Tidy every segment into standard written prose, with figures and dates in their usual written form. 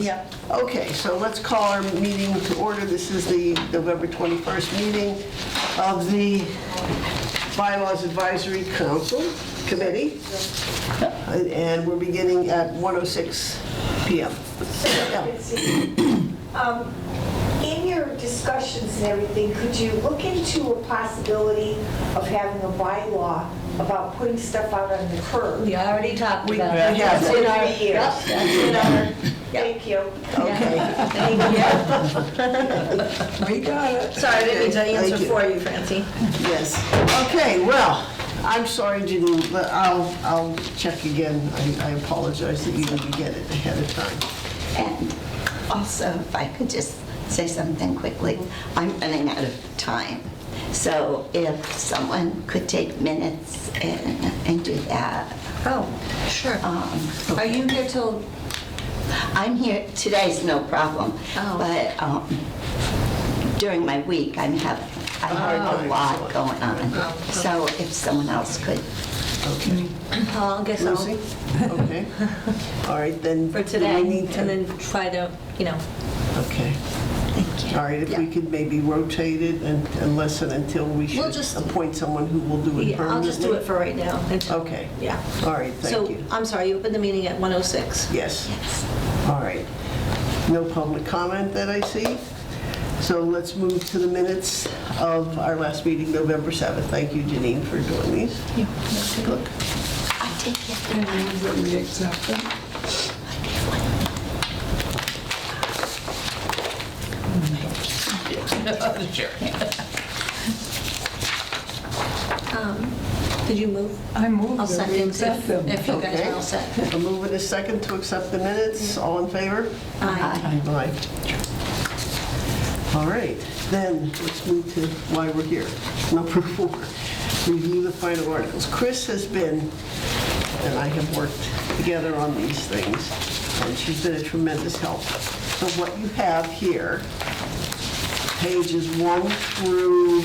Yeah. Okay, so let's call our meeting to order. This is the November 21st meeting of the Bylaws Advisory Council Committee. And we're beginning at 1:06 p.m. In your discussions and everything, could you look into a possibility of having a bylaw about putting stuff out on the curb? We already talked We about have it. That's in our, For years. yep, that's in our, Thank you. Okay. thank We got it. you. Sorry, I didn't mean to Thank answer you. for you, Francie. Yes. Okay, well, I'm sorry, Janine, but I'll check again. I apologize that you didn't get it ahead of time. And also, if I could just say something quickly, I'm running out of time. So if someone could take minutes and do that. Oh, sure. Are you here till, I'm here, today's no problem, Oh. but during my week, I have a lot going on. So if someone else could. Okay. I guess I'll, Lucy? Okay. All right, then. for do today, we need to- and then try to, Okay. Thank you. All right, if we could maybe rotate it and listen until we We'll should just- appoint someone who will do it yeah, permanently. I'll just do it for right now. until- Okay. Yeah. All right, thank you. So, I'm sorry, you opened the meeting at 1:06. Yes. Yes. All right. No public comment that I see. So let's move to the minutes of our last meeting, November 7th. Thank you, Janine, for doing these. Yeah, let's take a look. I did get And move that we accept them. Did you move? I move I'll that we second accept them. if you guys are all set. A move and a second to accept the minutes. All in favor? Aye. Aye. All right, then let's move to why we're here. Number 4, review the final articles. Chris has been, and I have worked together on these things, and she's been a tremendous help. So what you have here, pages 1 through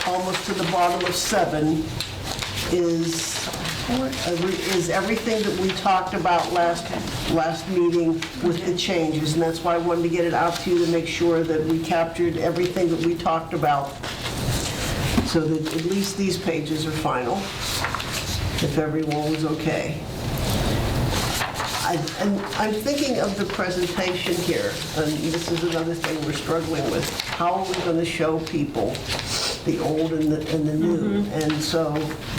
almost to the bottom of 7, is everything that we talked about last meeting with the changes, and that's why I wanted to get it out to you to make sure that we captured everything that we talked about, so that at least these pages are final, if everyone was okay. And I'm thinking of the presentation here, and this is another thing we're struggling with. How are we going to show people the old and the new? And so,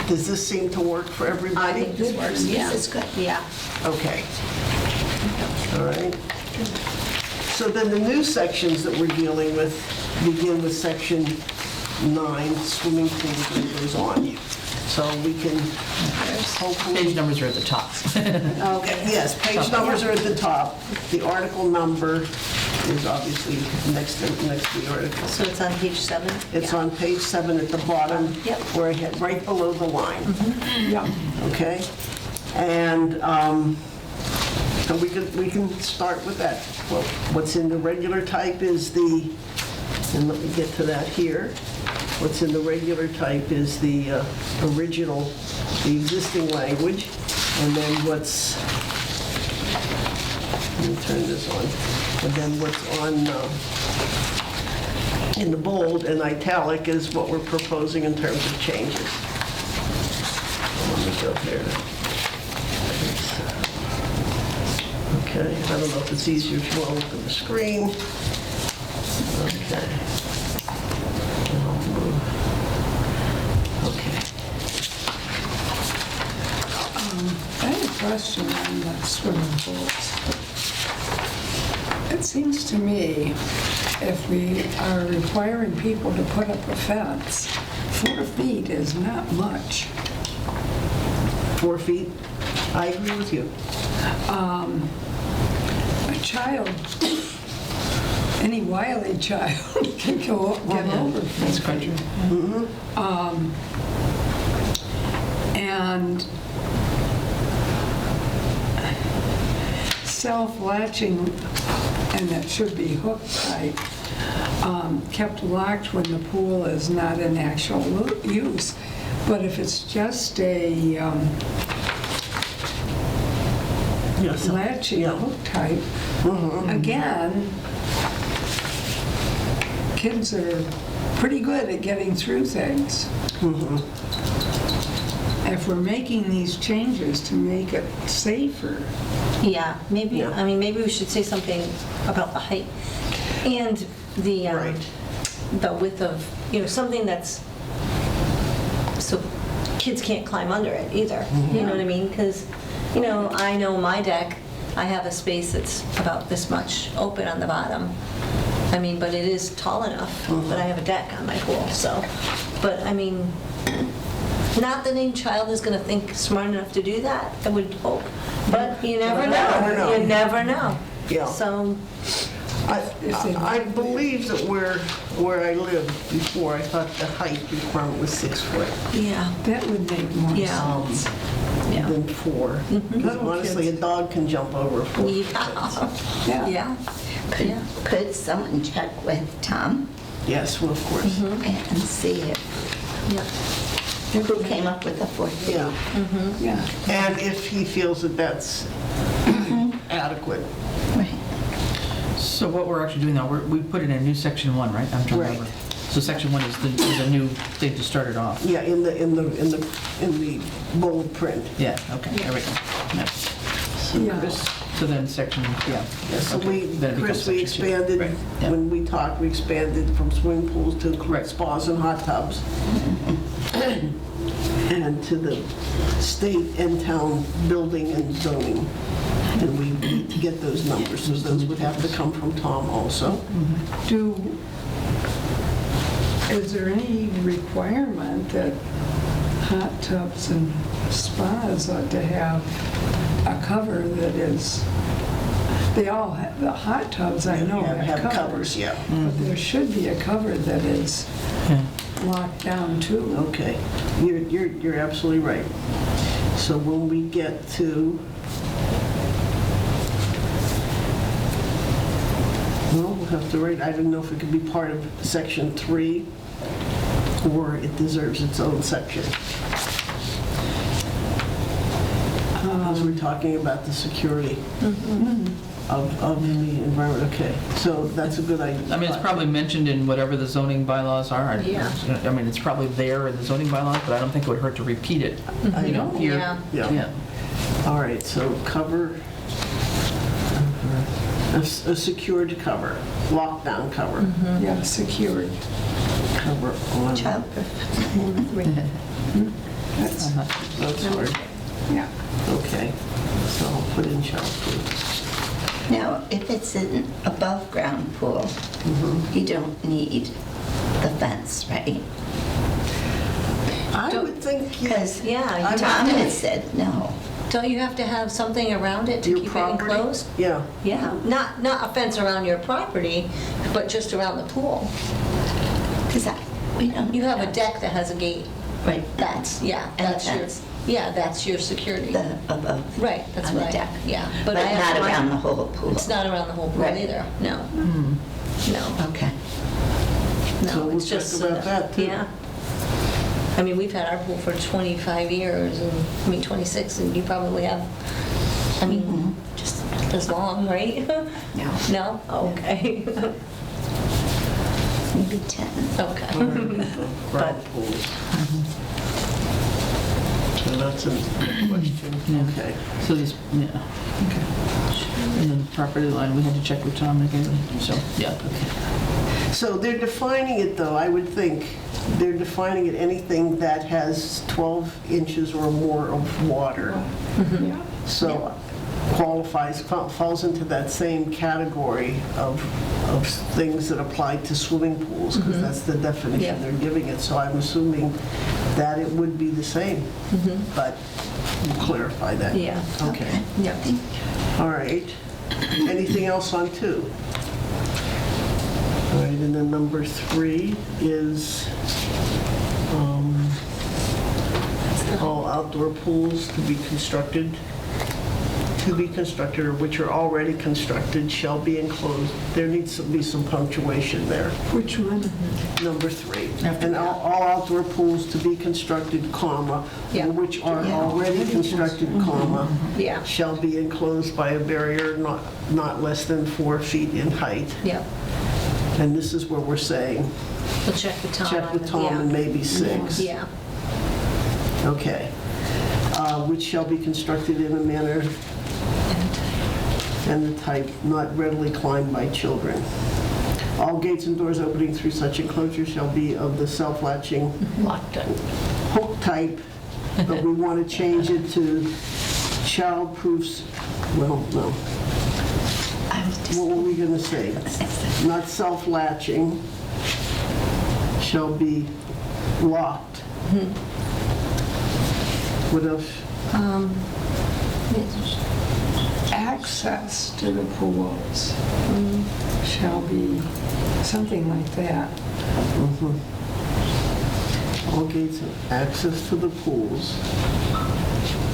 does this seem to work for everybody? I think this works, yeah. This is good. Yeah. Okay. All right. So then the new sections that we're dealing with begin with section 9, swimming pools, and it goes on. So we can hopefully... Page numbers are at the top. Okay, yes, page numbers are at the top. The article number is obviously next to the article. So it's on page 7? It's on page 7 at the bottom, Yep. where I hit right below the line. Yeah. Okay? And so we can start with that. Well, what's in the regular type is the, and let me get to that here. What's in the regular type is the original, the existing language, and then what's, let me turn this on, and then what's on in the bold and italic is what we're proposing in terms of changes. Let me go there. Okay, I don't know if it's easier if you want to look at the screen. Okay. Okay. I have a question on the swimming pools. It seems to me, if we are requiring people to put up a fence, 4 feet is not much. 4 feet? I agree with you. A child, any wily child can get over That's quite true. and self-latching, and that should be hook type, kept locked when the pool is not in actual use. But if it's just a Yes. latching Yeah. hook type, again, kids are pretty good at getting through things. If we're making these changes to make it safer, Yeah, maybe, Yeah. I mean, maybe we should say something about the height and the, Right. the width of, something that's, so kids can't climb under it either, you know what I mean? Because, I know my deck, I have a space that's about this much open on the bottom. I mean, but it is tall enough that I have a deck on my pool, so, but I mean, not that any child is gonna think smart enough to do that, I would hope, but you never never know. know, you never know. Yeah. So, I believe that where I lived before, I thought the height requirement was 6 foot yeah, that would make more Yeah. sense. yeah. than 4. Because Little honestly, a kids. dog can jump over 4 foot. Yeah, Yeah. yeah, yeah. Could someone check with Tom Yes, well, of course. and see if, Yeah. who came up with the 4 feet? Yeah. Yeah. And if he feels that that's adequate. Right. So what we're actually doing now, we put in a new section 1, right? I'm trying to Right. remember. So section 1 is a new thing to start it off. Yeah, in the bold print. Yeah, okay, there we go. Yeah. Yeah. So then section, yeah. Yeah, so okay, then it becomes Chris, we section 2. expanded, Right, yeah. when we talked, we expanded from swimming pools to include Right. spas and hot tubs. And to the state and town building and zoning. And we need to get those numbers, so those would have to come from Tom also. Is there any requirement that hot tubs and spas ought to have a cover that is, they all have, the hot tubs I know have covers. Yeah. But there should be a cover that is Yeah. locked down too. Okay, you're absolutely right. So when we get to, well, we'll have to write, I don't know if it could be part of section 3 or it deserves its own section. Because we're talking about the security of the environment. Okay, so that's a good idea. I mean, it's probably mentioned in whatever the zoning bylaws are. Yeah. I mean, it's probably there in the zoning bylaws, but I don't think it would hurt to repeat it, you know, here. Yeah. Yeah. Yeah. All right, so cover, a secured cover, lockdown cover, Yeah, secured. cover on, Childproof. That's, that's hard, yeah. okay. So I'll put in childproof. Now, if it's an above-ground pool, you don't need the fence, right? I would think, Because Yeah, you I'm- Tom had said no. Don't you have to have something around it to your keep it property. enclosed? Yeah, Yeah, not a fence around your property, but just around the pool. Because we don't. You have a deck that has a gate. Right. That's, yeah, And a that's your, fence. yeah, that's your security. The above. Right, that's on the right. deck. Yeah. But I have not mine- around the whole pool. It's not around the whole pool Right. either, no. No, Okay. So no, we'll it's just. talk about that, too. Yeah. I mean, we've had our pool for 25 years, and, 26, and you probably have, I mean, just as long, right? No. No? Oh, okay. Maybe 10. Okay. ground pools. So that's a question, okay. So this, yeah, okay. And then the property line, we had to check with Tom again, so, yeah, okay. So they're defining it, though, I would think, they're defining it anything that has 12 inches or more of water. Yeah. So qualifies, falls into that same category of things that apply to swimming pools, because that's the Yeah. definition they're giving it. So I'm assuming that it would be the same, but we'll clarify that. Yeah. Okay. Yeah. All right. Anything else on 2? All right, and then number 3 is all outdoor pools to be constructed to to be constructed or which are already constructed shall be enclosed. There needs to be some punctuation there. Which one? Number 3. After And all outdoor pools to be constructed, comma, Yeah. which are already constructed, comma, Yeah. shall be enclosed by a barrier not less than 4 feet in height. Yep. And this is where we're saying, We'll check with Tom. check with Tom and maybe 6. Yeah. Okay. Which shall be constructed in a manner and the type not readily climbed by children. All gates and doors opening through such enclosure shall be of the self-latching Locked up. hook type, but we want to change it to child-proofs, well, no. I was just, What were we going to say? Not self-latching, shall be locked. What else? Access to the pools shall be something like that. All gates and access to the pools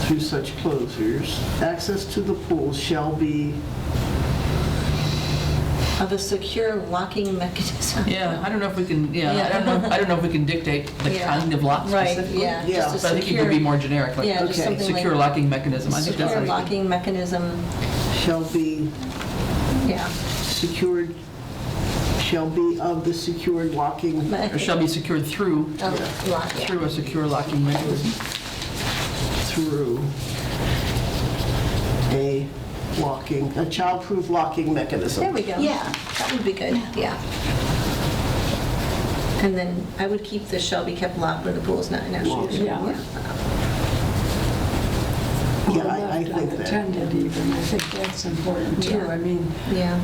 through such closures. Access to the pools shall be, Of a secure locking mechanism. Yeah, I don't know if we can, Yeah. I don't know if we can dictate the Yeah. kind of lock Right, specifically. yeah. Yeah. Just a But I think it secure- could be more generic, like Yeah, just Okay. something like. secure locking mechanism. I think that's Secure like. locking mechanism, shall be yeah. secured, shall be of the secured locking, Or shall be secured through, Oh, lock, yeah. through a secure locking mechanism. through a child-proof locking mechanism. There we go. Yeah. That would be good, yeah. And then I would keep the shall be kept locked when the pool is not in actual use. Yeah. Yeah, I Left think that. unattended even, I think that's important too. Yeah. I mean, Yeah.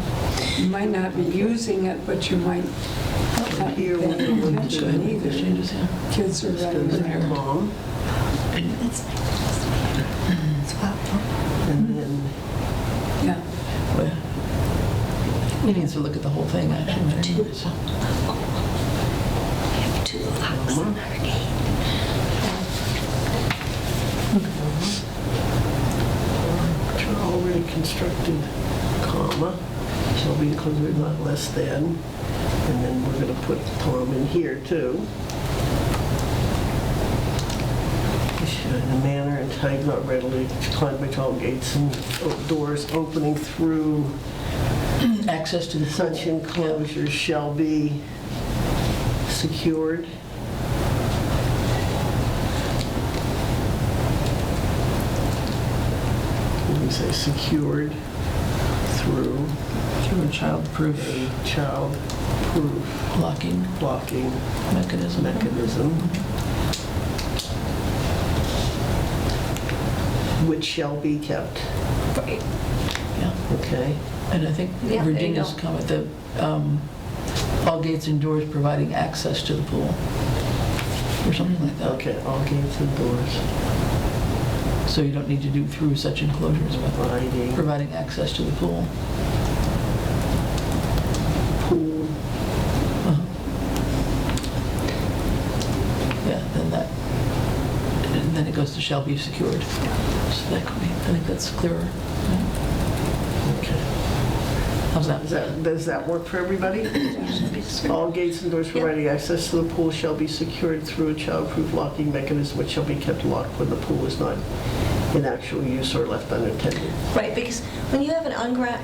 you might not be using it, but you might not be Here paying we'll go into- Go ahead attention and make those either. changes, yeah. Kids are running there. Mom, that's and then, Yeah. Well, we need to look at the whole thing, actually. anyways. we have 2 locks in our gate. which are already constructed, comma, shall be included not less than, and then we're going to put Tom in here too. In a manner and type not readily climbed by all gates and doors opening through Access to the pool. such enclosures shall be secured. Let me say secured through Through a child-proof a child-proof locking locking mechanism. mechanism, which shall be kept. Right. Yeah. Okay. And I think Yeah, there you Virginia's go. comment that all gates and doors providing access to the pool, or something like that. Okay, all gates and doors So you don't need to do through such enclosures, but providing providing access to the pool. pool. Uh-huh. Yeah, and then it goes to shall be secured. So that could be, I think that's clearer. Yeah. Okay. How's that? Does that work for everybody? All gates and doors providing access to the pool shall be secured through a child-proof locking mechanism which shall be kept locked when the pool is not in actual use or left unattended. Right, because when you have an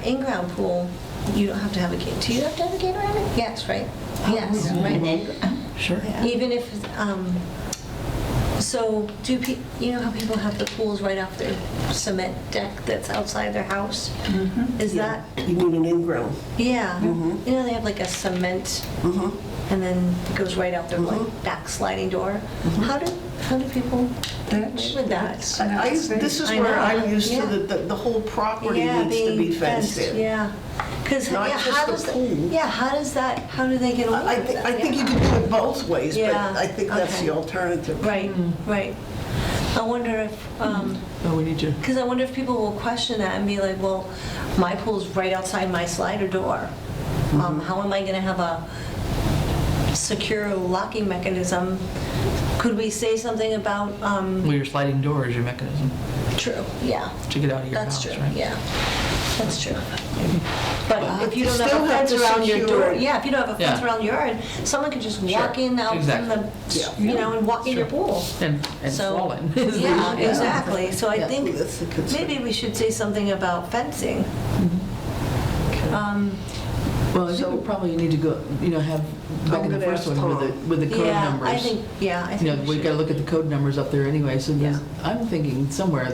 in-ground pool, you don't have to have a gate. Do you have to have a gate around it? Yes, right? Yes, yeah. right. And then, Sure. Even if, so you know how people have the pools right off their cement deck that's outside their house? Is that, You need an in-ground. yeah. You know, they have like a cement, and then it goes right out their like back sliding door. How do people live with that? This is I where know, I'm used yeah. to the whole property Yeah, needs to be being fenced in. Yeah. Because, Not yeah, just how the does, pool. yeah, how do they get away I with think, that? I think Yeah. you can do it both ways, but Yeah, I think that's okay. the alternative. Right, right. I wonder if, Oh, we need to. because I wonder if people will question that and be like, well, my pool's right outside my slider door. How am I going to have a secure locking mechanism? Could we say something about, Well, your sliding door is your mechanism. True, yeah. to get out of your That's house, true, right? yeah. That's true. But if you You don't have still a have fence to around your secure door, it. yeah, if you don't have a fence Yeah. around your yard, someone can just walk Sure, in out from exactly. the, you know, and walk in your pool. And So- fall in. is the Yeah, issue. exactly. So I Yeah. think That's the concern. maybe we should say something about fencing. Well, I think we probably need to go, you know, have, back in the gonna first ask one with the code Yeah, numbers. I think, yeah, I You think know, we we've got to should. look at the code numbers up there anyway, so Yeah. I'm thinking somewhere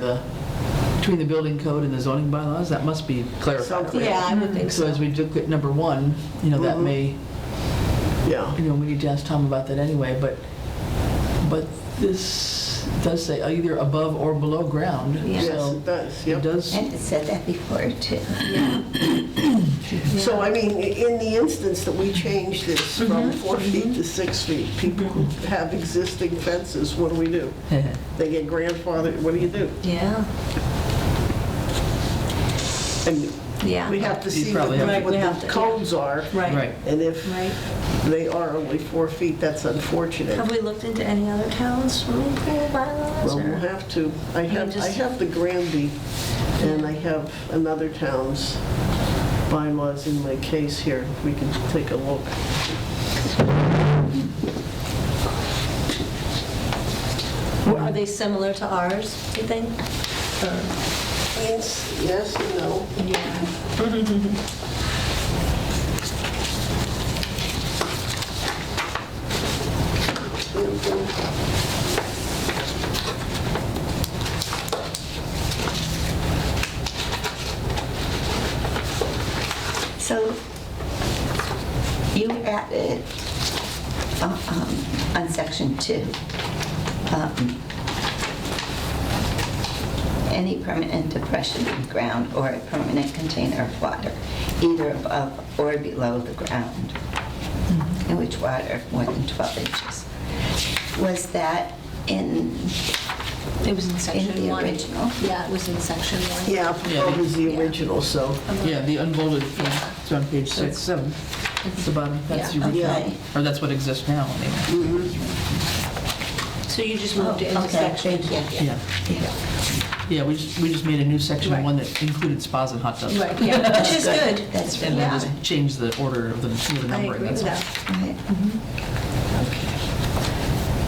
between the building code and the zoning bylaws, that must be clarified. Something. already. Yeah, I would think So so. as we look at number one, you know, that may, Yeah. you know, we need to ask Tom about that anyway, but this does say either above or below ground. Yeah. Yes, So it does, it yep. does, And it said that before, too. So, I mean, in the instance that we change this from 4 feet to 6 feet, people who have existing fences, what do? They get grandfathered, what do you do? Yeah, And yeah. we have to You see probably have to- what we have the to, codes are, Right, right. and if right. they are only 4 feet, that's unfortunate. Have we looked into any other towns' swimming pool bylaws? Well, we'll or- have to. I just- have the Granby, and I have another town's bylaws in my case here. If we can take a look. Are they similar to ours, do you think? Or- Yes and no. So you added on section 2, any permanent depression in the ground or a permanent container of water, either above or below the ground, in which water more than 12 inches. Was that in It was in section the 1. original? Yeah, it was in section 1. Yeah, above is the Yeah. original, so. Yeah, the unbolded, it's on page 6, 7. It's the bottom, that's the Yeah. original. Okay. Or that's what exists now, anyway. So you just moved it into Okay, section. thank you. Yeah. Yeah, we just made a new section Right. 1 that included spas and hot tubs. Right, yeah, which is good. That's And really then Yeah. just changed the order of the I numbering, agree that's with all. that. Right.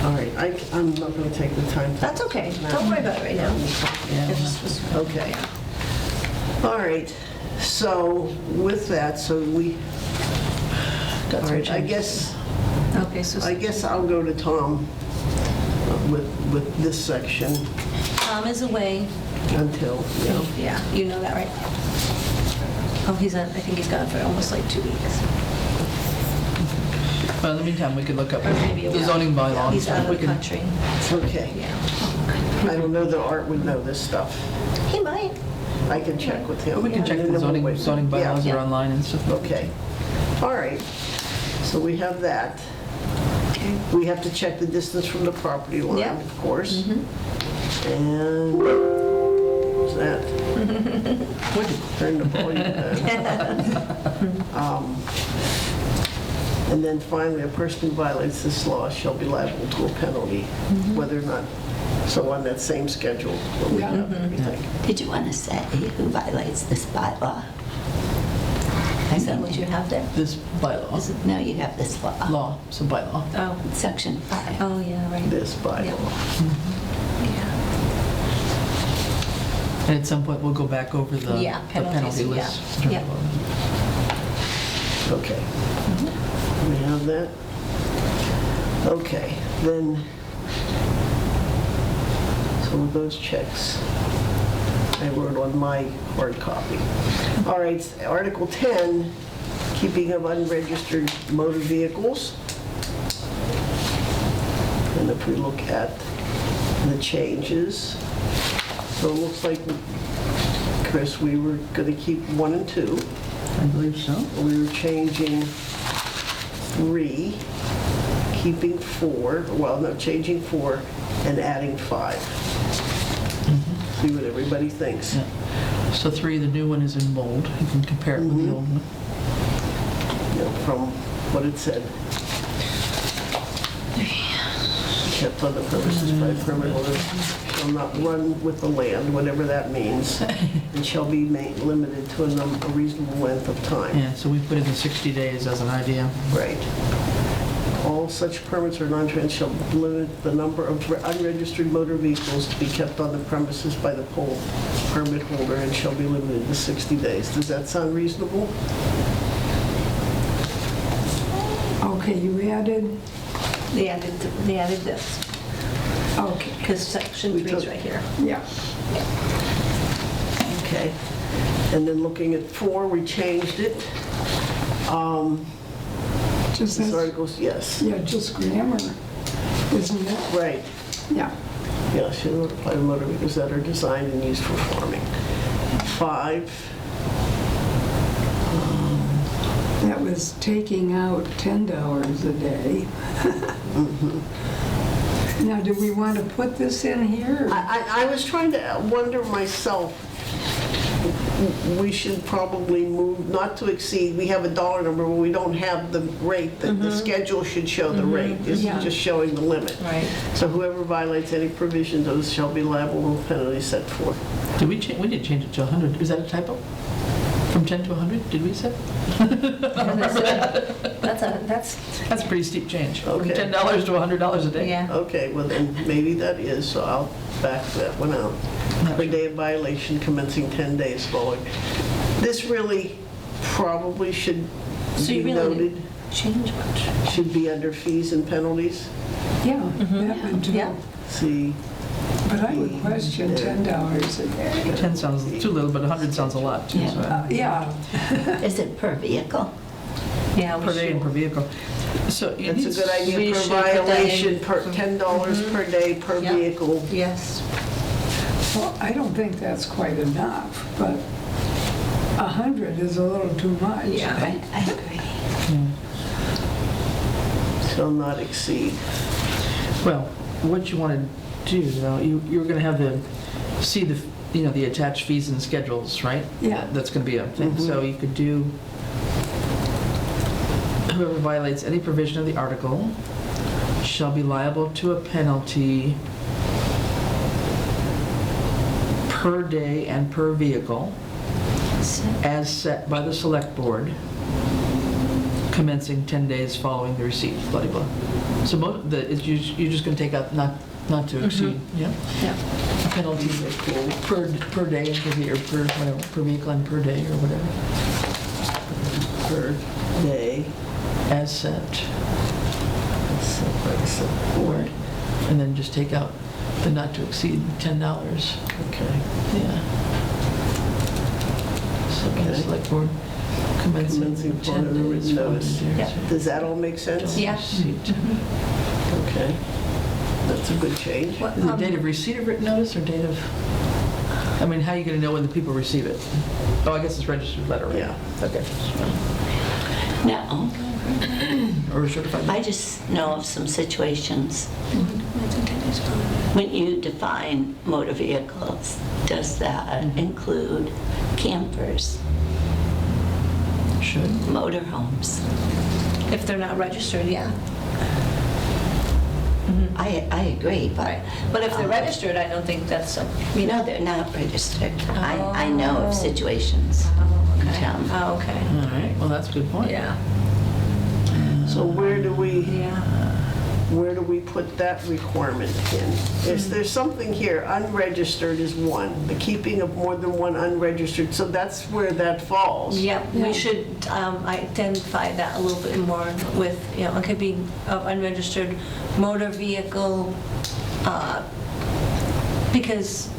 All right, I'm not going to take the time. to- That's okay, don't worry about it right now. Yeah, It just was- Okay. All right, so with that, so we, got all some right, I changes. guess, Okay, so I'll go to Tom with this section Tom is away. until, you know. Yeah, you know that, right? Oh, I think he's gone for almost like 2 weeks. Well, in the meantime, we could look up Or maybe a the week. zoning bylaw. and He's stuff. out of We the can- country. Okay. Yeah. I don't know that Art would know this stuff. He might. I can check with him. We can check And the then we'll zoning wait. zoning bylaws Yeah. are online and stuff. Okay. All right. So we have that. Okay. We have to check the distance from the property line, Yeah. of course. Mm-hmm. And what's that? Turn the volume down. And then finally, a person who violates this law shall be liable to a penalty, Mm-hmm. whether or not, so on that same schedule, what we have and everything. Did you want to say who violates this bylaw? Is that what you have there? This bylaw, Is it- No, you have this law, so bylaw. Oh, Section 5. oh, yeah, right. This bylaw. Yeah. And at some point, we'll go back over the Yeah, the penalties, penalty yeah. list. Yeah. Okay. We have that? Okay, then, so with those checks, I wrote on my hard copy. All right, Article 10, keeping of unregistered motor vehicles. And if we look at the changes, so it looks like, Chris, we were going to keep 1 and 2. I believe so. We were changing 3, keeping 4, well, no, changing 4 and adding 5. See what everybody thinks. Yeah. So 3, the new one is in bold. You can compare it with the old one. You know, from what it said. kept on the premises by a permit holder, shall not run with the land, whatever that means, and shall be limited to a reasonable length of time. Yeah, so we put in the 60 days as an idea. Right. All such permits or non-trans shall limit the number of unregistered motor vehicles to be kept on the premises by the permit holder and shall be limited to 60 days. Does that sound reasonable? Okay, you added, They added this, okay, because section We 3 is took- right here. yeah. Okay. And then looking at 4, we changed it. Just This as, article's, yes. yeah, just grammar, isn't it? Right. Yeah. Yeah, should notify the motor vehicles that are designed and used for farming. 5, That was taking out $10 a day. Now, do we want to put this in here? I was trying to wonder myself, we should probably move, not to exceed, we have a dollar number, but we don't have the rate, the schedule should show the rate. This Yeah. is just showing the limit. Right. So whoever violates any provision of this shall be liable to penalties set forth. Did we change, we did change it to 100. Is that a typo? From 10 to 100, did we say? That's, That's a pretty steep change. From Okay. $10 to $100 a day. yeah. Okay, well then, maybe that is, so I'll back that one out. Per day of violation commencing 10 days following. This really probably should So you be really noted, didn't change much. should be under fees and penalties. Yeah, that one too. Yeah. See, But I would question $10 a day. 10 sounds too little, but 100 sounds a lot too. so- Yeah, Is it per vehicle? Yeah, we Per day and per should. vehicle. So it that's a needs- good idea we per should put that in. violation, per $10 per day per Yep. vehicle. Yes. well, I don't think that's quite enough, but 100 is a little too much. Yeah. Right, I agree. Shall not exceed. Well, what you want to do, though, you're going to have the attached fees and schedules, right? Yeah. That's going to be a thing. So you could do, whoever violates any provision of the article shall be liable to a penalty per day and per vehicle as set by the select board commencing 10 days following the receipt, blah, blah, blah. So you're just going to take out not to exceed, yeah? Yeah. A penalty per day and per whatever, per vehicle and per day or whatever, Per day. as set. Set by the select board. And then just take out the not to exceed $10. Okay. Yeah. So by the Okay. select board Commencing commencing upon 10 a days written following notice. the Yeah. receipt. Does that all make sense? Yeah. Receipt. Okay. That's a good change. What, Is it date of receipt of written notice or date of, I mean, how are you going to know when the people receive it? Oh, I guess it's registered letter, right? Yeah. Okay. No, Or certified. I just know of some situations when you define motor vehicles, does that include campers, Should. motorhomes? If they're not registered, yeah. I agree, but, But if they're registered, I don't think that's a, you know, they're not registered. I know Oh. of situations in okay. town. Oh, okay. All right, well, that's a good point. Yeah. So where do we Yeah. put that requirement in? Is there something here, unregistered is one, the keeping of more than one unregistered, so that's where that falls. Yeah, Yeah. we should identify that a little bit more with, it could be unregistered motor vehicle, because,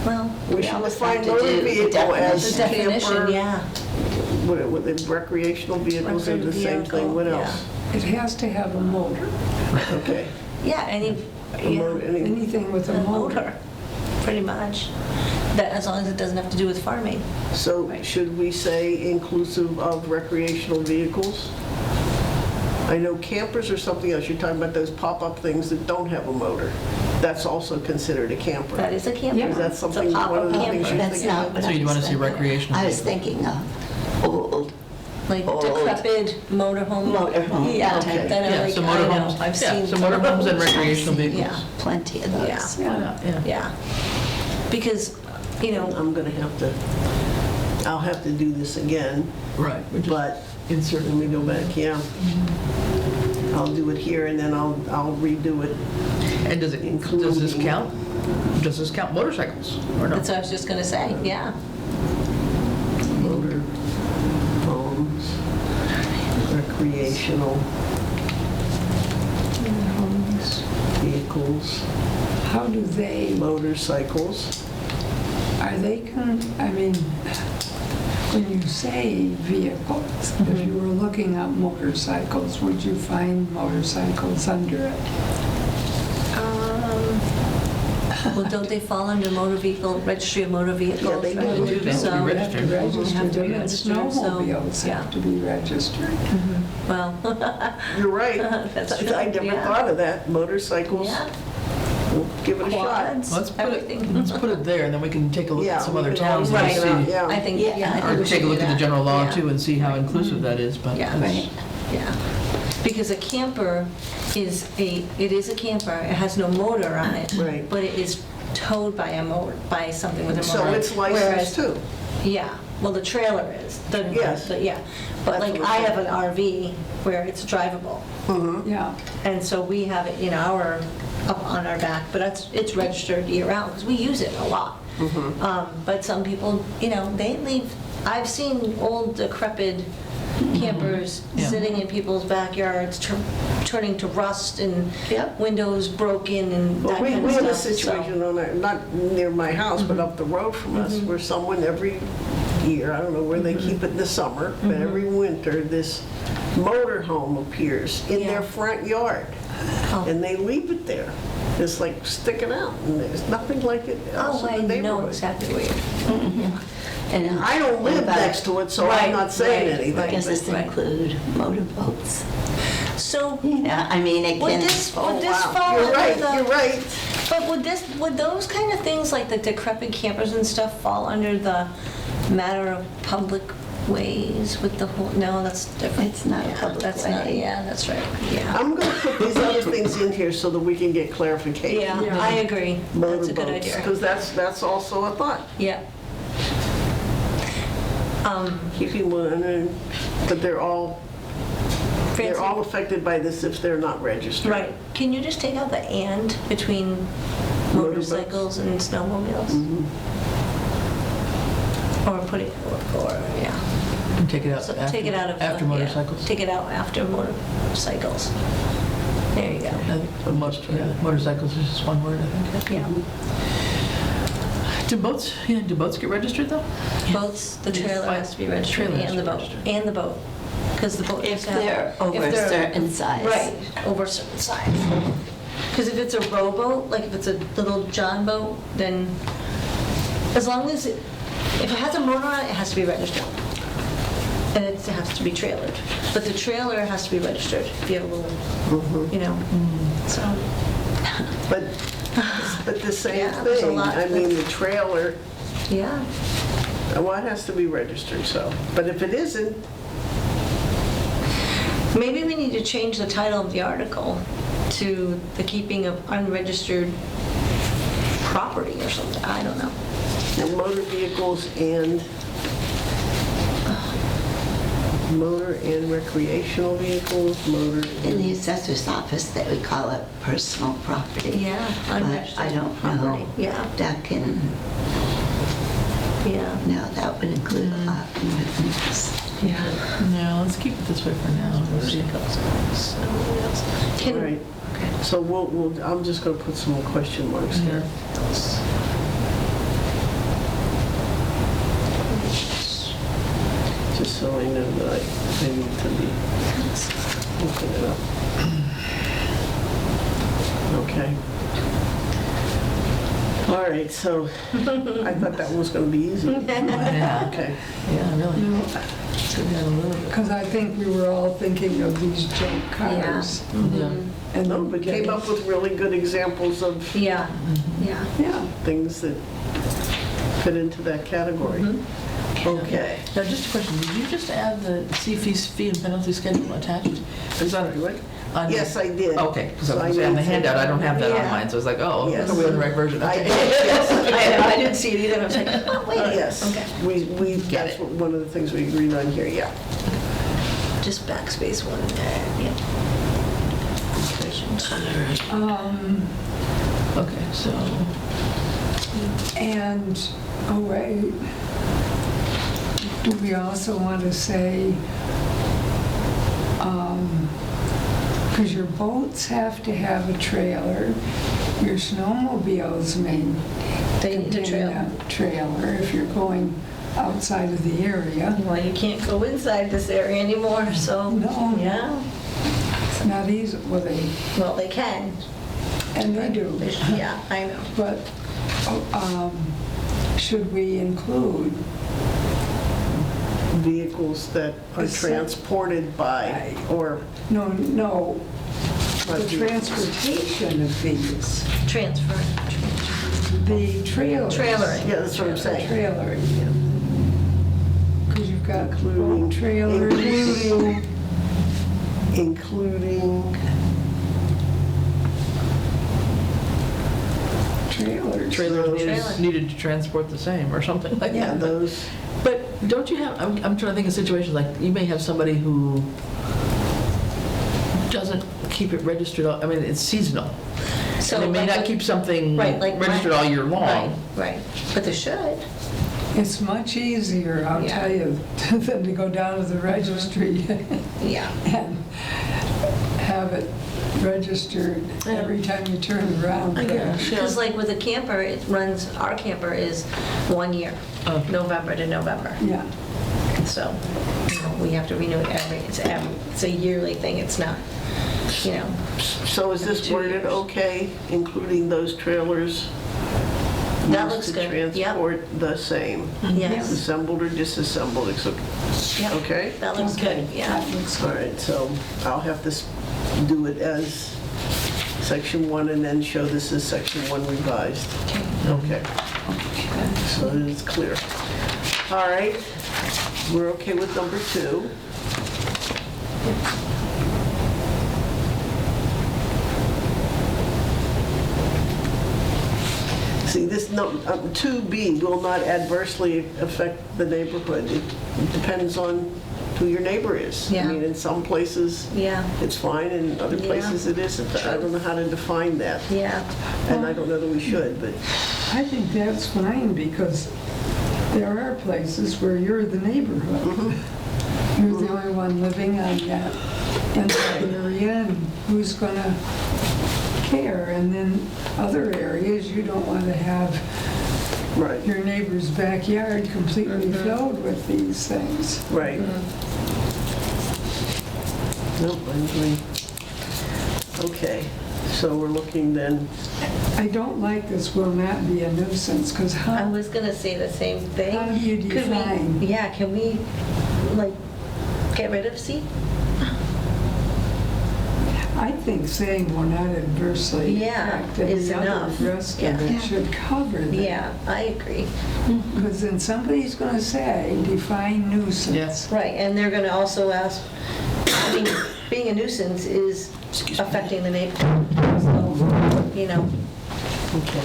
well, We should always define have to motor do the vehicle the as definition, camper. yeah. What the recreational vehicles are the same thing, what Vehicle, else? It has to have a motor, Okay. Yeah, anything with a motor. pretty much. That, as long as it doesn't have to do with farming. So should we say inclusive of recreational vehicles? I know campers or something else, you're talking about those pop-up things that don't have a motor. That's also considered a camper. That is a camper. Yeah. Is that It's a something, one of pop-up the things camper. you're That's thinking not of? what So I you'd was wanna see thinking. recreational I was vehicle. thinking of old like Old. decrepit motorhome. Motorhome. Yeah, Okay. that Yeah, are like, so I know, motorhomes, I've yeah, seen. so motorhomes and recreational vehicles. Yeah. Plenty of those. Yeah. Yeah. Because, you know, I'm gonna have to, I'll have to do this again, Right. we just but insert let me go back, yeah. I'll do it here and then I'll redo it. And does this Including- count? Does this count motorcycles or that's not? what I was just gonna say, yeah. Motor homes, recreational Homes. vehicles, How do they, motorcycles. are they, I mean, when you say vehicles, if you were looking at motorcycles, would you find motorcycles under it? Well, don't they fall under motor vehicle, registry of motor vehicles? Yeah, they do. right? They do. They have to be So- registered. They have to They have to be register, registered, so, snowmobiles yeah. have to be registered. Well, You're right. That's true, I never yeah. thought of that. Motorcycles, yeah, we'll give it a shot. quads, Let's put it, everything. let's put it there and then we can take a look Yeah, at some we other can towns and always Right. check it out, see. yeah. I think, yeah, I think Or we take should a look do at the that. general law Yeah. too and see how inclusive that is, but. Yeah. that's- Right. Yeah, because a camper it is a camper, it has no motor on it. Right. But it is towed by by something with a motor. So it's Whereas- licensed too. Yeah, well, the trailer is, Yes. yeah. But That's like, what I I'm have an RV where it's drivable. Yeah, And so we have it in up on our back, but it's registered year round, because we use it a lot. But some people, they leave, I've seen old decrepit campers Yeah. sitting in people's backyards, turning to rust and Yep. windows broken and Well, that we kind of had a stuff. so- situation on our, not near my house, but up the road from us, where someone every year, I don't know where they keep it in the summer, but every winter, this motor home appears in Yeah. their front yard. Oh. And they leave it there, just like sticking out, and there's nothing like it else Oh, in I the know neighborhood. exactly where you're. And I don't what live about- next to it, so Right, I'm not saying right, anything. right. Does this Right. include motorboats? So, You know, I mean, it would can. this Oh, fall wow, you're under right, the? you're right. But would those kind of things, like the decrepit campers and stuff, fall under the matter of public ways with the whole, no, that's different. It's not a Yeah, public that's not- way. Yeah, that's right, yeah. I'm gonna put these other things in here so that we can get clarification. Yeah, I agree. That's a good idea. Because that's also a thought. Yeah. Keeping one, but they're all affected by this if they're not registered. Right. Can you just take out the "and" between motorcycles and snowmobiles? Or put it, or, yeah. And take it out So after. take it out of the. After yeah, motorcycles. Take it out after motorcycles. There you I go. think motorcycles is just one word, I think. Yeah. Do boats get registered though? Boats, the trailer has to be registered, Trailer has and the to be boat, registered. and the boat. Because the boat has If to have. they're over a certain size. Right, over a certain size. Because if it's a rowboat, like if it's a little John boat, then as long as if it has a motor on it, it has to be registered. And it has to be trailered. But the trailer has to be registered if you have a little, so. But the same Yeah, there's a thing, lot I mean, the trailer, Yeah, well, it has to be registered, so. But if it isn't, maybe we need to change the title of the article to the keeping of unregistered property or something, I don't know. motor vehicles and recreational vehicles, In the assessor's office, they would call it personal property. Yeah, But unregistered I don't property. know. Yeah, That can, yeah. no, that would include a lot more things. No, let's keep it this way for now. We'll see. Can, right. So I'm just gonna put some more question marks here. Just so I know that I need to be looking it up. Okay. All right, so I thought that one was gonna be easy. Yeah, Okay. yeah, really. So we got a little bit. because I think we were all thinking of these junk cars. Yeah. And No, but came up with really good examples of Yeah, yeah. Yeah, things that fit into that category. Okay. Now, just a question, did you just add the fee and penalty schedule attached? Is that Do it? on your- Yes, I did. Okay, because I So was on the need to- handout, I don't have that on Yeah. mine, so I was like, oh, Yes. are we on the right version? I Okay. did, yes. I know, I didn't see it either, I was like, oh, wait. Yes, Okay. Get that's it. one of the things we agreed on here, yeah. Just backspace one there, yeah. Okay, so, And, oh wait, do we also want to say, because your boats have to have a trailer, your snowmobiles may They need a contain trailer. a trailer if you're going outside of the area. Well, you can't go inside this area anymore, so. No. Yeah, It's not easy, well, well, they can. and they do. Yeah, I know. But should we include Vehicles that are Is that- transported by, or, No, By the vehicles. transportation of these, Transfer. the trailers. Trailering. yeah, that's what I'm saying. Trailering. Because you've got Including- boat trailers. Including, Trailers. trailers Trailer. needed to transport the same, or something like yeah, that. those, But don't you have, I'm trying to think of situations like, you may have somebody who doesn't keep it registered, I mean, it's seasonal. So And they may like not with- keep something Right, like registered mine. all year Right, long. right. But they should. It's much easier, I'll Yeah. tell you, than to go down to the registry Yeah. and have it registered every time you turn around. I guess, yeah. Because like with a camper, it runs, our camper is 1 year, Oh. November to November. Yeah. So, you know, we have to renew it it's a yearly thing, it's not, you know. so is this 2 worded years. okay, including those trailers? That used looks to good. Yep. transport the same, Yes. assembled or disassembled, except, Yep. okay? That looks good, yeah. That looks All right, so I'll have to do it as section 1 and then show this as section 1 revised. Okay. So it is clear. All right, we're okay with number 2. See, this 2B will not adversely affect the neighborhood. It depends on who your neighbor is. Yeah. I mean, in some places, Yeah, it's fine, in other Yeah. places it isn't. I don't know how to define that, yeah. and I don't know that we should, but, I think that's fine because there are places where you're the neighborhood. You're the only one living on that area, and who's gonna care? And then other areas, you don't want to have right, your neighbor's backyard completely filled with these things. right. Nope, I agree. Okay, so we're looking then, I don't like this will not be a nuisance, because I how, was gonna say the same thing. How do you Could we- define? Yeah, can we, like, get rid of C? I think saying will not adversely Yeah, affect is any other enough. rest Yeah. of it should cover that. Yeah, I agree. Because then somebody's going to say, define nuisance. Yes. Right, and they're gonna also ask, I mean, being a nuisance is affecting the neighborhood. So, you know, okay,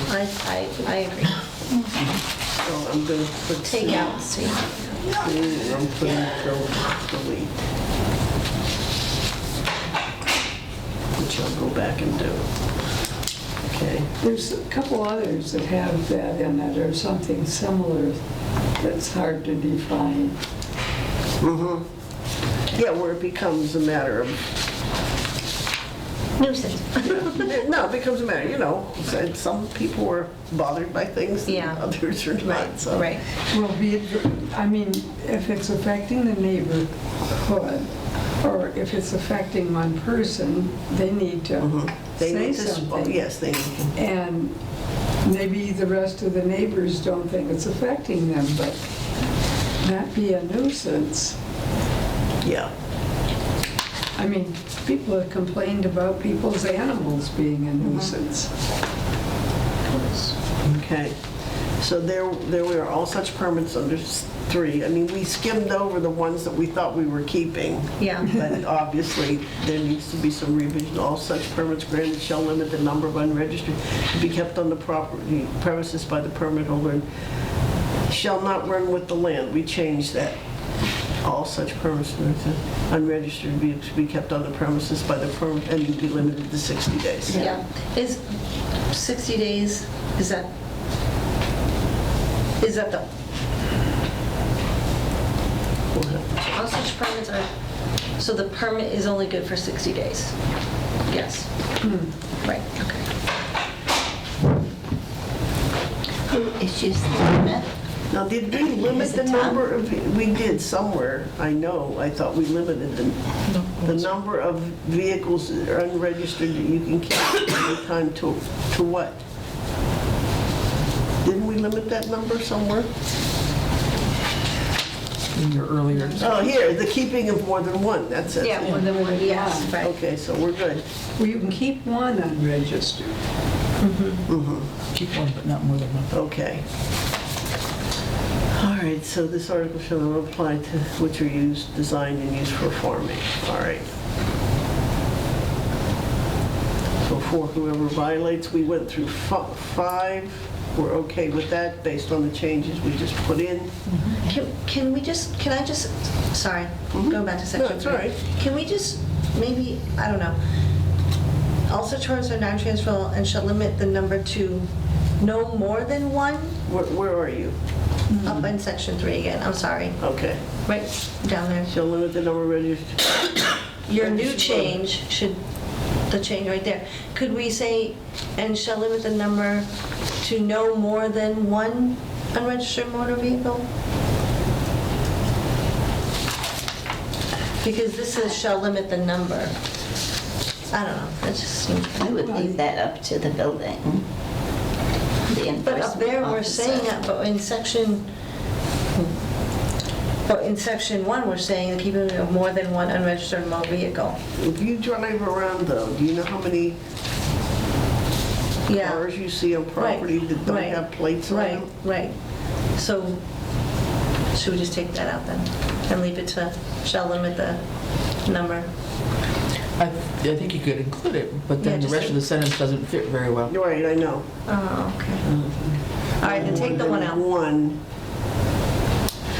I agree. so I'm going to put C. Take out C. I'm putting delete. Which I'll go back and do. Okay, There's a couple others that have that in it or something similar that's hard to define. yeah, where it becomes a matter of, Nuisance. no, it becomes a matter, you know, and some people are bothered by things and Yeah. others are not, Right, so. right. Well, I mean, if it's affecting the neighborhood, or if it's affecting one person, they need to They say need to, something. yes, they need to. And maybe the rest of the neighbors don't think it's affecting them, but not be a nuisance. Yeah, I mean, people have complained about people's animals being a nuisance. okay. So there were all such permits under 3. I mean, we skimmed over the ones that we thought we were keeping. Yeah. But obviously, there needs to be some revision. All such permits granted shall limit the number of unregistered to be kept on the property premises by the permit holder and shall not run with the land. We changed that. All such permits unregistered to be kept on the premises by the permit and be limited to 60 days. Yeah. Is 60 days, is that the, all such permits are, so the permit is only good for 60 days? Yes. Right, okay. Who issues the permit? Now, did we limit Is the it town? number of, we did somewhere, I know, I thought we limited the number of vehicles that are unregistered that you can keep at any time to what? Didn't we limit that number somewhere? In your earlier, Oh, here, the keeping of more than one, that's it. Yeah, more than one, yes, right. Okay, so we're good. Well, you can keep one unregistered. keep one, but not more than one. Okay. All right, so this article shall not apply to which are used, designed, and used for farming. All right. So for whoever violates, we went through 5. We're okay with that based on the changes we just put in. Can I just, sorry, going back to section 3. No, it's all right. Can we just, maybe, I don't know, all such permits are non-transferable and shall limit the number to no more than one? Where are you? Up in section 3 again, I'm sorry, Okay. right down there. Shall limit the number of registered. Your new change should, the change right there. Could we say, and shall limit the number to no more than one unregistered motor vehicle? Because this says shall limit the number. I don't know, that just seems. I would leave that up to the building. The But up there, enforcement we're saying officer. that, but in section 1, we're saying the keeping of more than one unregistered motor vehicle. If you drive around though, do you know how many Yeah. cars you see on property that don't right, have plates on Right, them? right. So, should we just take that out then? And leave it to, shall limit the number? I think you could include it, but then Yeah, the just rest of the sentence doesn't fit very well. Right, I know. Oh, okay. All right, then take the one out. One.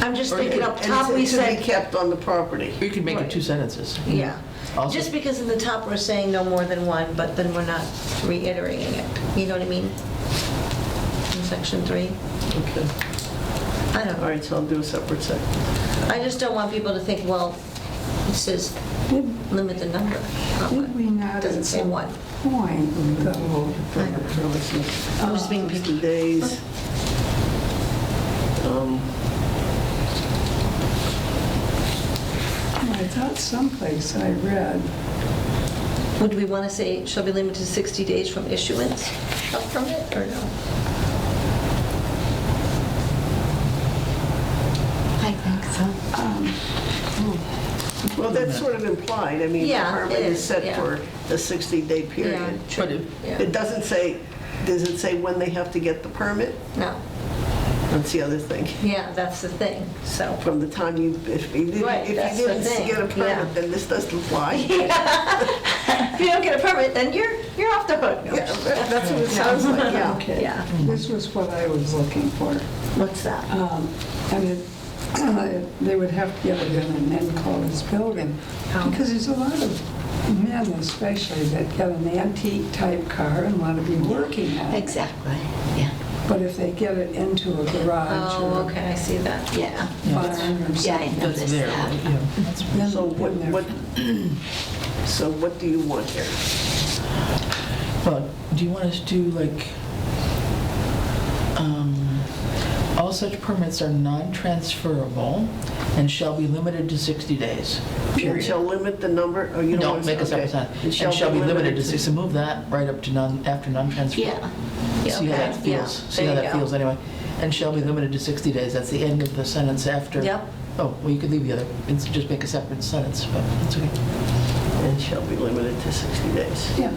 I'm just thinking up And top, we to be said, kept on the property. You could make Right. it 2 sentences. yeah. Also- Just because in the top we're saying no more than one, but then we're not reiterating it. You know what I mean? In section 3. Okay. I don't All know. right, so I'll do a separate section. I just don't want people to think, well, it says Did limit the number. Oh, did we not Doesn't at say some one. point, though, I'm just being 60 picky. days. I thought someplace I read, Would we want to say shall be limited to 60 days from issuance of permit, or no? I think so. Well, that's sort of implied. I mean, the Yeah, permit it is is, set yeah. for a 60-day period. true. But Yeah. It doesn't say, does it say when they have to get the permit? No. That's the other thing. Yeah, that's the thing, so. From the time you, if you didn't, Right, if you that's the didn't thing, get a yeah. permit, then this doesn't apply. If you don't get a permit, then you're off the hook. No. Yeah, that's what it sounds like, yeah. okay, Yeah. this was what I was looking for. What's that? And they would have to get it in an enclosed building, Oh. because there's a lot of men especially that get an antique type car and want to be working on it. Exactly, yeah. But if they get it into a garage Oh, or okay, I see that. Yeah, a barn or yeah, I something, That's noticed there, that. yeah. That's then So then they're- what do you want here? Well, do you want us to do like, all such permits are non-transferable and shall be limited to 60 days, It period. shall limit the number, or you don't No, want to make a separate okay. sentence. And shall be limited to 60, move that right up to after non-transferable. Yeah, Yeah, See how okay, that feels, yeah, see how there that you go. feels anyway. And shall be limited to 60 days, that's the end of the sentence after. Yep. Oh, well, you could leave the other, it's just make a separate sentence, but it's okay. And shall be limited to 60 days. Yeah,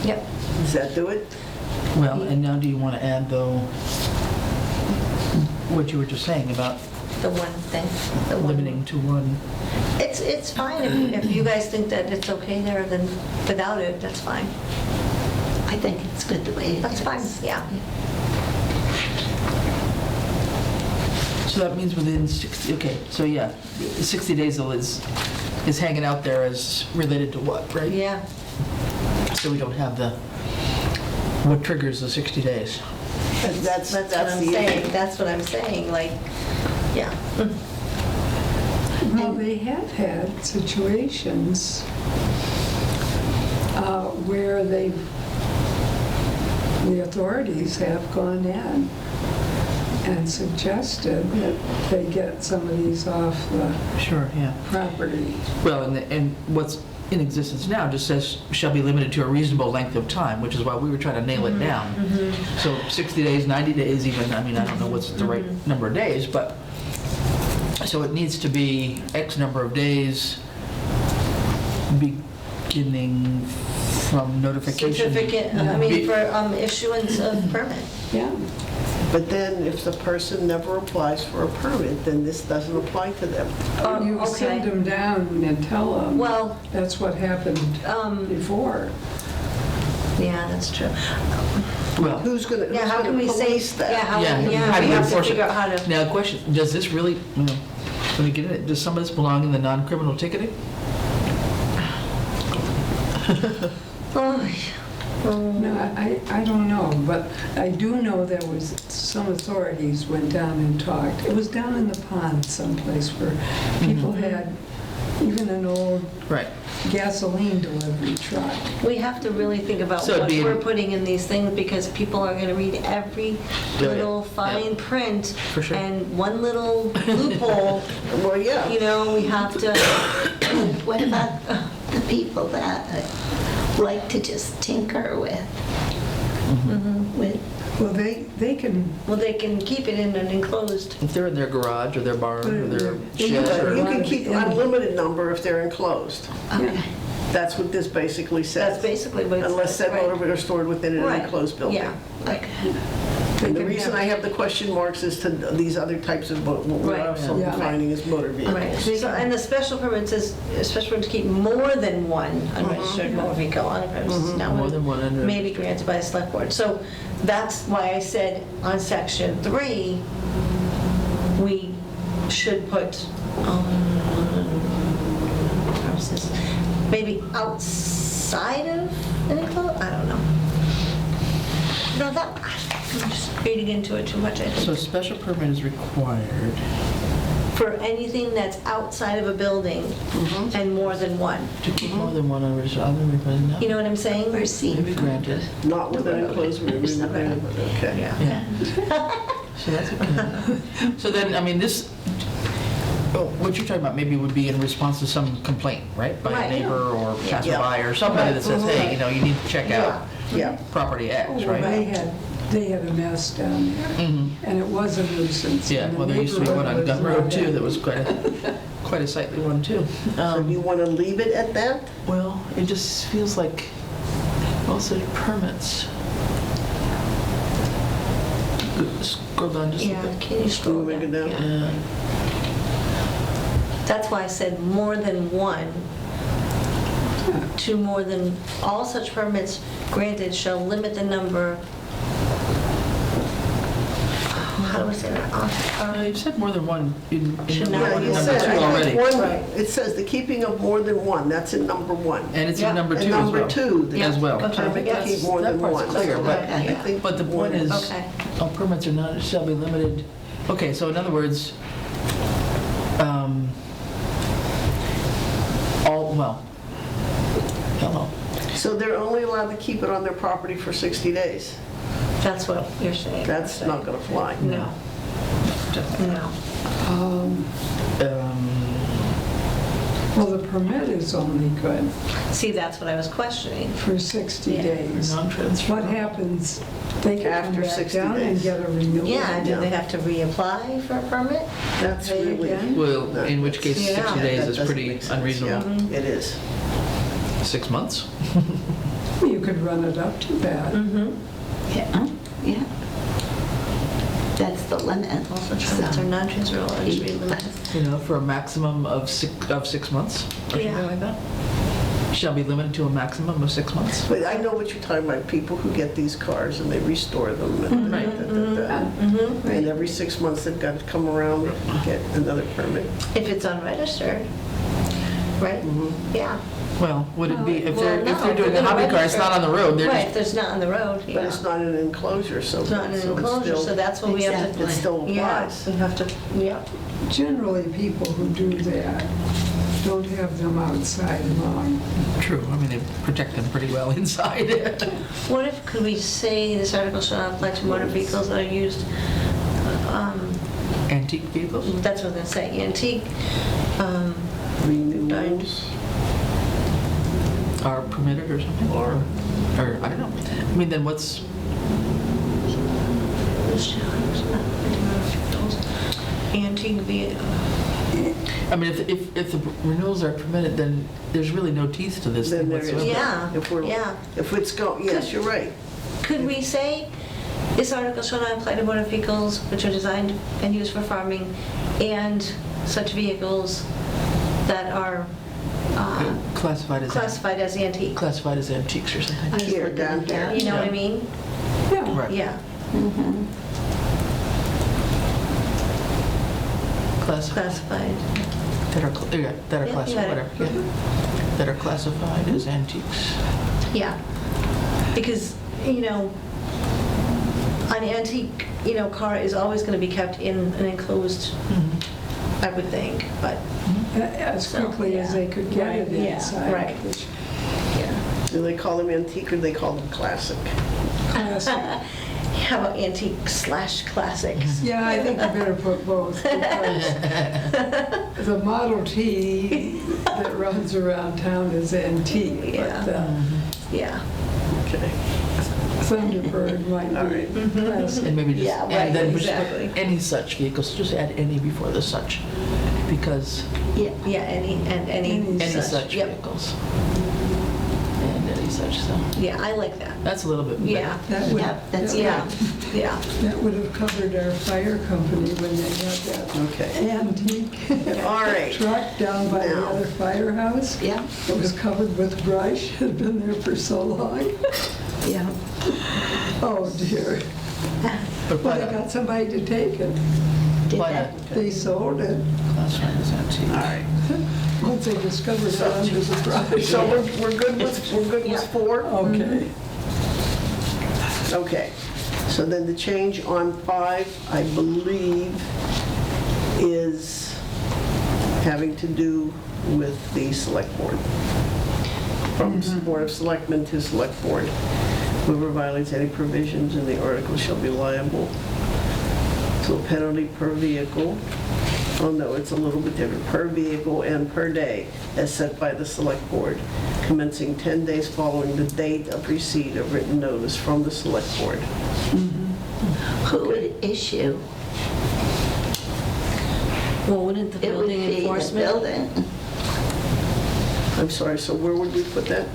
Yep. Does that do it? Well, and now do you want to add though, what you were just saying about The one thing. The one- limiting to one. It's fine if you guys think that it's okay there, then without it, that's fine. I think it's good the way it is. That's fine, yeah. So that means within 60, okay, so yeah, 60 days is hanging out there as related to what, right? Yeah. So we don't have what triggers the 60 days. That's That's what I'm the saying, issue. that's what I'm saying, like, yeah. Well, they have had situations where the authorities have gone in and suggested that they get some of these off the Sure, yeah. property. Well, and what's in existence now just says shall be limited to a reasonable length of time, which is why we were trying to nail it down. So 60 days, 90 days even, I mean, I don't know what's the right number of days, but, so it needs to be X number of days beginning from notification. Certificate, I mean, for issuance of permit. Yeah. But then if the person never applies for a permit, then this doesn't apply to them. You Okay. send them down and tell them. Well, That's what happened before. yeah, that's true. Well, Who's going Yeah, how can we say, police that? yeah, how, yeah, yeah, how do we you have to enforce figure it? out how to. Now, the question, does this really, when we get in it, does some of this belong in the non-criminal ticketing? Oh, No, I don't know, but I do know there was, some authorities went down and talked. It was down in the pond someplace where people had even an old Right. gasoline delivery truck. we have to really think about So it'd what be in- we're putting in these things, because people are gonna read every yeah. little fine print. For sure. And one little loophole, Well, yeah. you know, we have to, What about the people that like to just tinker with? Well, they can, well, they can keep it in an enclosed. If they're in their garage or their barn or their Yeah, shed But or... you can keep an unlimited number if they're enclosed. Okay. That's what this basically says. That's basically what it says. Unless said right. motor are stored within an Right. enclosed building. Yeah, Okay. And the can reason have- I have the question marks is to these other types of, what we're Right. also Yeah. defining as motor vehicles. right. So, and the special permit says, special permit to keep more than one unregistered motor vehicle on a premises. Now, More than one unregistered. may be granted by the select board. So that's why I said on section 3, we should put, premises, maybe outside of an enclosed, I don't know. No, that, I'm just reading into it too much, I think. So a special permit is required. For anything that's outside of a building and more than one. To keep more than one unregistered, You know what I'm saying? We're seeing. Maybe granted. Not with an enclosed room. Okay. Yeah. So that's okay. So then, I mean, this, what you're talking about maybe would be in response to some complaint, right? By a Right. neighbor or Yeah. passerby or somebody that says, hey, you know, you need to check out Yeah. property X, well, right? they had a mess down there, Mhm. and it was a nuisance. Yeah, and the well, there used to be one on neighborhood Gun was Road not too, that happy. was quite a sightly one too. So do you want to leave it at that? Well, it just feels like, also permits. Scroll down just a Yeah, bit. can you scroll Moving it down? down. Yeah. Yeah. That's why I said more than one. To more than, all such permits granted shall limit the number, how do I say that? You've said more than one in Should number not one be and You number said, two I already. think one, Right. it says the keeping of more than one, that's in number 1. And it's Yeah. in number And two as well. number 2, the As well. Okay. permit to Yes. keep more That than part's one. clear, but- I think But the point is, Okay. all permits are not, shall be limited. Okay, so in other words, hello. So they're only allowed to keep it on their property for 60 days. That's what you're saying. That's not going to fly. No, no. Well, the permit is only good See, that's what I was questioning. for 60 Yeah. days. Non-transferable. What happens, they can come After back 60 down and days. get a renewal. Yeah, do they have to reapply for a permit? That's Pay really... again? Well, in which case, Yeah. 60 that days is doesn't pretty make sense. unreasonable. Yeah, it is. 6 months? You could run it up to that. Mm-hmm. Yeah, yeah. That's the the limit. Also, transfers are non-transferable, or should be limited. You know, for a maximum of 6 months, or Yeah. something like that? Shall be limited to a maximum of 6 months? But I know what you're talking about, people who get these cars and they restore them. And And every 6 months, they've got to come around and get another permit. If it's unregistered, right? Yeah. Well, would it be, if Well, they're no, doing a they're hobby gonna car, it's not on the road, they're Right, just, there's not on the road, yeah. But it's not in an enclosure, so. It's not in so an it's enclosure, still- so that's what we have to. Exactly. It still Yeah, applies. we have to, yeah. Generally, people who do that don't have them outside long. true, I mean, they protect them pretty well inside. What if, could we say this article shall not apply to motor vehicles that are used, Antique vehicles? that's what I'm gonna say, antique, Renewals. Are permitted or something? Or, I don't know. I mean, then what's, antique vehicle. I mean, if the renewals are permitted, then there's really no teeth to this Then thing there is. whatsoever. Yeah, If we're, yeah. if it's yes, you're right. Could we say, this article shall not apply to motor vehicles which are designed and used for farming and such vehicles that are Classified as, classified as antique? classified as antiques or something. Here, down here. You know what I mean? Yeah. Right. Yeah, Classified, classified. that are, that are Yeah, you classified, got it. whatever, yeah. That are classified as antiques. Yeah, because, you know, an antique, you know, car is always going to be kept in an enclosed, I would think, but, As So, quickly as they could get it Right, yeah, inside. right. which yeah. Do they call them antique or do they call them classic? classic. How about antique slash classics? Yeah, I think you better put both, because the Model T that runs around town is antique, Yeah. but the Yeah, Okay. Thunderbird might All be right. classic. And maybe just, Yeah, right, and then just exactly. put any such vehicles, just add any before the such, because yeah, any any such Yep. vehicles. And any such, so, Yeah, I like that. that's a little bit better. Yeah, That would, Yep, that's that yeah, yeah. that would have covered our fire company when they had that Okay. antique All right. truck down by the Now. other firehouse. Yeah, It was covered with brush, had been there for so long. yeah. Oh dear. But Well, apply they got somebody to take it. Did Apply that? that. They sold it classified as antique. All right. once they discovered it under the brush. So we're good with 4? Okay. Okay. So then the change on 5, I believe, is having to do with the select board. From Board of Selectmen to Select Board. Whoever violates any provisions in the article shall be liable to a penalty per vehicle. Oh, no, it's a little bit different. Per vehicle and per day, as set by the Select Board, commencing 10 days following the date of receipt of written notice from the Select Board. Who would issue? Well, wouldn't the It would building be the enforcement? building. I'm sorry, so where would we put that?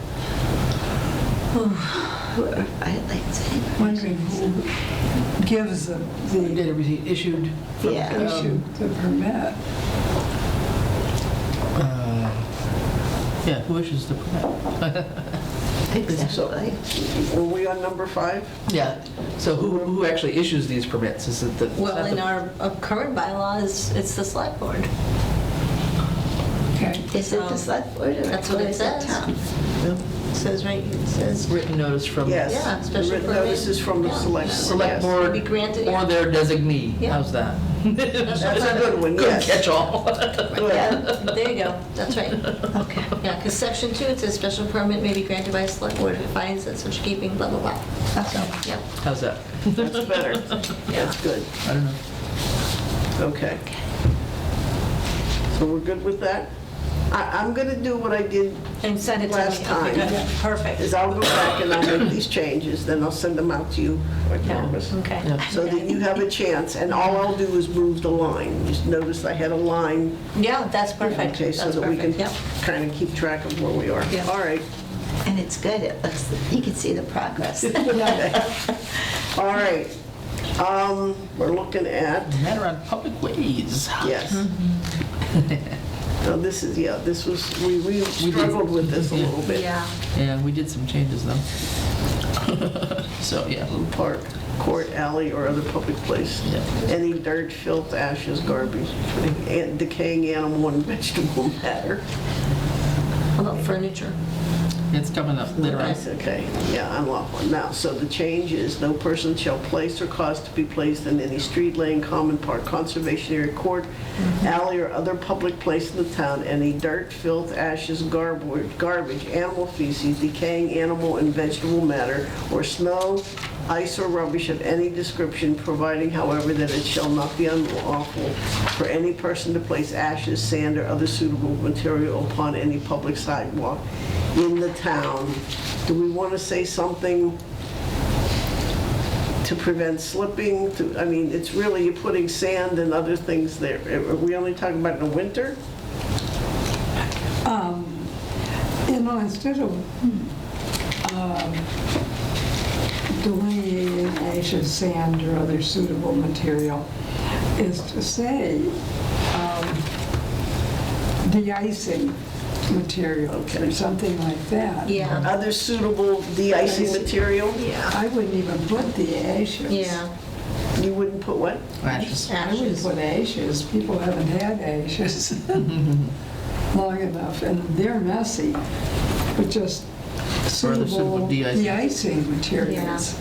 Whoever violates it. Wondering who gives the Data receipt issued from, Yeah. issue the permit. yeah, who issues the permit? Exactly. Were we on number 5? Yeah, so who actually issues these permits? Is it the? Well, in our current bylaws, it's the select board. Okay. Is it the select board or That's what it is it says. town? It says right, it says, Written notice from. Yes. Yeah, The special written permit. notices from the Yeah. Select. Select yes. board Be granted, or yeah. their designee. Yeah. How's that? That's a good one, Good yes. catch-all. Good. There you go, that's right. Okay. Yeah, because section 2, it says special permit may be granted by a select board if it finds that such keeping, blah, blah, blah. So, yep. How's that? That's better. That's good. I don't know. Okay. So we're good with that? I'm going to do what I did, And send it to me. Last time. Okay, good. Perfect. is I'll go back and I'll make these changes, then I'll send them out to you electronically. Okay. Yeah. So that you have a chance, and all I'll do is move the line. Just notice I had a line, Yeah, that's perfect. okay, so That's that we can perfect. Yep. kind of keep track of where we are. Yeah. All right. And it's good, it looks, you can see the progress. All right. We're looking at, Matter on public ways. yes. Now, this is, yeah, this was, we struggled with this a little bit. Yeah. And we did some changes though. So, yeah. Park, court, alley, or other public place. Yeah. Any dirt, filth, ashes, garbage, decaying animal and vegetable matter. How about furniture? It's coming up later on. That's okay, yeah, unlawful. Now, so the change is, no person shall place or cause to be placed in any street, lane, common, park, conservation area, court, alley, or other public place in the town, any dirt, filth, ashes, garbage, animal feces, decaying animal and vegetable matter, or snow, ice, or rubbish of any description, providing, however, that it shall not be unlawful for any person to place ashes, sand, or other suitable material upon any public sidewalk in the town. Do we want to say something to prevent slipping? I mean, it's really, you're putting sand and other things there. Are we only talking about in the winter? Instead of delineating ashes, sand, or other suitable material, is to say de-icing material or something like that. Yeah. Other suitable de-icing material? Yeah. I wouldn't even put the ashes. Yeah. You wouldn't put what? Ashes. I wouldn't put ashes. People haven't had ashes long enough, and they're messy, but just suitable suitable de-icing. de-icing materials.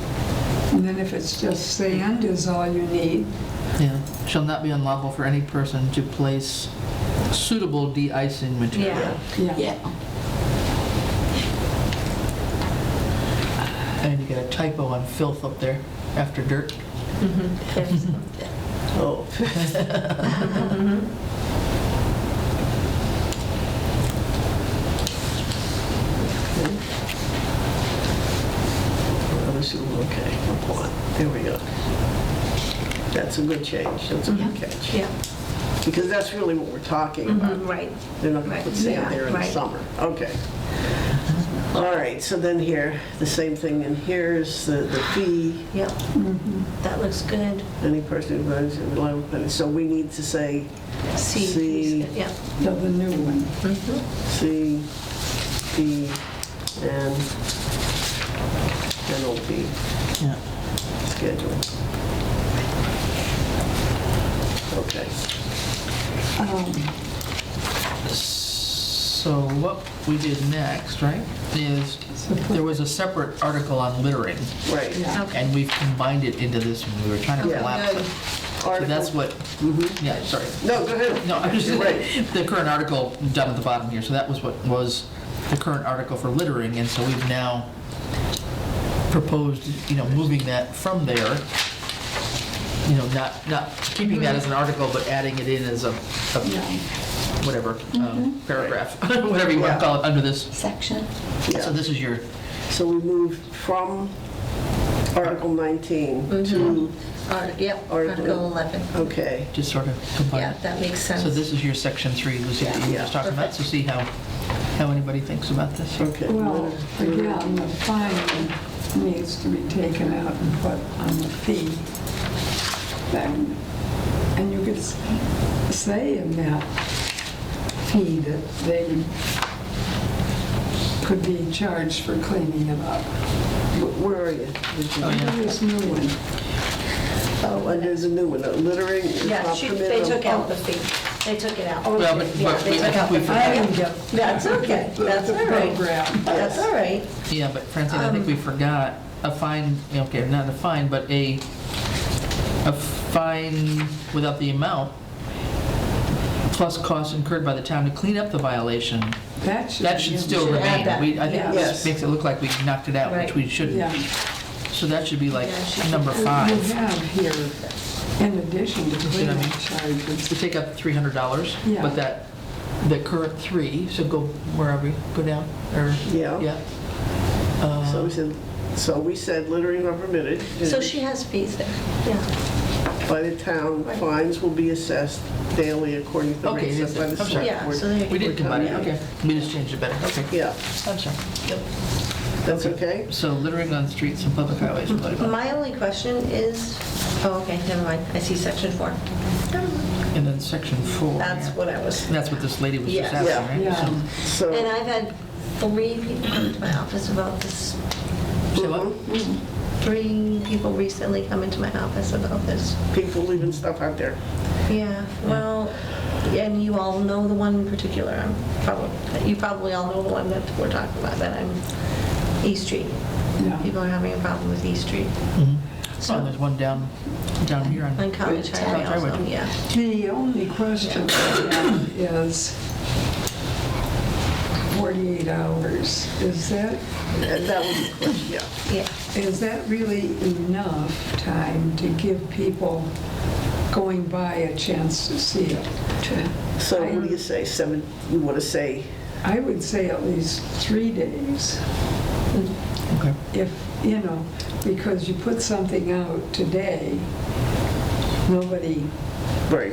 And then if it's just sand is all you need. Yeah. Shall not be unlawful for any person to place suitable de-icing material. Yeah. And you got a typo on filth up there after dirt. Oh. Other suitable, okay, hold on. There we go. That's a good change. That's a good catch. Yeah. Because that's really what we're talking about. Right. They're not going to put sand there in the Right. summer. Okay. All right, so then here, the same thing, and here's the fee. Yep. That looks good. Any person who runs in liable penalty. So we need to say C. Yeah. The new one. C, D, and penalty Yeah. schedule. Okay. So what we did next, right, is there was a separate article on littering, Right. Yeah. Okay. and we've combined it into this one. We were trying to Yeah. collapse it. So that's what, yeah, sorry. No, go ahead. No, I'm just, You're right. the current article down at the bottom here, so that was what was the current article for littering, and so we've now proposed, moving that from there, not keeping that as an article, but adding it in as a whatever, paragraph, whatever you want Yeah. to call it, under this. Section. Yeah. So this is your, So we moved from Article 19 to, Yep, Article- Article 11. okay. just sort of combine Yeah, it. that makes sense. So this is your section 3, Lucy, that you were just talking about, so see how anybody thinks about this. Okay. Well, again, the fine needs to be taken out and put on the fee thing. And you could say in that fee that they could be charged for cleaning it up. Where are you? Oh, yeah. This new one. Oh, and there's a new one, littering is Yeah, not permitted. they took on out the fee. They took it out. Well, but Yeah, they I took out think the we I fee. didn't get That's okay. That's all right. program. That's all right. Yeah, but Francine, I think we forgot a fine, okay, not a fine, but a fine without the amount, plus costs incurred by the town to clean up the violation. That should. That should be- still should add remain. that, I think yeah. this Yes. makes it look like we knocked it out, which Right. we shouldn't. Yeah. So that should be like Yeah, it should number be- You 5. have here, in addition to See what I mean? cleanup charges. To take out the $300, Yeah. but the current 3, so go, where are we? Go down, or? Yeah. Yeah. So we said littering are permitted. So she has fees there. Yeah. By the town, Right. fines will be assessed daily according to the Okay, rates it is set by there. the I'm sorry. select Yeah, board. so there you We go. did combine it, okay. We just changed it better, okay. Yeah. I'm sorry. Yep. That's okay? So littering on streets and public highways. blah, blah, blah. My only question is, oh, okay, never mind, I see section 4. And then section 4. That's what I was, That's what this lady was just Yeah. asking, right? Yeah. So- and So, I've had 3 people come to my office about this. Say what? 3 people recently come into my office about this. people leaving stuff out there. Yeah, well, and you all know the one in particular. You probably all know the one that we're talking about, that I'm East Street. Yeah. People are having a problem with East Street. Oh, there's one down here on. On College Highway College also, Highway. yeah. The only question I have is 48 hours. Is that That was the question, yeah. Yeah. Is that really enough time to give people going by a chance to see it? So what do you say, 7, you want to say, I would say at least 3 days. Okay. If, because you put something out today, nobody right.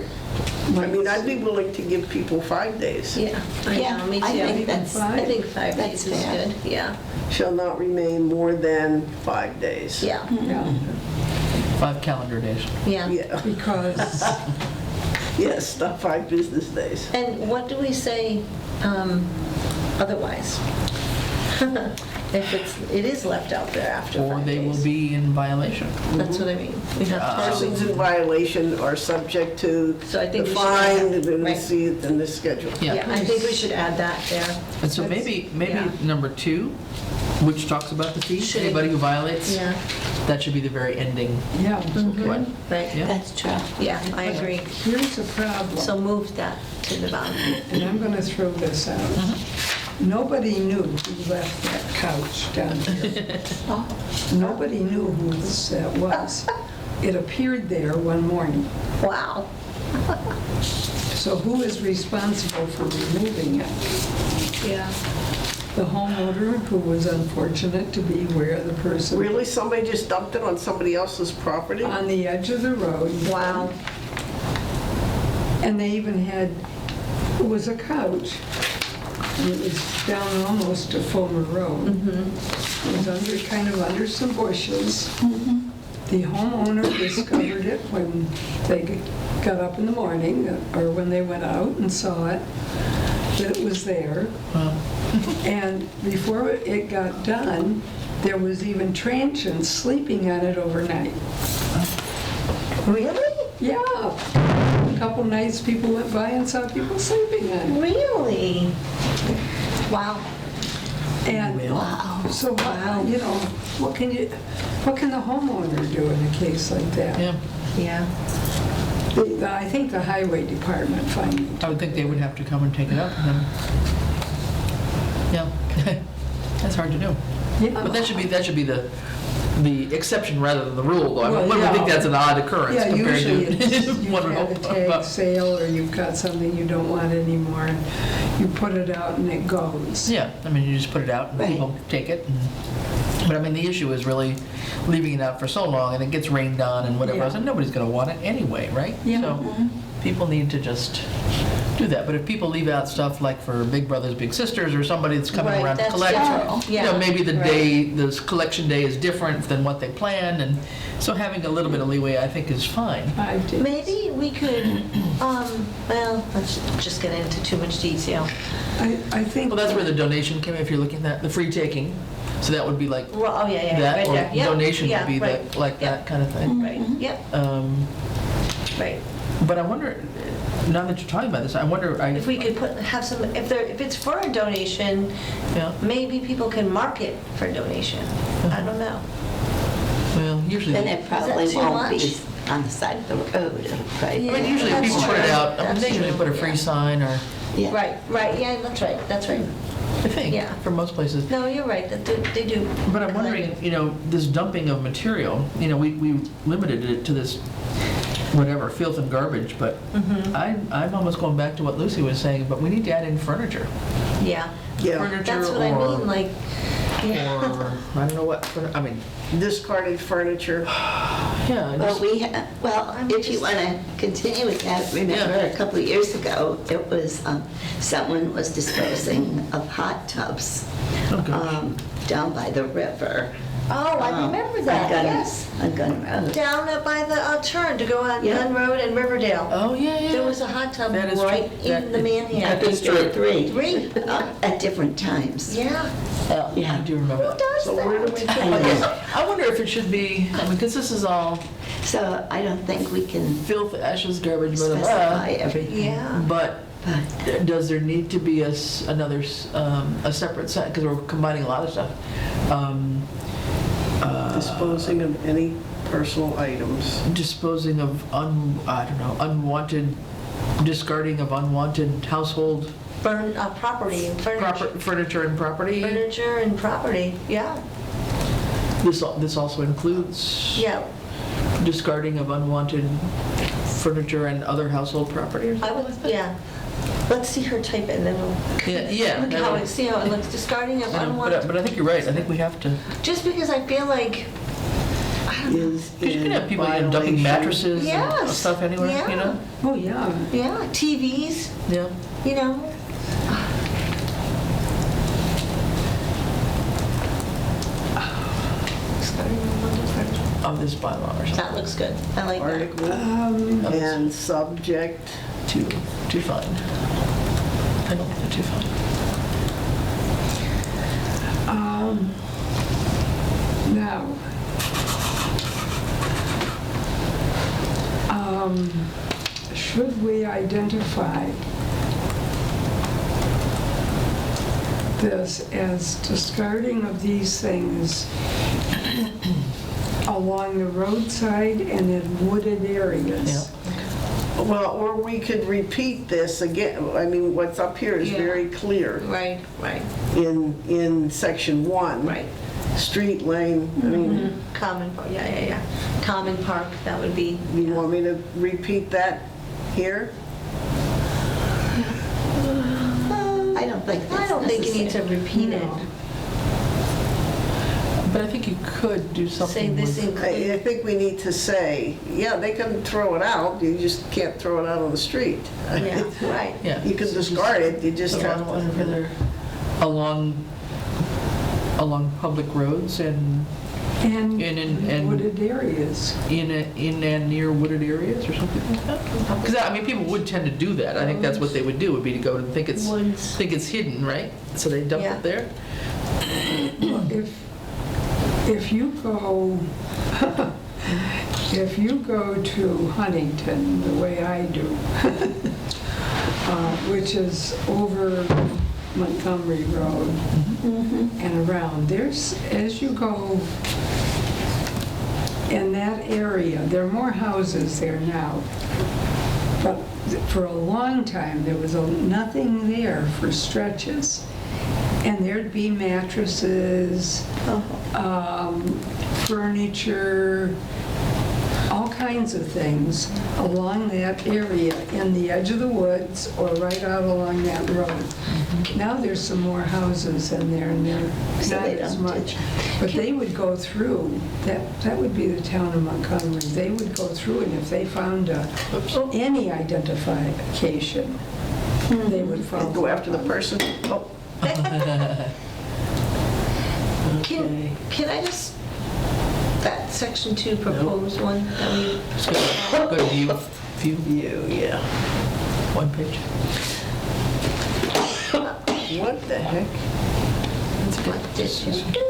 I might. mean, I'd be willing to give people 5 days. Yeah, Yeah, me too. I think that's- I think 5 that's days is fair. good, yeah. Shall not remain more than 5 days. Yeah, Yeah, 5 calendar days. yeah. Yeah, because, yes, not 5 business days. And what do we say otherwise? If it is left out there after 5 days. Or they will be in violation. That's what I mean. We have to- Persons in violation are subject to So I the think we should fine add- and the right. receipt and the schedule. Yeah, I think we should add that there. And so maybe yeah. number 2, which talks about the fee, Should- anybody who violates, Yeah, that should be the very ending yeah. one. right. Yeah. That's true. Yeah, I agree. Here's a problem. So move that to the bottom. And I'm going to throw this out. Nobody knew who left that couch down here. Nobody knew who that was. It appeared there one morning. Wow. So who is responsible for removing it? Yeah. The homeowner, who was unfortunate to be where the person Really, somebody just dumped it on somebody else's property? on the edge of the road. Wow. And they even had, it was a couch. It was down almost to Fulmer Road. It was kind of under some bushes. The homeowner discovered it when they got up in the morning, or when they went out and saw it, that it was there. Well, And before it got done, there was even transients sleeping on it overnight. Really? Yeah. A couple nights, people went by and saw people sleeping on it. Really? Wow. And so, what can the homeowner do in a case like that? yeah, Yeah. I think the highway department finally. I would think they would have to come and take it up. And then, yeah, that's hard to do. But that should be the exception rather than the rule, though. I Well, would yeah. think that's an odd occurrence Yeah, compared usually to it's, you've one had a rule. tag sale, or you've got something you don't want anymore, and you put it out and it goes. Yeah, I mean, you just put it out and Right. people take it. But I mean, the issue is really leaving it out for so long and it gets rained on and whatever Yeah. else, and nobody's going to want it anyway, right? Yeah. So people need to just do that. But if people leave out stuff like for Big Brothers Big Sisters or somebody that's coming Right, around to that's collect, different. you know, Yeah, maybe the right. day, the collection day is different than what they planned, and so having a little bit of leeway, I think, is fine. 5 days. Maybe we could, well, let's just get into too much detail. I think. Well, that's where the donation came, if you're looking at the free taking. So that would be like Well, oh, yeah, that, right or there. Yep, donation yeah, would be right. that, like that Yep. kind of thing. Right, yep, right. But I wonder, now that you're talking about this, I wonder, If we could have some, if it's for a donation, yeah, maybe people can mark it for donation. I don't know. well, usually, Then I it probably too won't be much? on the side of the road, right? Yeah. mean, usually if That's people put it true. out, I mean, That's they usually true, put a free yeah. sign or, Yeah. Right, yeah, that's right. I think, Yeah. for most places. No, you're right, that they do. But I'm wondering, you know, this dumping of material, you know, we limited it to this, whatever, filth and garbage, but Mm-hmm. I'm almost going back to what Lucy was saying, but we need to add in furniture. Yeah. Yeah. Furniture That's what I or- mean, like, or, I don't know what, I mean, Discarded furniture. yeah. Well, just- if you want to continue with that, remember Yeah. a couple of years ago, it was, someone was disposing of hot tubs Oh, gosh. down by the river. Oh, I remember that, yes. On Gun Road. Down by the turn to go on Yeah. Gun Road and Riverdale. Oh, yeah. There was a hot tub That is right true. in the I manhand. think there were three. Three? At different times. Yeah. Yeah. I do remember Who that. does So where do we that? put I this? know. I wonder if it should be, I mean, because this is all So I don't think we can filth, ashes, garbage, blah, blah, specify blah. everything. Yeah. But But does there need to be another, a separate set, because we're combining a lot of stuff. Disposing of any personal items. Disposing of, unwanted, discarding of unwanted household Property and furniture. furniture and property. Furniture and property, yeah. This also includes Yeah. discarding of unwanted furniture and other household property or I something would, like that? yeah. Let's see her type it and then we'll. Yeah. Look how it, see how it looks, discarding of unwanted. But I think you're right. I think we have to, Just because I feel like, I don't know. Is because you can in have people dumping violation. mattresses and Yes, stuff anywhere, you yeah. know? Oh, yeah. Yeah, TVs, Yeah. you know. Discarding of unwanted furniture. Of this bylaw or something. That looks good, I like that. Article and subject. Too fine. I don't think they're too fine. Now, should we identify this as discarding of these things along the roadside and in wooded areas? Well, or we could repeat this again. I mean, what's up here is Yeah. very clear Right, right, in section 1. right. Street, lane, I mean, Common, yeah. Common park, that would be. you want me to repeat that here? I don't think that's I don't think you need to necessary. repeat it. No. But I think you could do Say something this with, I includes. think we need to say, yeah, they can throw it out, you just can't throw it out on the street. Yeah, right. yeah. You can discard it, you just have to. Along public roads and And And- wooded areas. in and near wooded areas or something like that? Because, I mean, people would tend to do that. I think that's what they would do, would be to go and think it's Woods. hidden, right? So they dump Yeah. it there? If you go, if you go to Huntington, the way I do, which is over Montgomery Road and around, there's, as you go in that area, there are more houses there now. But for a long time, there was nothing there for stretches. And there'd be mattresses, furniture, all kinds of things along that area in the edge of the woods or right out along that road. Now there's some more houses in there and they're So not they as don't do much. But they would go through, that would be the town of Montgomery. They would go through and if they found any identification, they would follow. Go after the person. Oh, Can I just, that section 2 proposed one that we, Just go to view, yeah. one page. What the heck? what did you do?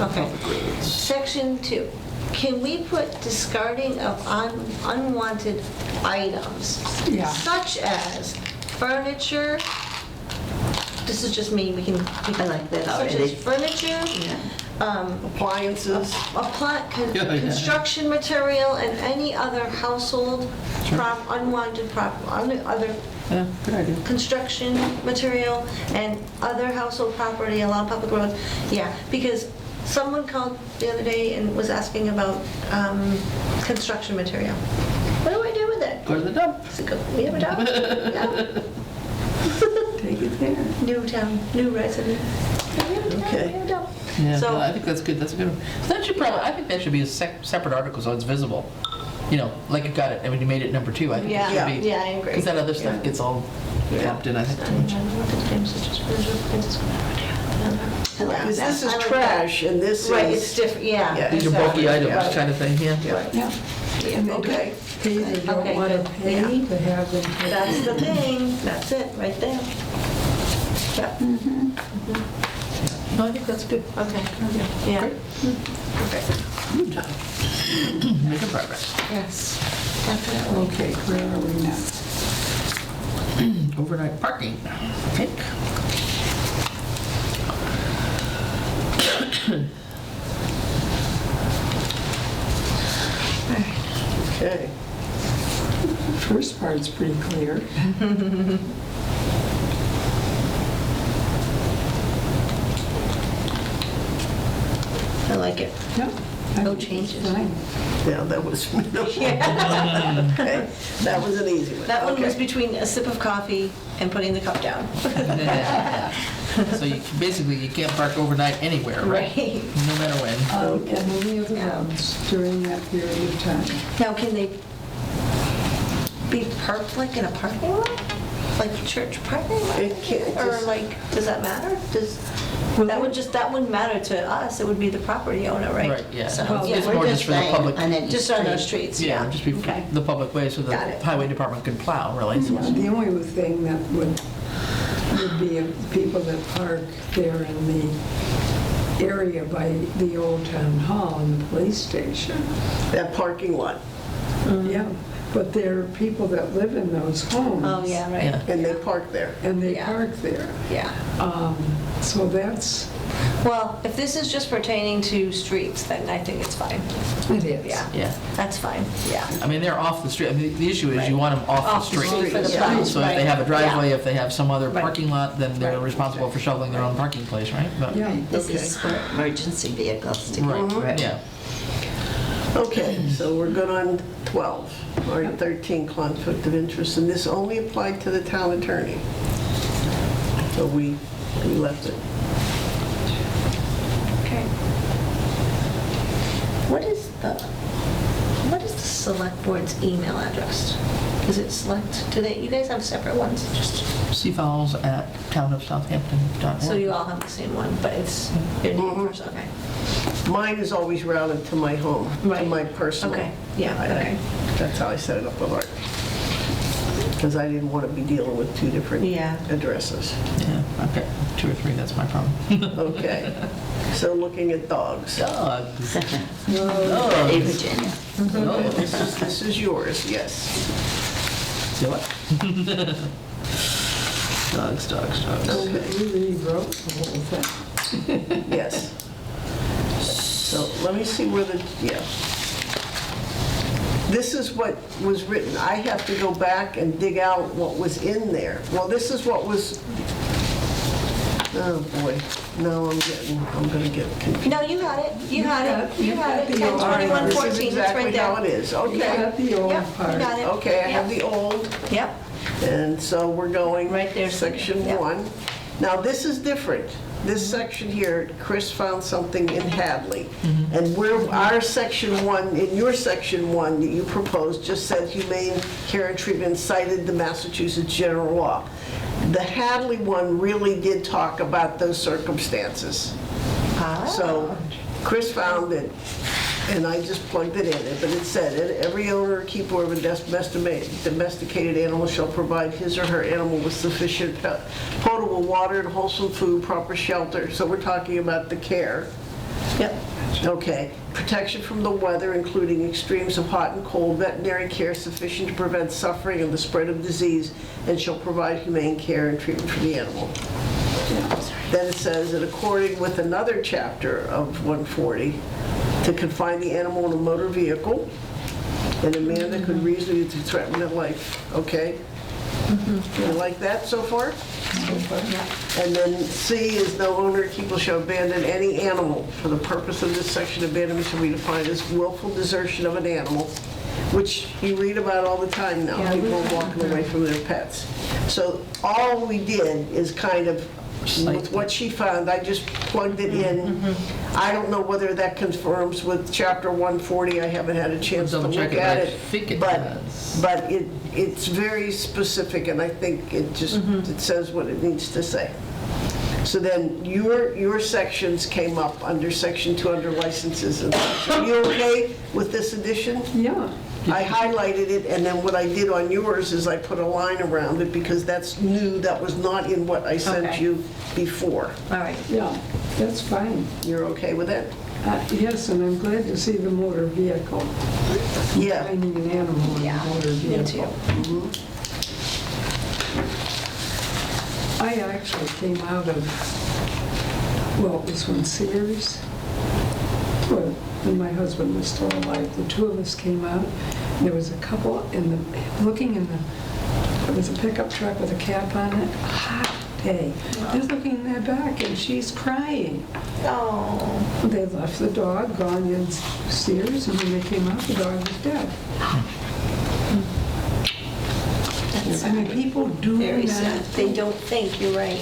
Okay. Section 2. Can we put discarding of unwanted items? Yeah. Such as furniture, this is just me, we can. I like that Such already. as furniture, Appliances. construction material, and any other household unwanted other Yeah, good idea. construction material and other household property along public roads. Yeah, because someone called the other day and was asking about construction material. What do I do with it? Go to the dump. Is it go, we have a dump? Yeah. Take it there. New town, new resident. Okay. Yeah, So- no, I think that's good, that's a good one. So that should probably, I think that should be a separate article so it's visible. You know, like it got it, and when you made it number 2, I think it Yeah, should be. yeah, I agree. Because that other stuff gets all lumped in, I think, too much. Because this is trash and this is. Right, it's different, yeah. Yeah. These are bulky Exactly. items kind of thing, yeah. Yeah. And they Okay. They don't Okay, want to good. pay Yeah. to have them. put- That's the thing, that's it, right there. Yeah, No, I think that's good. okay, yeah. Great. Good job. Making progress. Yes, definitely. Okay, where are we now? Overnight parking, I think. Okay. First part's pretty clear. I like it. Yeah. No changes. Fine. Yeah, that was, okay, that was an easy one. That one was Okay. between a sip of coffee and putting the cup down. So you, basically, you can't park overnight anywhere, right? Right. No matter when. And any of the roads during that period of time. Now, can they be parked like in a parking lot? Like church parking lot? It can't Or just- like, does that matter? That wouldn't matter to us, it would be the property owner, right? Right, yeah. So, Well, It's We're more just just for the saying public. on any just on those street. streets, Yeah, yeah. just be Okay. the public way so the Got it. highway department can plow, really. So it's- The only thing that would be if people that park there in the area by the old town hall and the police station. That parking lot, Yeah, but there are people that live in those homes. Oh, yeah, right. Yeah. and they park there. And they Yeah. park there. Yeah. So that's, Well, if this is just pertaining to streets, then I think it's fine. it is. Yeah. Yeah. That's fine, yeah. I mean, they're off the street. I mean, the issue is you want them off Off the the street. street for the Yeah. plows, So if they right. have a driveway, Yeah. if they have some other Right. parking lot, then they're Right. responsible for shoveling their own parking place, right? But- Yeah. This is for emergency vehicles to get Right, through. yeah. Okay, so we're good on 12. All right, 13, conflict of interest, and this only applied to the town attorney. So we left it. Okay. What is the select board's email address? Is it select, you guys have separate ones? Just, seafowls@townofsouthampton.org. so you all have the same one, but it's your name first, okay. Mine is always routed to my home, to Right. my personal. Okay, yeah, I- okay. That's how I set it up with Art. Because I didn't want to be dealing with 2 different Yeah. addresses. Yeah, okay, 2 or 3, that's my problem. Okay, so looking at dogs. Dogs. Hey, Virginia. Okay, this is yours, yes. Do what? Dogs. Okay. We rewrote the whole thing. Yes. So let me see where This is what was written. I have to go back and dig out what was in there. Well, this is what was, oh boy, no, I'm gonna get confused. No, you had it, you had it, you had it, You've got the 10/21/14, This is it's exactly right how there. it is, You okay. got the Yep, old you part. got it. Okay, I have Yep. the old, Yep, and so we're going. Right there, Section yep. 1. Now, this is different. This section here, Chris found something in Hadley. And our section 1, in your section 1 that you proposed, just said humane care and treatment cited the Massachusetts general law. The Hadley one really did talk about those circumstances. So Chris found it, and I just plugged it in, but it said, every owner or keeper of a domesticated animal shall provide his or her animal with sufficient potable water and wholesome food, proper shelter. So we're talking about the care. yep, Okay. Protection from the weather, including extremes of hot and cold, veterinary care sufficient to prevent suffering and the spread of disease, and shall provide humane care and treatment for the animal. Then it says that according with another chapter of 140, to confine the animal in a motor vehicle in a manner that could reasonably threaten their life, okay? You like that so far? And then C is no owner or keeper shall abandon any animal. For the purpose of this section, abandonment shall be defined as willful desertion of an animal, which you read about all the time now. Yeah, People are walking away from their pets. So all we did is kind of site. with what she found, I just plugged it in. I don't know whether that confirms with chapter 140, I haven't had a chance to Double look check it, at but I it. think it But- does. But it's very specific, and I think it just, it says what it needs to say. So then your sections came up under section 2 under licenses and such. Are you okay with this addition? Yeah, I highlighted it, and then what I did on yours is I put a line around it because that's new, that was not in what I sent Okay. you before. All right. yeah, that's fine. You're okay with that? Yes, and I'm glad to see the motor vehicle. Yeah. Finding an animal in a Yeah, motor me vehicle. I actually came out of, well, it was when Sears, well, when my husband was still alive, the two of us came out. There was a couple looking in the, it was a pickup truck with a cap on it, hot day. They're looking in their back and she's crying. Oh, They left the dog gone in Sears, and when they came out, the dog was dead. That's I mean, people do very not sad. They don't think, you're right.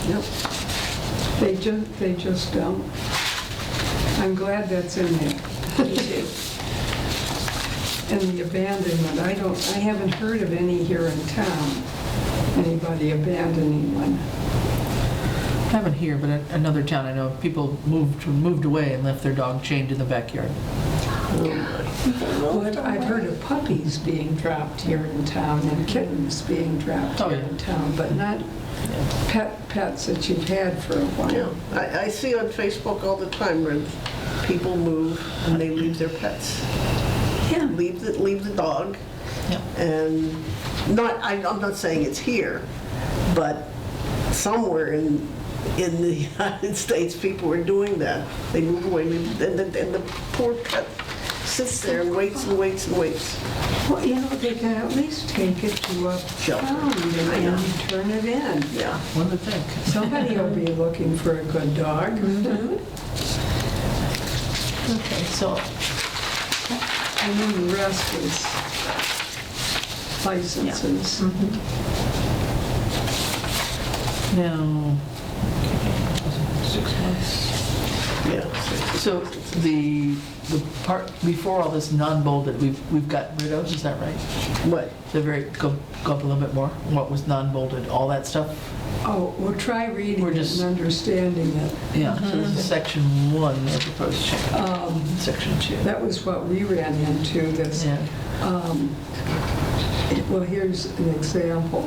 Yep. They just don't. I'm glad that's in there. Me too. And the abandonment, I haven't heard of any here in town, anybody abandoning one. I haven't here, but in another town, I know people moved away and left their dog chained in the backyard. Well, I've heard of puppies being dropped here in town and kittens being dropped Oh, here yeah. in town, but not pets that you've had for a while. Yeah, I see on Facebook all the time where people move and they leave their pets. Yeah. Leave the dog. Yep. And I'm not saying it's here, but somewhere in the United States, people are doing that. They move away, and the poor pet sits there and waits and waits and waits. Well, they can at least take it to a Shelter. pound and then turn it in. Yeah. One would think. Somebody will be looking for a good dog. Okay, so And then the rest is licenses. now, 6 months. Yeah. So the part before all this non-bolded, we've gotten rid of, is that right? What? The go up a little bit more. What was non-bolded? All that stuff? Oh, we'll try reading We're it just- and understanding it. Yeah. So this is section 1, the proposed change. Section 2. That was what we ran into, this. Yeah. Well, here's an example.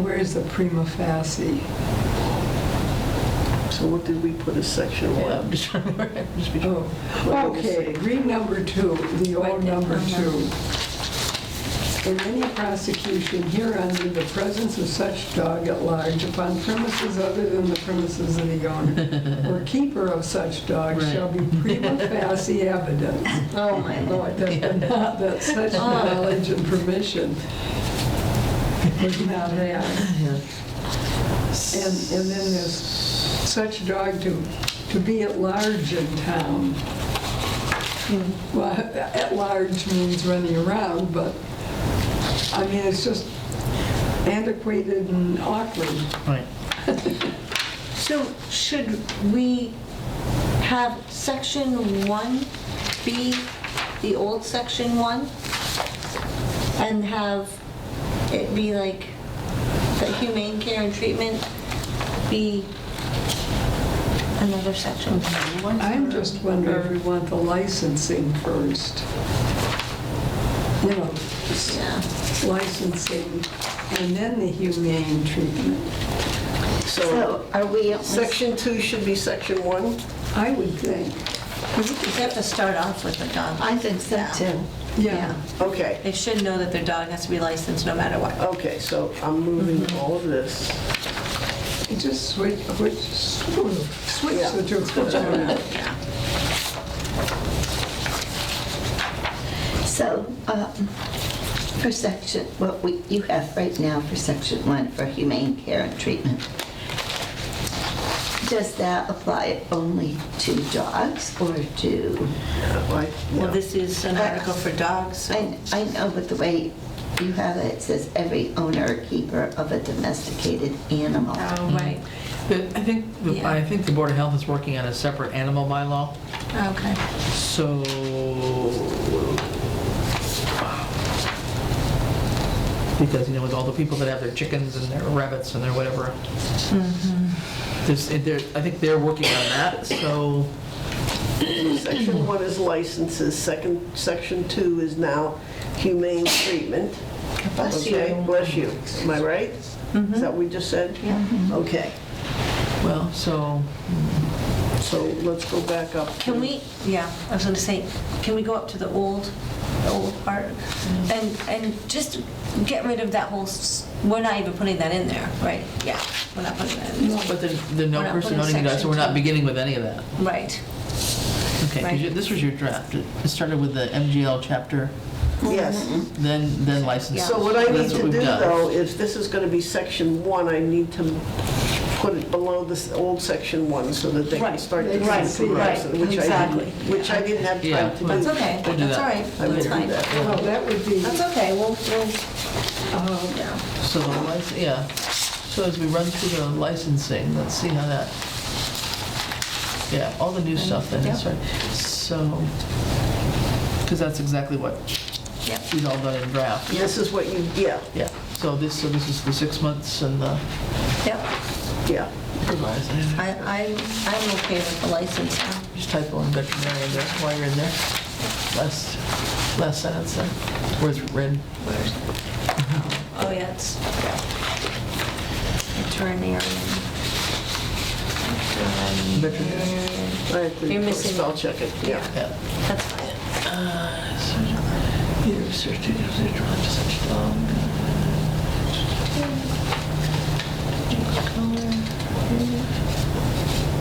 Where's the prima facie? So what did we put as section Yeah, I'm 1? just trying to just be Oh, okay, read number 2, the old number 2. In any prosecution hereunder, the presence of such dog at large upon premises other than the premises of the owner or keeper of such dog Right. shall be prima facie evidence. Oh, my Lord, that such knowledge and permission was not had. And then there's such dog to be at large in town. Well, at large means running around, but, I mean, it's just antiquated and awkward. Right. So should we have section 1 be the old section 1? And have it be like the humane care and treatment be another section? I'm just wondering if we want the licensing first. Yeah. Licensing, and then the humane treatment. So So are we only section 2 should be section 1? I would think, You have to start off with the dog. I think so Yeah. too. yeah. Okay. They should know that their dog has to be licensed no matter what. Okay, so I'm moving all of this. Just switch Yeah. the two. Yeah. So, for section, what you have right now for section 1 for humane care and treatment, does that apply only to dogs or to, Well, this is an article for dogs, so. I know, but the way you have it says every owner or keeper of a domesticated animal. Oh, right. I think the Board of Health is working on a separate animal bylaw. Okay. So, because, with all the people that have their chickens and their rabbits and their whatever, I think they're working on that, so, Section 1 is licenses, Section 2 is now humane treatment. Bless Okay, you. bless you. Am I right? Is that what we just said? Yeah. Okay, well, so, so let's go back up. Can we, yeah, I was gonna say, can we go up to the old part? And just get rid of that whole, we're not even putting that in there, right? Yeah, we're not putting that in. but the no We're not person putting owning a dog, so we're not section two. beginning with any of that. Right. Okay, 'cause Right. this was your draft. It started with the MGL chapter, Yes. then license. Yeah. So what I need That's what to we've do, done. though, is this is going to be Section 1, I need to put it below this old Section 1 so that they can Right. start to Right, see right, exactly. which I didn't have Yeah. time to do. That's okay, We'll do that's that. all right, I will that's do fine. that. Well, that would be, That's okay, we'll, yeah. So the license, yeah. So as we run through the licensing, let's see how that, yeah, all the new stuff then, that's right. So, because that's exactly what Yep. we've all done in draft. This is what you, yeah, Yeah, so this is the 6 months and the Yep, yeah. revised. I'm okay with the license now. Just typo in veterinary in there while you're in there. Last sentence there, where it's red. Where's it? Oh, yeah, it's veterinarian. Veterinarian. I have to You're missing- spell check it, yeah. Yeah. That's fine. Either research to such dog.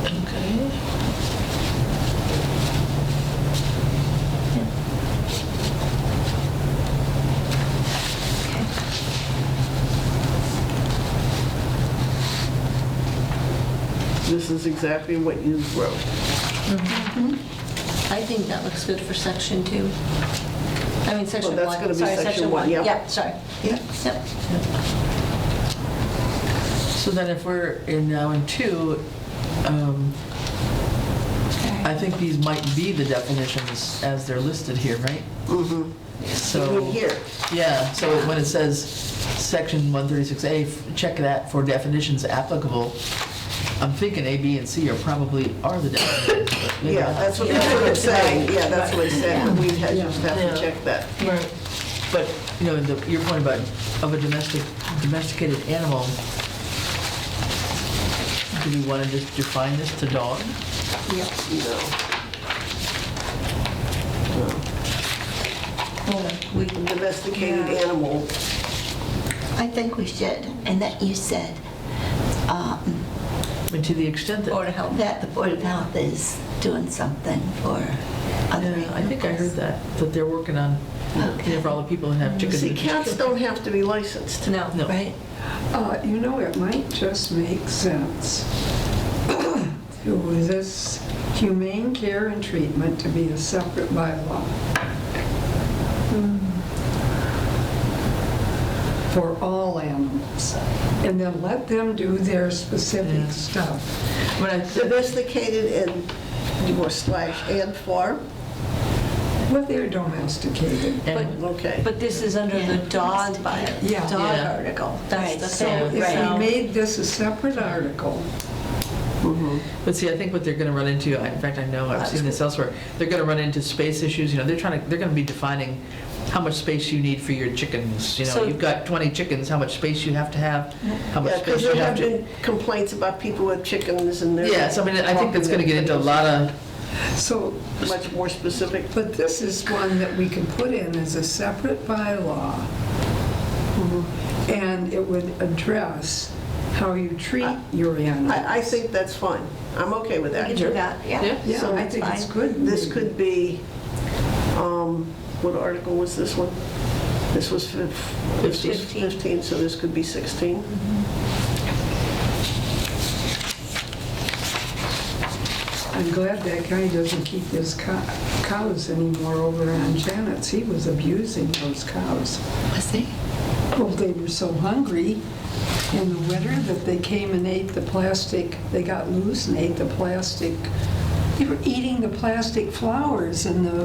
Okay. This is exactly what you wrote. I think that looks good for section 2. I mean, section 1. that's gonna be Sorry, section one, yeah. Yep, sorry. Yeah. Yep. So then if we're now in 2, I think these might be the definitions as they're listed here, right? So, Even here, yeah, so when it says section 136A, check that for definitions applicable, I'm thinking A, B, and C are the definitions. but maybe yeah, not. that's what it's saying, yeah, that's what it's saying, we had just have to check that. Right. But, your point about of a domesticated animal, do we want to just define this to dog? No. We, Domesticated Yeah. animal, I think we should, and that you said And to the extent that, Board of Health. that the Board of Health is doing something for other yeah, I think I heard that they're working on, for all the people that have chickens. see, and cats chickens. don't have to be licensed. No. No. Right? it might just make sense for this humane care and treatment to be a separate bylaw. For all animals. And then let them do their specific stuff. When I said, Domesticated and farm, Well, they're domesticated. and- okay. But this is under the dog Yeah. dog Yeah. article. That's Right, the so thing. If we So- made this a separate article, but see, I think what they're going to run into, in fact, I know, I've seen this elsewhere, they're going to run into space issues, they're going to be defining how much space you need for your chickens. So- You've got 20 chickens, how much space you have to have, how much Yeah, because space you there have have to... been complaints about people with chickens and they're. Yeah, so I think that's going to get into a lot of, so, Much more specific. but this is one that we can put in as a separate bylaw. And it would address how you treat your animals. I think that's fine. I'm okay with We that. can do that, yeah. Yeah. Yeah, So I think it's fine. good. This could be, what article was this one? This was 15, so this could be 16. I'm glad that guy doesn't keep his cows anymore over on Janet's. He was abusing those cows. Was he? Well, they were so hungry in the winter that they came and ate the plastic. They got loose and ate the plastic. They were eating the plastic flowers in the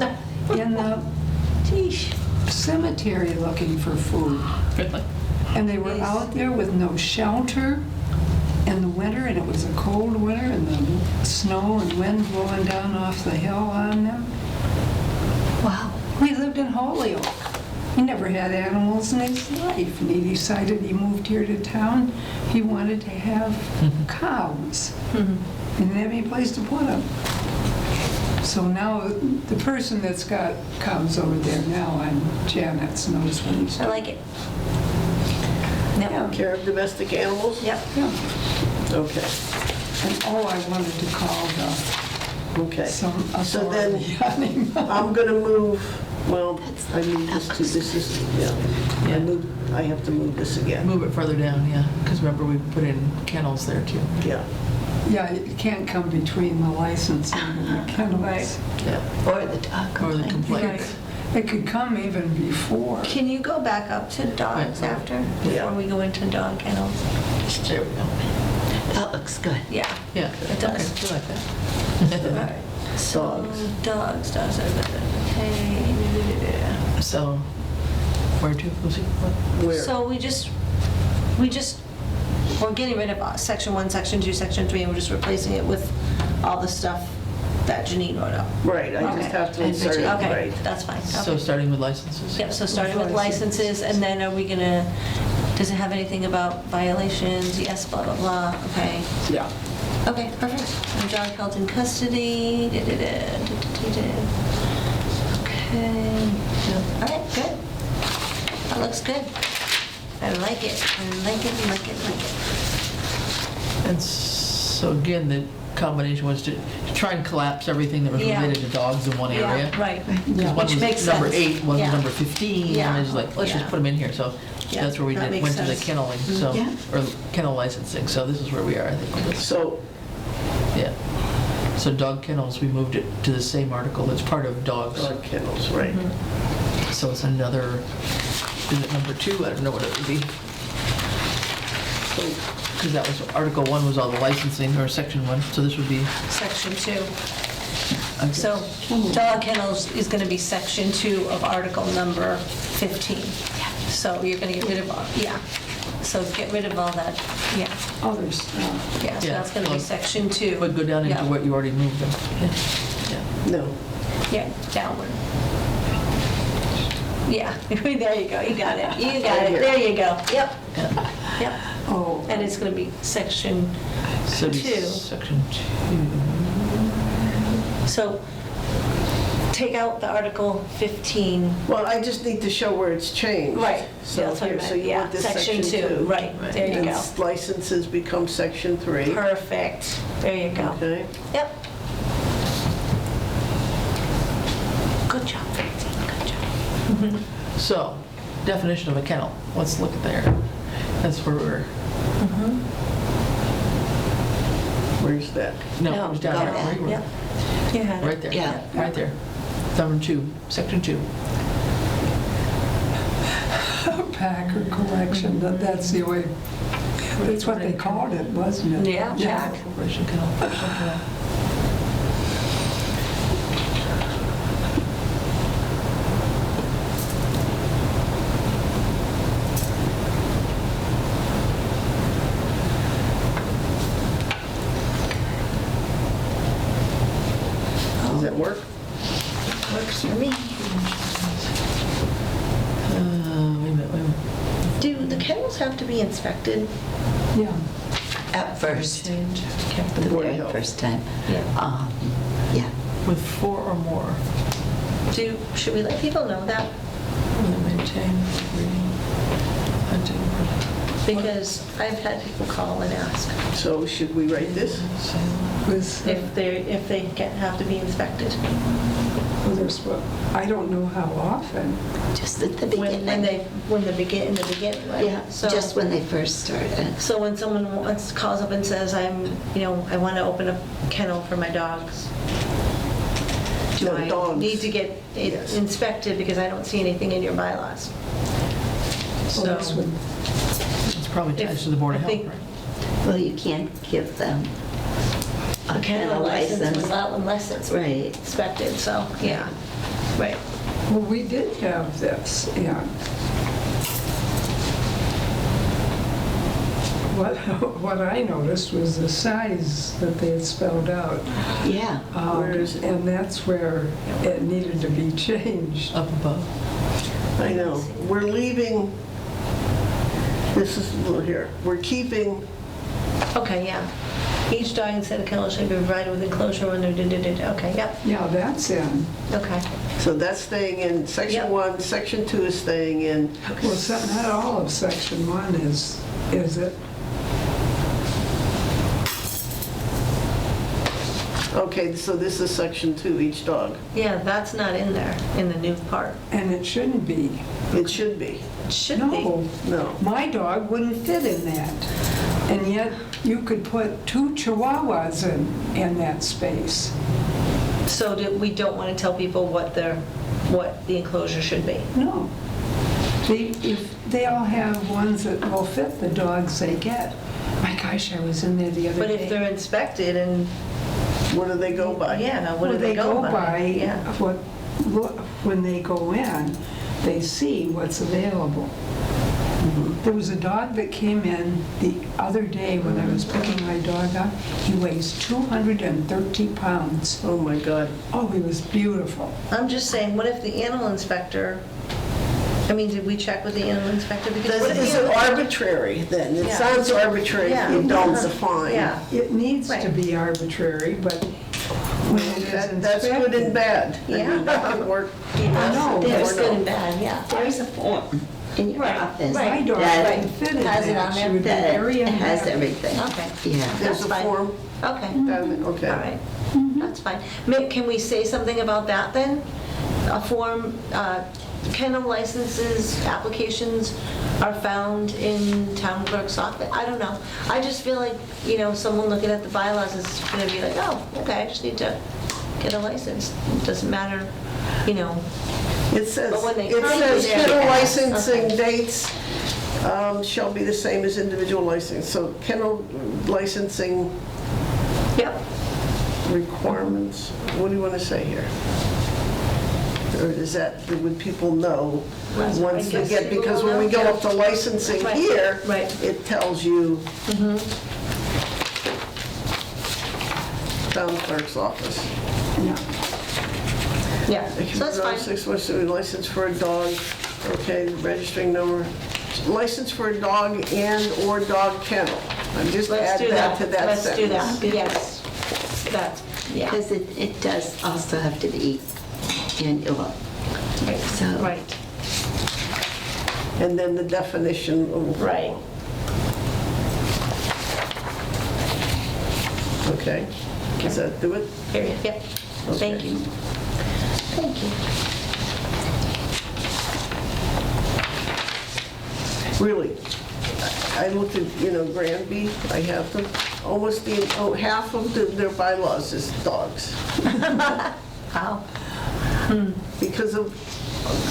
cemetery looking for food. Really? And they were out there with no shelter in the winter, and it was a cold winter, and the snow and wind blowing down off the hill on them. Wow. He lived in Holyoke. He never had animals in his life, and he decided he moved here to town. He wanted to have cows. He didn't have any place to put them. So now the person that's got cows over there now on Janet's knows what he's I doing. like it. Yep. Care of domestic animals? Yep. Yeah. Okay, And I wanted to call okay. some So then, authority on him. I'm gonna move, well, I moved this is, yeah. I have to move this again. Move it further down, yeah, because remember we put in kennels there too. Yeah. Yeah, it can't come between the licensing and the kennels. Right. Yeah. Or the dog Or the complaint. complaint. It could come even before. Can you go back up to dogs Right. after, Yeah. before we go into dog kennels? There we go. That looks good. Yeah. Yeah. It does. Okay, I like that. Alright, so dogs, okay. So, where to, Lucy? What? Where? So we're getting rid of section 1, section 2, section 3, and we're just replacing it with all the stuff that Janine wrote up. Right, I just Okay. have to And insert it, Okay, right. that's fine. So Okay. starting with licenses? Yep, so starting with licenses, and then are we gonna, does it have anything about violations? Yes, blah, blah, blah, okay. Yeah. Okay, perfect. And dog held in custody, Okay. All right, good. That looks good. I like it, I like it, like it, like it. And so again, the combination was to try and collapse everything that was Yeah. related to dogs in one area. Yeah, right. Because one Which was makes number sense. 8, one was Yeah. number 15, Yeah. and it's like, let's just Yeah. put them in here. So Yeah, that's where we that makes went to the sense. kenneling, so, Yeah. or kennel licensing. So this is where we are, I think, with this. So, Yeah. So dog kennels, we moved it to the same article that's part of dogs. dog kennels, right. So it's another, is it number 2? I don't know what it would be. So, Because that was, Article 1 was all the licensing, or Section 1, so this would be, Section 2. okay. So dog kennels is gonna be section 2 of article number 15. So you're gonna get rid of, yeah. So get rid of all that, yeah. Other stuff. Yeah, so Yeah, that's gonna be well, section 2. Would go down into Yeah. what you already moved them. Yeah. no, Yeah, downward. Yeah, there you go, you got it, you got it, there you go, yep, Yeah. yep. Oh, And it's gonna be section So it'd be 2. Section 2. So take out the Article 15. well, I just need to show where it's changed. Right, So that's what I here, so meant, you yeah, want this section 2, right, there you And go. licenses become section 3. Perfect, there you go. Okay, Yep. Good job, Francine, good job. So, definition of a kennel, let's look at there. That's where we're, where's that? no, No, it was down go there. down, Right where- Yep. You had it. Right there. Yeah. Right there. Number 2, Section 2. packer collection, that's the way, that's what they called it, wasn't it? Yeah, pack. Corporation kennel, personal kennel. Does that work? Works for me. Wait a minute. Do the kennels have to be inspected? Yeah. At first, Change. the Board of very Health. first time. Yeah. Yeah. With 4 or more. Should we let people know that? Maintain, breeding, hunting. Because I've had people call and ask So should we write this? Was, if they have to be inspected. I don't know how often. Just at the When beginning. in the beginning, right? Yeah, So- just when they first started. So when someone calls up and says, I want to open a kennel for my dogs, do No, I dogs. need to get it Yes. inspected because I don't see anything in your bylaws? So this would, It's probably ties to the Board of I Health, think- right? Well, you can't give them a kennel license. Unless it's Right. inspected, so, yeah, right. well, we did have this, yeah. What I noticed was the size that they had spelled out. Yeah. Where is it? And that's where it needed to be changed. Up above. I know, we're leaving, this is, well, here, we're keeping, Okay, yeah. Each dog instead of kennel should be provided with enclosure under, okay, yep, Yeah, that's in. okay. so that's staying in section Yep. 1, section 2 is staying in. Well, not all of section 1 is it? Okay, so this is section 2, each dog. Yeah, that's not in there, in the new part. And it shouldn't be. It should be, It should be. No, no. my dog wouldn't fit in that. And yet you could put 2 chihuahuas in that space. So we don't want to tell people what the enclosure should be. No. If they all have ones that will fit the dogs they get. My gosh, I was in there the other But day. if they're inspected and, What do they go by? yeah, what do Well, they go by? Yeah. When they go in, they see what's available. There was a dog that came in the other day when I was picking my dog up. He weighs 230 pounds. Oh, my God. Oh, he was beautiful. I'm just saying, what if the animal inspector, did we check with the animal inspector? Because what if Is the it animal- arbitrary then? It Yeah. sounds arbitrary if you Yeah. don't define. Yeah. It needs to Right. be arbitrary, but when it is That's good and inspected. bad. I Yeah. mean, that could work. Yeah, No, there's or good no. and bad, yeah. There's a form in your Right, office. right. My dog that- wouldn't fit in Has it that. on She there? would be That very has unhappy. everything. Okay. Yeah. There's a That's fine. form. Okay. Okay. All right, that's fine. Can we say something about that then? A form, kennel licenses, applications are found in town clerk's office? I don't know. I just feel like, someone looking at the bylaws is gonna be like, oh, okay, I just need to get a license. It doesn't matter, It says, But when they it come says to kennel their- licensing Okay. dates shall be the same as individual license. So kennel licensing Yep. requirements, what do you want to say here? Or is that, would people know Right. once I they guess get, people because will when we know, go yeah. up to licensing Right. here, Right. it tells you town clerk's office. Yeah. Yeah, so that's fine. 6 months to license for a dog, okay, registering number, license for a dog and/or dog kennel. And just Let's add do that that. to that Let's do sentence. that, yes. That's, yeah. Because it does also have to be annual. Right. So- Right. And then the definition of. Right. Okay, does that do it? Period, yep. Thank Okay. you. Thank you. Really, I looked at, Granby, I have them, almost half of their bylaws is dogs, How? because of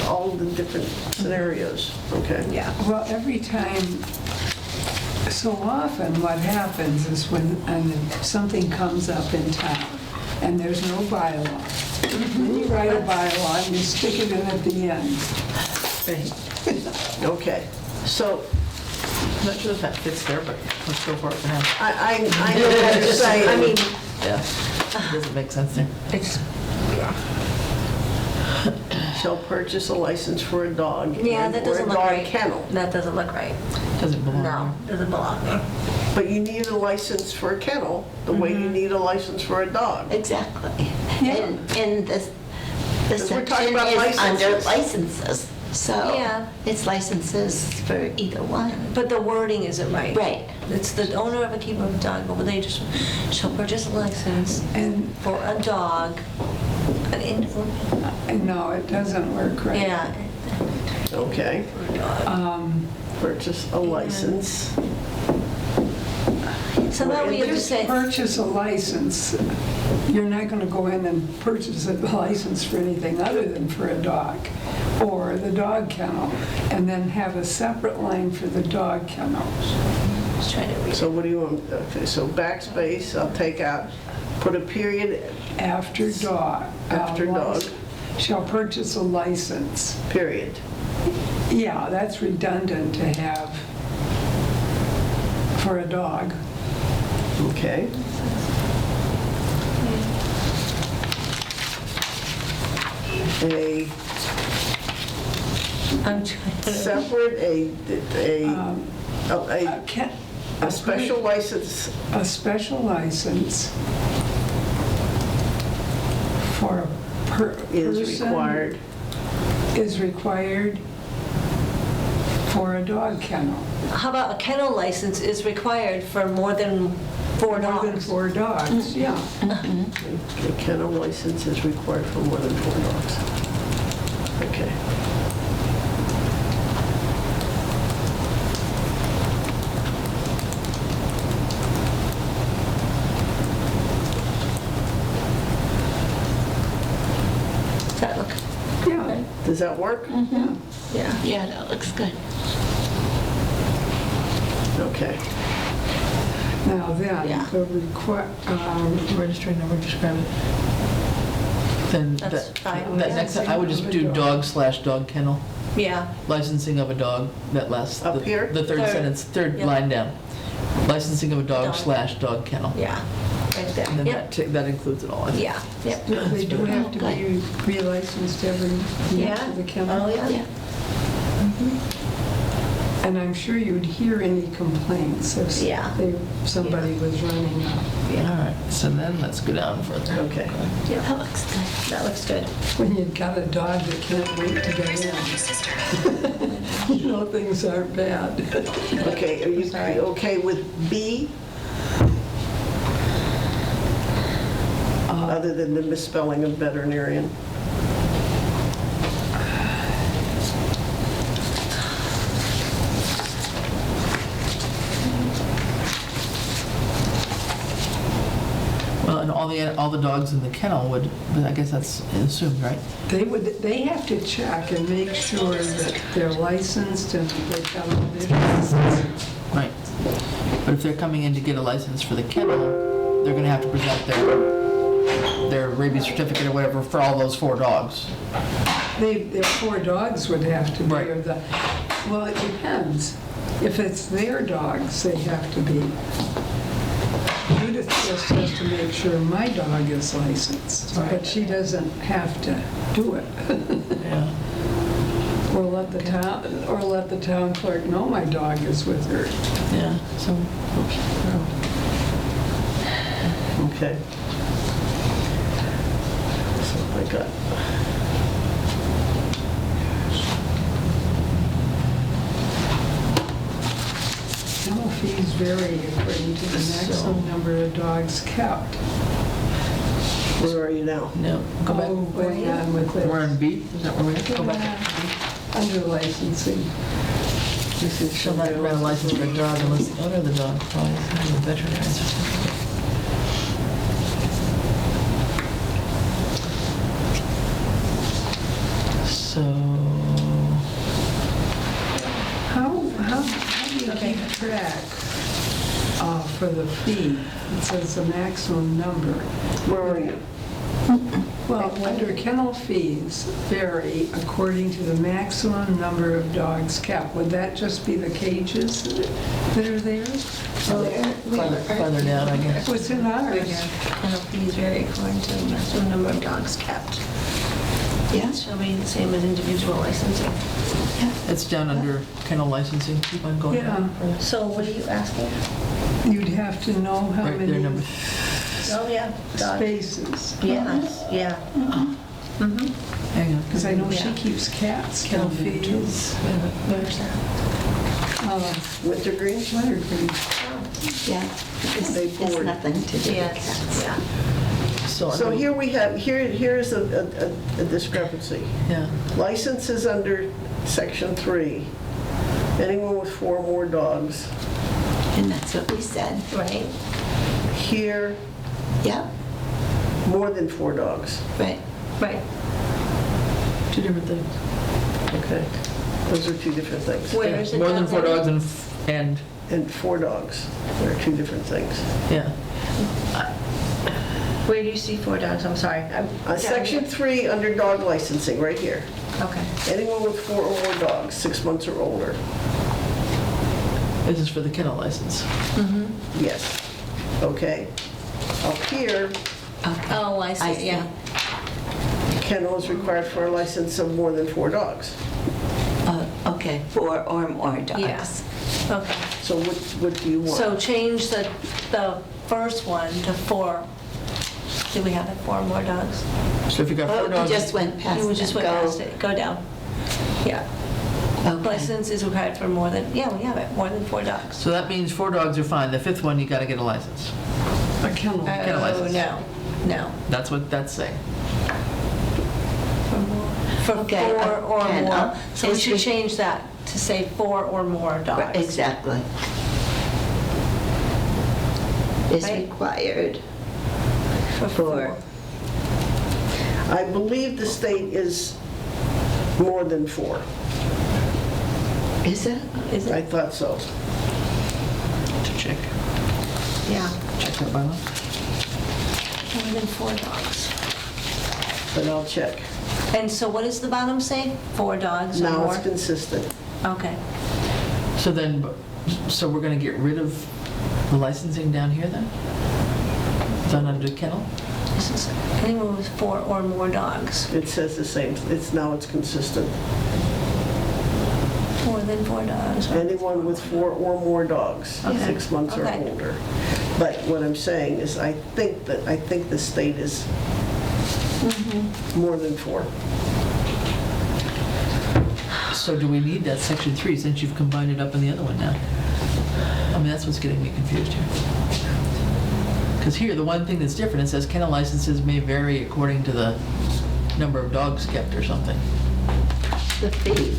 all the different scenarios, okay? Yeah. Well, every time, so often what happens is when something comes up in town and there's no bylaw, then you write a bylaw and you stick it in at the end. Okay, so I'm not sure if that fits there, but let's go for it for now. I know what you're saying. I mean, Yeah, it doesn't make sense there. it's, Shall purchase a license for a dog yeah, that and/or doesn't a look dog right. kennel. That doesn't look right. Doesn't belong No, doesn't belong there. But you need a license for a kennel, the way you need a license for a dog. Exactly. Yeah. And the Because we're talking section about is under licenses. licenses. So Yeah. it's licenses for either one. But the wording isn't right. Right. It's the owner of a keeper of a dog, but they just shall purchase a license And, for a dog. no, it doesn't work right. Yeah. Okay, For a dog. purchase a license. Somehow we have to Just say, purchase a license. You're not going to go in and purchase a license for anything other than for a dog or the dog kennel, and then have a separate line for the dog kennels. just trying to read So it. what do you want, okay, so backspace, I'll take out, put a period, After dog. After dog. Shall purchase a license. period. Yeah, that's redundant to have for a dog. Okay. A I'm trying to. separate, a special license A special license for a is person required. is required for a dog kennel. How about a kennel license is required for more than 4 More than dogs? 4 dogs, yeah. A kennel license is required for more than 4 dogs. Okay. Does that look? Yeah, Does that work? Yeah. Yeah, that looks good. Okay. now then, Yeah. the Registry number, describe it. Then That's that, fine. that next, I would just do dog/dog kennel, Yeah. licensing of a dog, that last. Up the- here? The third Third. sentence, third Yep. line down. Licensing of a Dog. dog/dog kennel. Yeah. Right there. And then Yep. that includes it all, I think. Yeah. Yep. they do have to be relicensed every year Yeah. to the kennel. Oh, yeah. Yeah. And I'm sure you'd hear any complaints if Yeah. somebody was running All right, so then let's go down further. Okay. Yeah. That looks good. That looks good. when you've got a dog that can't wait to get in. You know, things aren't bad. Okay, are you Sorry. okay with B? Other than the misspelling of veterinarian? Well, and all the dogs in the kennel would, but I guess that's assumed, right? They have to check and make sure that they're licensed and they've got all their Right. But if they're coming in to get a license for the kennel, they're gonna have to present their rabies certificate or whatever for all those 4 dogs. Their 4 dogs would have to be, Right. or well, it depends. If it's their dogs, they have to be. Judith just has to make sure my dog is licensed, but she doesn't have to do it. Yeah. Or let the town clerk know my dog is with her. Yeah, so, Okay. So I got, Kennel fees vary according to the maximum number of dogs kept. where are you now? no, go back. Oh, going on with it. We're on B, is that where we are? Go back. Under licensing. This is Shall not grant a license for a dog unless the owner of the dog provides a veterinary certificate. So, How do you keep track for the fee? It says the maximum number. Where are you? Well, under kennel fees vary according to the maximum number of dogs kept. Would that just be the cages that are there? farther down, I guess. What's in ours? Kennel fees vary according to the maximum number of dogs kept. Yeah. Shall be the same as individual licensing. It's down under kennel licensing, keep on going down further. So what are you asking? You'd have to know how Right there, many number, Oh, yeah. Dog. spaces. Yes, yeah. Mm-hmm. Hang on. Because I know she Yeah. keeps cats Kennel down there too. fees. Where's that? Wintergreen? Wintergreen. Yeah, They it's board. nothing to do with Yes, cats. yeah. So here we have, here's a discrepancy. Yeah. Licenses under section 3, anyone with 4 or more dogs. And that's what we said. Right, Here, Yeah, more than 4 dogs. right. right. Two different things. Okay, those are 2 different things. Where is it? More than down 4 there? dogs and, And 4 dogs, they're 2 different things. yeah. Where do you see 4 dogs? I'm sorry. Section 3, under dog licensing, right here. Okay. Anyone with 4 or more dogs, 6 months or older. This is for the kennel license. Yes. Okay. Up here, Okay. Oh, I see, yeah. kennel is required for a license of more than 4 dogs. Okay, 4 or more dogs. Yeah. Okay. So what do you want? So change the first one to 4. Do we have it 4 more dogs? So if you got 4 Oh, we dogs. just went past We just that. went Go. past it. Go down. Yeah. Okay. License is required for more than, yeah, we have it, more than 4 dogs. So that means 4 dogs are fine. The 5th one, you got to get a license. A kennel. Kennel Oh, license. no. That's what that's saying. For Okay, 4 or and, more. So we is should the- change that to say 4 or more dogs. Right, exactly. Is Right. required For for, I believe the state is more than 4. is it? Is I it? thought so. To check. Yeah, Check that bylaw. more than 4 dogs. But I'll check. And so what does the bottom say? 4 dogs or Now more? it's consistent. Okay. So then, so we're going to get rid of the licensing down here then? Done under kennel? This is anyone with 4 or more dogs. It says the same, now it's consistent. More than 4 dogs. Anyone with 4 or more dogs, Okay. 6 months or Okay. older. But what I'm saying is I think the state is more than 4. So do we need that section 3 since you've combined it up in the other one now? I mean, that's what's getting me confused here. Because here, the one thing that's different, it says kennel licenses may vary according to the number of dogs kept or something. The fee.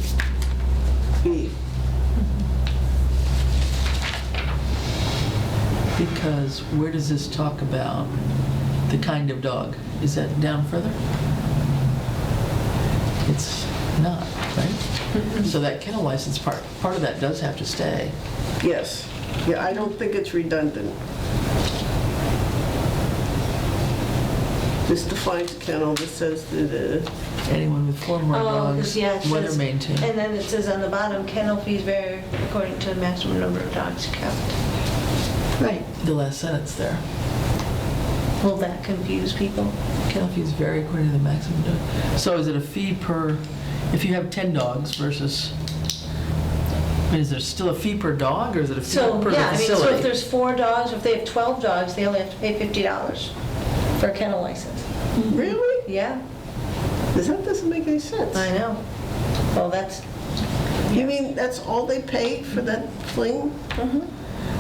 B. Because where does this talk about the kind of dog? Is that down further? It's not, right? So that kennel license part of that does have to stay. Yes. Yeah, I don't think it's redundant. This defines kennel, this says that, Anyone with 4 or more Oh, dogs, 'cause, yeah, it whether says- maintained. And then it says on the bottom, kennel fees vary according to the maximum number of dogs kept. Right. The last sentence there. Will that confuse people? Kennel fees vary according to the maximum dog. So is it a fee per, if you have 10 dogs versus, I mean, is there still a fee per dog or is it a fee So, per the yeah, I mean, so if facility? there's 4 dogs, if they have 12 dogs, they only have to pay $50 for a kennel license. really? Yeah, That doesn't make any sense. I know. Well, that's, You mean that's all they pay for that fling?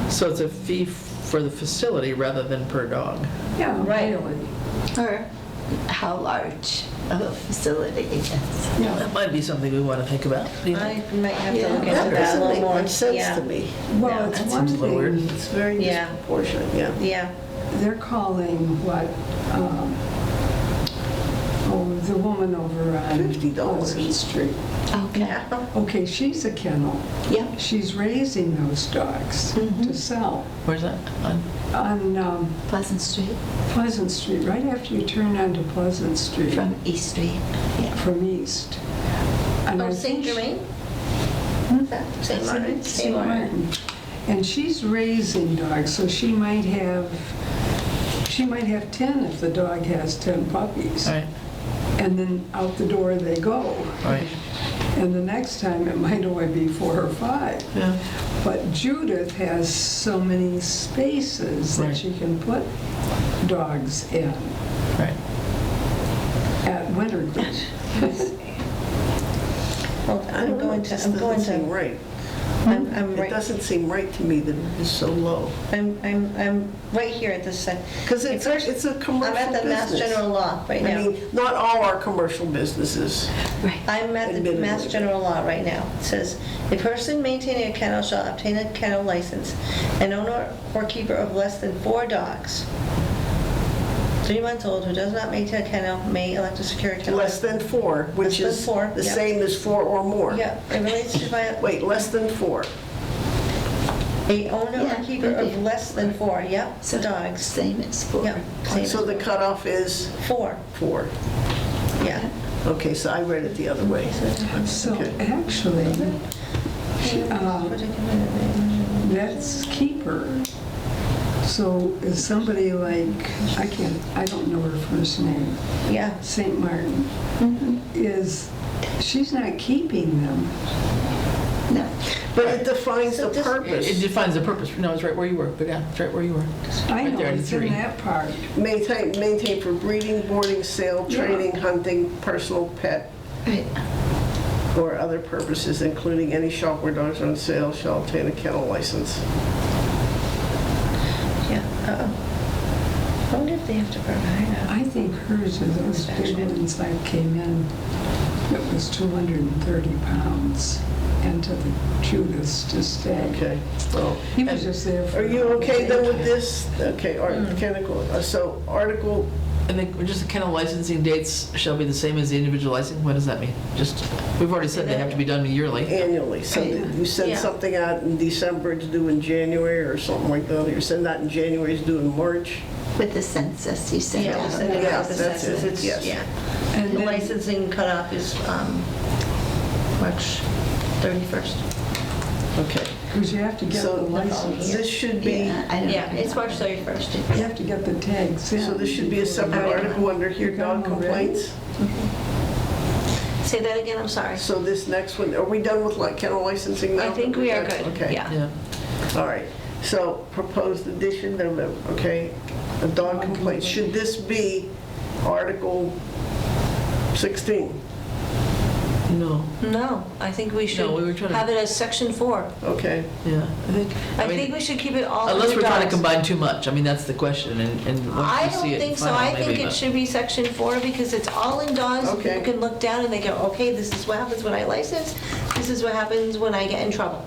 So it's a fee for the facility rather than per dog. Yeah, Right. really. Or how large of a facility, yes. Yeah. That might be something we want to think about. you know? I might have to Yeah, look That into that a doesn't little make more. much sense Yeah. to me. Well, No, it's that one seems a little weird. thing, It's very Yeah. disproportionate, yeah. Yeah, they're calling what, the woman over on $50. Pleasant Street. Okay. Okay, she's a kennel. Yep. She's raising those dogs to sell Where's that? on Pleasant Street Pleasant Street, right after you turn onto Pleasant Street from East Street. Yeah. from east. And I oh, think St. she- Germain? St. Martin? St. Martin. And she's raising dogs, so she might have 10 if the dog has 10 puppies. All right, And then out the door they go. all right. And the next time it might only be 4 or 5. Yeah. But Judith has so many spaces Right. that she can put dogs in Right. at Wintergreen. Well, I don't know, it just doesn't seem right. I'm It right, doesn't seem right to me that it is so low. I'm right here at this second. Because it's a commercial I'm at the Mass business. General Law right I now. mean, not all are commercial businesses. Right. I'm at the Admittedly. Mass General Law right now. It says, "A person maintaining a kennel shall obtain a kennel license. An owner or keeper of less than 4 dogs, 3 months old, who does not maintain a kennel may elect to secure a kennel." Less than 4, which Less is than 4, the yep. same as 4 or more. Yeah, it relates to Wait, less than 4. a owner Yeah, or keeper of maybe. less than 4, yep, So dogs. Same as 4. Yep, same as So the cutoff is 4, 4. yeah. Okay, so I read it the other way. So Okay. actually, that's keeper. So is somebody like, I don't know her first name, Yeah, St. Martin, she's not keeping them. No. But it defines So the this- purpose. It defines the purpose. No, it's right where you were. But yeah, it's right where you were. I Right know, there in it's in 3. that part. Maintain for breeding, boarding, sale, Yeah. training, hunting, personal pet, Right. or other purposes, including any shop where dogs are on sale shall obtain a kennel license. yeah. I wonder if they have to provide I think hers is those big ones I came in, it was 230 pounds, and to the cutest to stay. Okay, well, He was just there for. are you okay then with this? Okay, so Article, And then just the kennel licensing dates shall be the same as the individual license? What does that mean? Just, we've already said they have to be done yearly. annually, so that you send Yeah. something out in December, it's due in January or something like that, or you send that in January, it's due in March. With the census, you send Yeah, we out. send it Yeah, out the that's census. it, It's- yes. Yeah. And The then- licensing cutoff is March 31st. Okay, Because you have to get the so license. this should be, Yeah, I don't Yeah, know. it's March 31st. You have to get the tags in. so this should be a separate article under here, dog complaints. Say that again, I'm sorry. So this next one, are we done with like kennel licensing now? I think we are good, Okay. yeah. Yeah. All right, so proposed addition, okay, a dog complaint. Should this be Article 16? No. No, I think we should No, we were trying to- have it as Section 4. Okay, Yeah. I mean, think we should keep it all unless under we're trying to dogs. combine too much. I mean, that's the question. And once I we see don't it think so. final, I think maybe, it but- should be Section 4 because it's all in dogs. Okay. People can look down and they go, okay, this is what happens when I license. This is what happens when I get in trouble.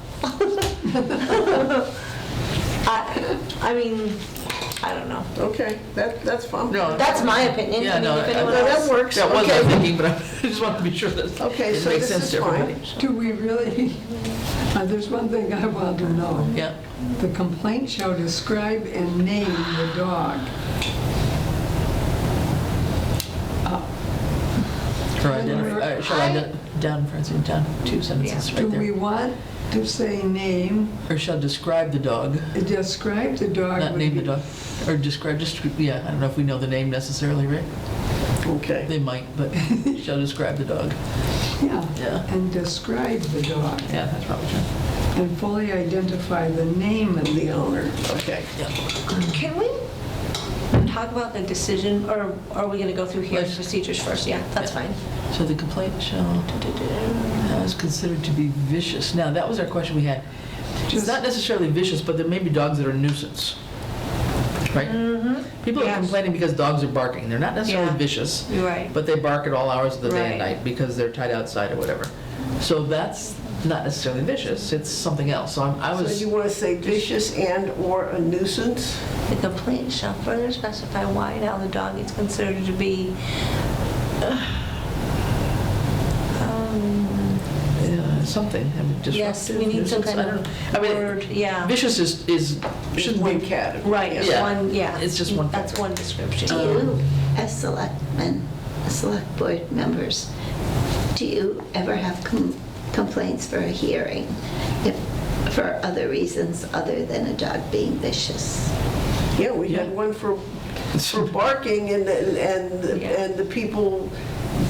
I mean, I don't know. okay, that's fine. No, That's my opinion. Yeah, I mean, no, if I- anyone No, that else- works, That was my okay. thinking, but I just want to be sure that Okay, it so makes this sense is to everybody. fine. Do we really, there's one thing I want to know. Yeah. The complaint shall describe and name the dog. Or identify, shall I, down, Francine, down, 2 sentences Do right we there. want to say name, Or shall describe the dog, describe the dog? not would name the be- dog. Or describe, just, yeah, I don't know if we know the name necessarily, right? Okay, They might, but shall describe the dog. Yeah, Yeah. and describe the dog, Yeah, that's probably true. and fully identify the name of the owner. okay. Yeah. Can we talk about the decision, or are we going to go through here Let's- procedures first? Yeah, that's Yeah. fine. So the complaint shall, is considered to be vicious. Now, that was our question we had. It's Just- not necessarily vicious, but there may be dogs that are a nuisance. Right? People are Yes. complaining because dogs are barking. They're not necessarily Yeah. vicious, You're right. but they bark at all hours of the day and Right. night because they're tied outside or whatever. So that's not necessarily vicious, it's something else. So I So was, you want to say vicious and/or a nuisance? The complaint shall further specify why now the dog is considered to be something, I mean, disruptive. yes, we need some nuisance, kind I don't of know. I mean, word, yeah. vicious is, shouldn't One be, category. Right, it's Yeah. one, yeah. It's just one That's one description. Do you, as selectmen, select board members, do you ever have complaints for a hearing if, for other reasons other than a dog being vicious? Yeah, we Yeah. had one for barking and Yeah. the people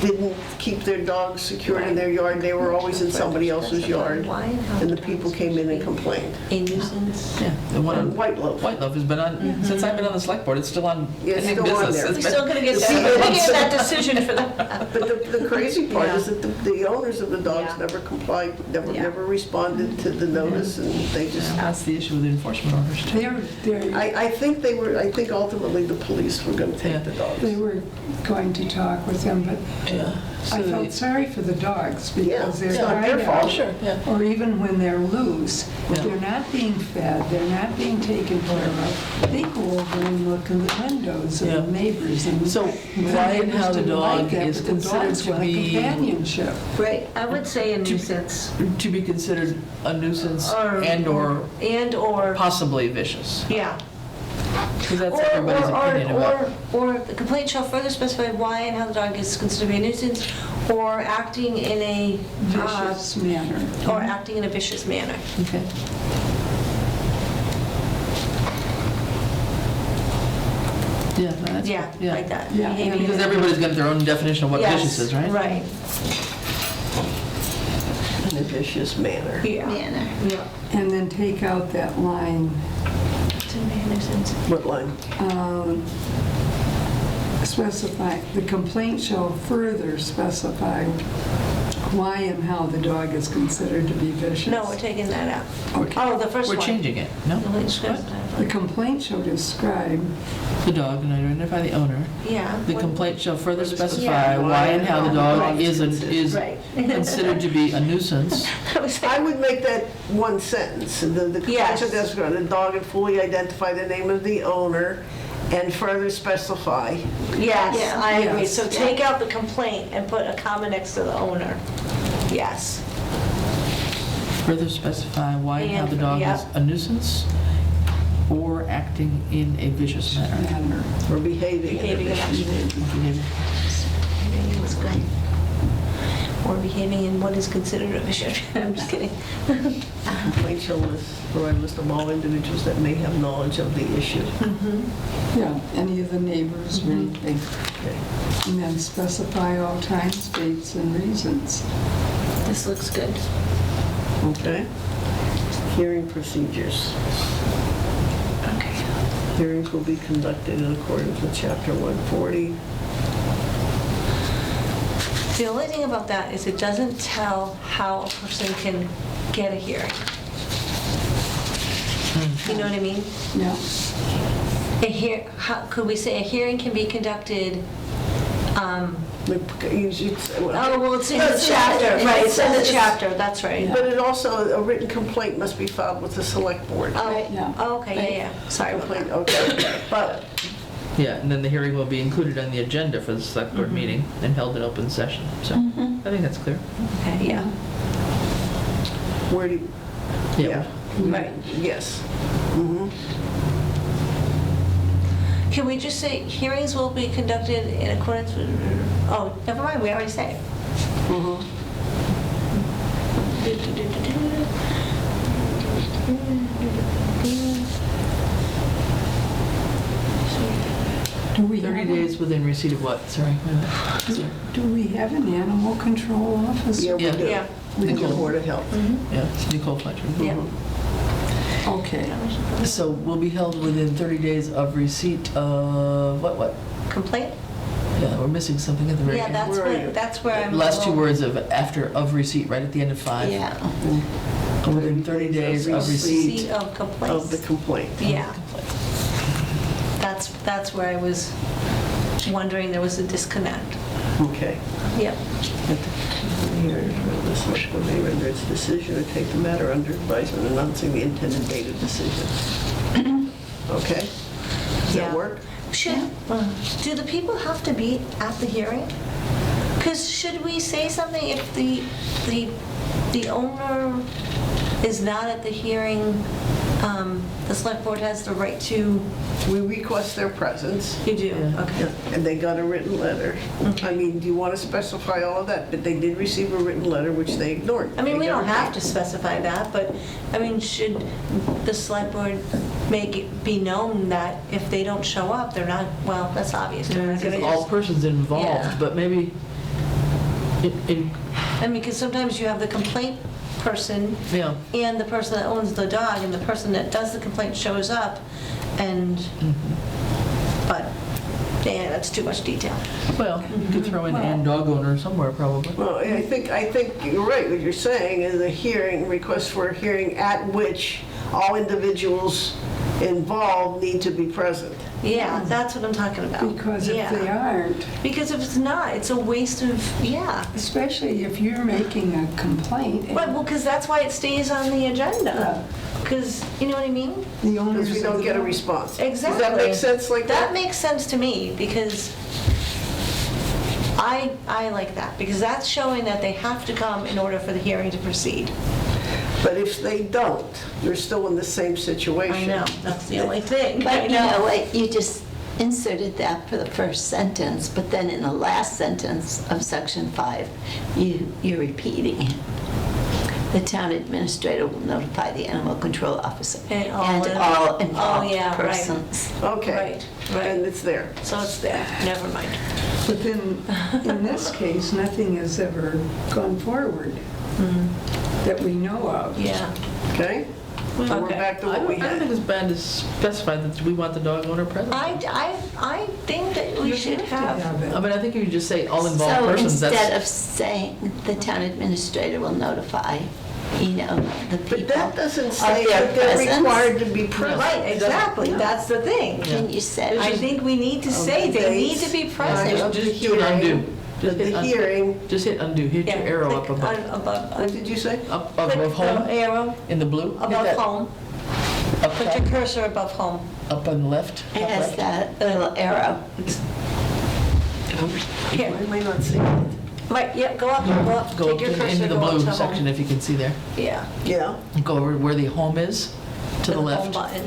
didn't keep their dogs secured in their yard, they were always in somebody else's yard, and the people came in and complained. A nuisance. Yeah, the one On on White Loaf. White Loaf has been on, since I've been on the select board, it's still on. Yeah, it's in still on business. there. It's We're been- still gonna get See, that, we're gonna it's- get that decision for that. But the crazy part is Yeah. that the owners of the dogs Yeah. never complied, never Yeah. responded to the notice, and they just, That's the issue with the enforcement orders too. They're, I think ultimately the police were gonna Yeah. take the dogs. they were going to talk with them, but Yeah. I So felt sorry for the dogs Yeah, because they're it's not their tied fault. out. Sure, yeah. Or even when they're loose, if Yeah. they're not being fed, they're not being taken care of, they go over and look in the windows of Yeah. the neighbors and. So the why and neighbors how the didn't like dog that, is but the considered dogs to want be- companionship. Right. I would say a nuisance. To be considered a nuisance Or- and/or And/or, possibly vicious. yeah. Because that's Or, everybody's opinion about. or the complaint shall further specify why and how the dog is considered to be a nuisance, or acting in a, Vicious manner. or acting in a vicious manner. Okay. Yeah, no, that's. Yeah, like that. Yeah, Behaving Because in a- everybody's got their own definition of what Yes, vicious is, right? Right, In a vicious manner. yeah. Manner. Yeah. And then take out that line, To be a nuisance. What line? specify, the complaint shall further specify why and how the dog is considered to be vicious. No, we're taking that out. Okay. Oh, the first one. We're changing it, no? Complaint shall The specify- complaint shall describe The dog, and identify the owner. Yeah. The what- complaint shall further Yeah. specify why and how the dog Right. is Right. considered to be a nuisance. I was I like, would make that one sentence, the Yes. complaint shall describe the dog and fully identify the name of the owner and further specify. yes, Yeah. I agree. Yes. So take out the complaint and put a comma next to the owner. Yes. Further specify why and how the dog Yeah. is a nuisance or acting in a vicious manner. manner. Or behaving. in a Behaving in vicious Behaving was good. Or behaving in what is considered a vicious. I'm just kidding. Complaint shall provide a list of all individuals that may have knowledge of the issue. Yeah, any of the neighbors or anything. And then specify all times, dates, and reasons. This looks good. Okay? Hearing procedures. Okay. Hearings will be conducted in accordance with Chapter 140. The only thing about that is it doesn't tell how a person can get a hearing. You know what I mean? Yeah, Could we say a hearing can be conducted, Oh, well, it's in the It's in chapter, the- right, it's in the it says- chapter, that's right. But it also, a written complaint must be filed with the select board. Yeah. Oh, okay, yeah, sorry about Complaint, that. okay. But Yeah, and then the hearing will be included on the agenda for the select board meeting and held in open session. So I think that's clear. Okay, yeah. where do you, yeah, Right. yes. Mhm. Can we just say hearings will be conducted in accordance with, oh, never mind, we already said it. Mhm. do we 30 have, days within receipt of what? Sorry. do we have an animal control officer? Yeah, we Yeah. do. Yeah. With the Board of Health. Yeah, Nicole Fletcher. Yeah. Okay, So we'll be held within 30 days of receipt of what? Complaint? Yeah, we're missing something at the very Yeah, end. that's where I'm. a Last two little- words of after of receipt, right at the end of 5. Yeah. Within 30 days of receipt. Receipt of Of the complaints. complaint. Yeah, that's where I was wondering there was a disconnect. Okay. Yep. Here, the select board may render its decision or take the matter under advisement announcing the intended date of decision. Okay? Does that Yeah. work? Do the people have to be at the hearing? Because should we say something if the owner is not at the hearing, the select board has the right to, We request their presence, you do, Yeah. okay. and they got a written letter. I mean, do you want to specify all of that? But they did receive a written letter, which they ignored. I mean, we They don't never have paid. to specify that, but, I mean, should the select board make it be known that if they don't show up, they're not, well, that's obvious. They're not Because gonna all just- persons Yeah. involved, but maybe I mean, because sometimes you have the complaint person Yeah. and the person that owns the dog, and the person that does the complaint shows up, and, but, yeah, that's too much detail. Well, you could throw in and dog owner somewhere probably. Well, I think you're right. What you're saying is a hearing, request for a hearing at which all individuals involved need to be present. Yeah, that's what I'm talking about. Because if Yeah. they aren't, Because if it's not, it's a waste of, yeah. especially if you're making a complaint, Right, well, because that's why it stays on the agenda. Because, you know what I mean? the owners Because we of don't the get a dog- response. Exactly. Does that make sense like that? That makes sense to me, because I like that, because that's showing that they have to come in order for the hearing to proceed. But if they don't, you're still in the same situation. I know, that's the only thing. I But you know what, you just inserted that for the first sentence, but then in the last sentence of section 5, you're repeating it. The town administrator will notify the animal control officer And all and in- all Oh, involved yeah, right. persons. Okay. Right, right. And it's there. So it's there, never mind. But then, in this case, nothing has ever gone forward that we know of. Yeah. Okay? So we're Okay. back to I what we don't think had. it's bad to specify that we want the dog owner present. I think that we You should have to have, it. I mean, I think if you just say all involved So persons, instead that's, of saying the town administrator will notify, the But people that doesn't of say their that they're presence. required to be present. right, exactly, that's the thing. Can you say? I think we need to say they need to be present. Right. just do an undo. Just hit The un- hearing, Just hit undo, hit your Yeah, arrow up click above, on- above, what did you say? up click above the home, arrow in the blue. Hit above that home. Up Put your cursor above home. Up on the left. It top has left. that little arrow. Here, Why am I not seeing it? right, yep, go up, Go take up your to- cursor, into the go up blue to section home. if you can see there. Yeah. Yeah, Go over where the home is, to the home left. button.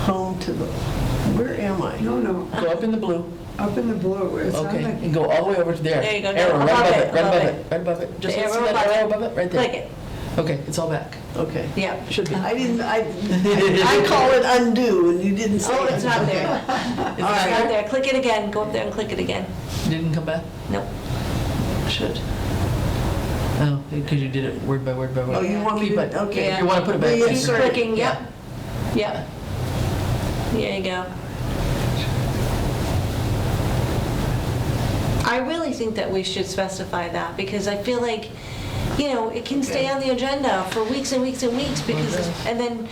home to the, where am I? No, Go up in the blue, up in the blue, it's on okay, the, and go all the way over to there. There you go, no, Arrow, right above above it, it, right above above it. it, right above it. Just The see arrow that above arrow it. above it, right there. Click it, Okay, it's all back. Okay. yeah. Should be. I didn't, I call it undo, and you didn't say Oh, it. it's not there. Is It's it not there? there, click it again, go up there and click it again. Didn't come back? Nope. Should. Oh, because you did it word by word by word. Oh, you want me Keep to, it. okay. You want to put it back. Reinsert. in. Keep clicking, yep, yep. There you go. I really think that we should specify that, because I feel like, it can stay on the agenda for weeks and weeks and weeks, because, and then,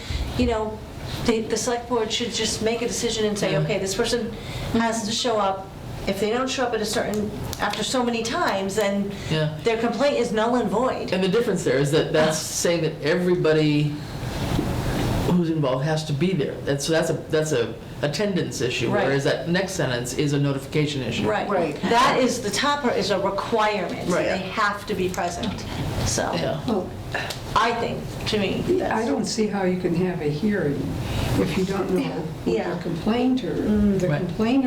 the select board should just make a decision and say, Yeah. okay, this person has to show up. If they don't show up after so many times, then Yeah. their complaint is null and void. And the difference there is that that's saying that everybody who's involved has to be there. That's a attendance issue, Right. whereas that next sentence is a notification issue. Right. Right. That is, the topper is a requirement. Right. They have to be present. So, Yeah. well, I think, to me, I that's, don't see how you can have a hearing if you don't know who Yeah. the complainer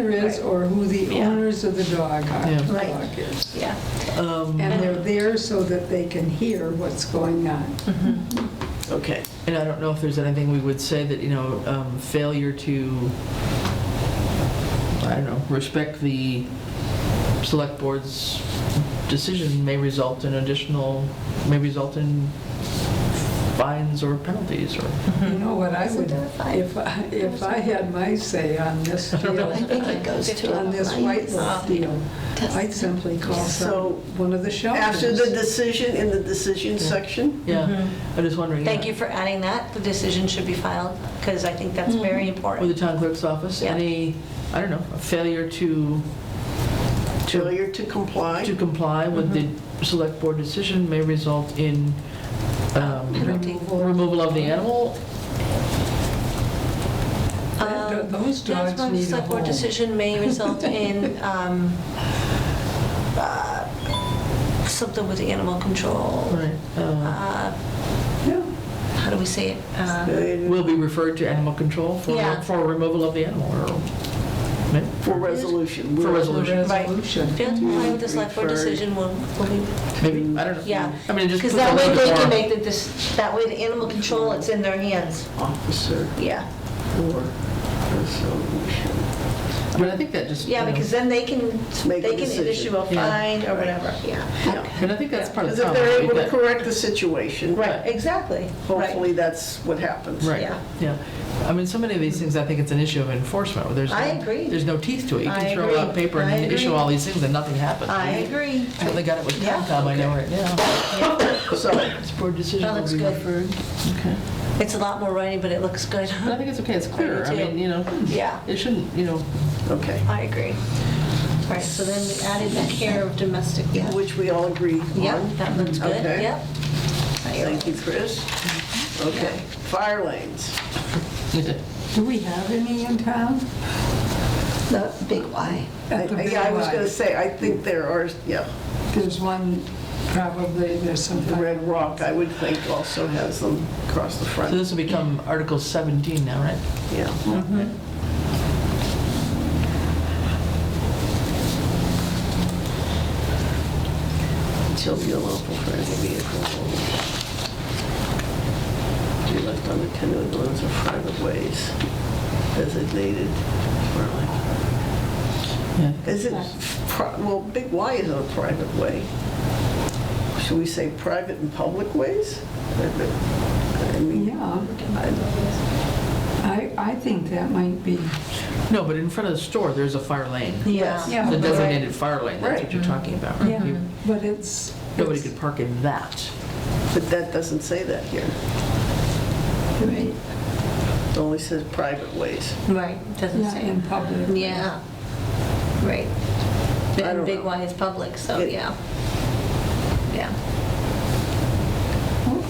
Right. is, Right. or who the Yeah. owners of the dog Yeah. Right. is. yeah. And they're there so that they can hear what's going on. Okay. And I don't know if there's anything we would say that, failure to, I don't know, respect the select board's decision may result in fines or penalties or. You know what I would, Isn't that if I had my say on this I deal, think it goes to on this white book deal, I'd simply call So, one of the shelters. After the decision, in the decision section, Yeah, I'm just wondering. Thank you for adding that. The decision should be filed, because I think that's very With important. the town clerk's office, Yeah. any, I don't know, a failure to failure to comply. comply with the select board decision may result in removal of the animal. Those dogs That's why the need a select board home. decision may result in something with animal control. Right. Yeah. How do we say it? Will be referred to animal control Yeah. for removal of the animal or, maybe? For resolution. For The resolution. Right. resolution. Fail to comply with the select board Referred. decision will be, Maybe, I don't know. yeah. I mean, it just Because puts a that way little they bit can more. make that way the animal control, it's in their hands. Officer Yeah. for resolution. I mean, I think that just, Yeah, you know, because then they can Make a decision. issue a Yeah. fine or whatever, yeah. Yeah. and I think that's part of Because the if problem. they're able to We've got- correct the situation, Right, exactly. Right. hopefully that's what happens. Right, Yeah. yeah. I mean, so many of these things, I think it's an issue of enforcement, where there's I no, agree. there's no teeth to it. You I can throw agree. out paper I and agree. issue all these things and nothing happens. I We agree. Certainly got it with Yeah. Concom, I know right now. So, This board decision That will looks be good. referred. Okay. It's a lot more writing, but it looks good. But I think it's okay, it's clearer. I too. mean, you know, Yeah, it shouldn't, you know, okay, I agree. All right, so then we added the care of domestic. Yeah. which we all agree on. Yep, that looks good, Okay. yep. Thank you, Chris. Okay, fire lanes. Do we have any in town? The big Y. At the big Yeah, I was Y. going to say, I think there are, yeah, There's one, probably, there's some. the Red Rock, I would think, also has them across the so front. this will become Article 17 now, right? Yeah. Shall be unlawful for any vehicle to be left unattended in lanes or private ways designated for like. Yeah. Is it, well, Big Y isn't a private way. Should we say private and public ways? I mean, Yeah, I think that might be, No, but in front of the store, there's a fire lane. Yeah. Yeah. The designated fire lane, that's what Right. you're talking about, right? yeah, You- but it's. Nobody it's- could park in that. But that doesn't say that here. Right. It only says private ways. Right, doesn't Yeah, say. in public. Yeah, right. I And don't Big know. Y is public, so It- yeah. Yeah,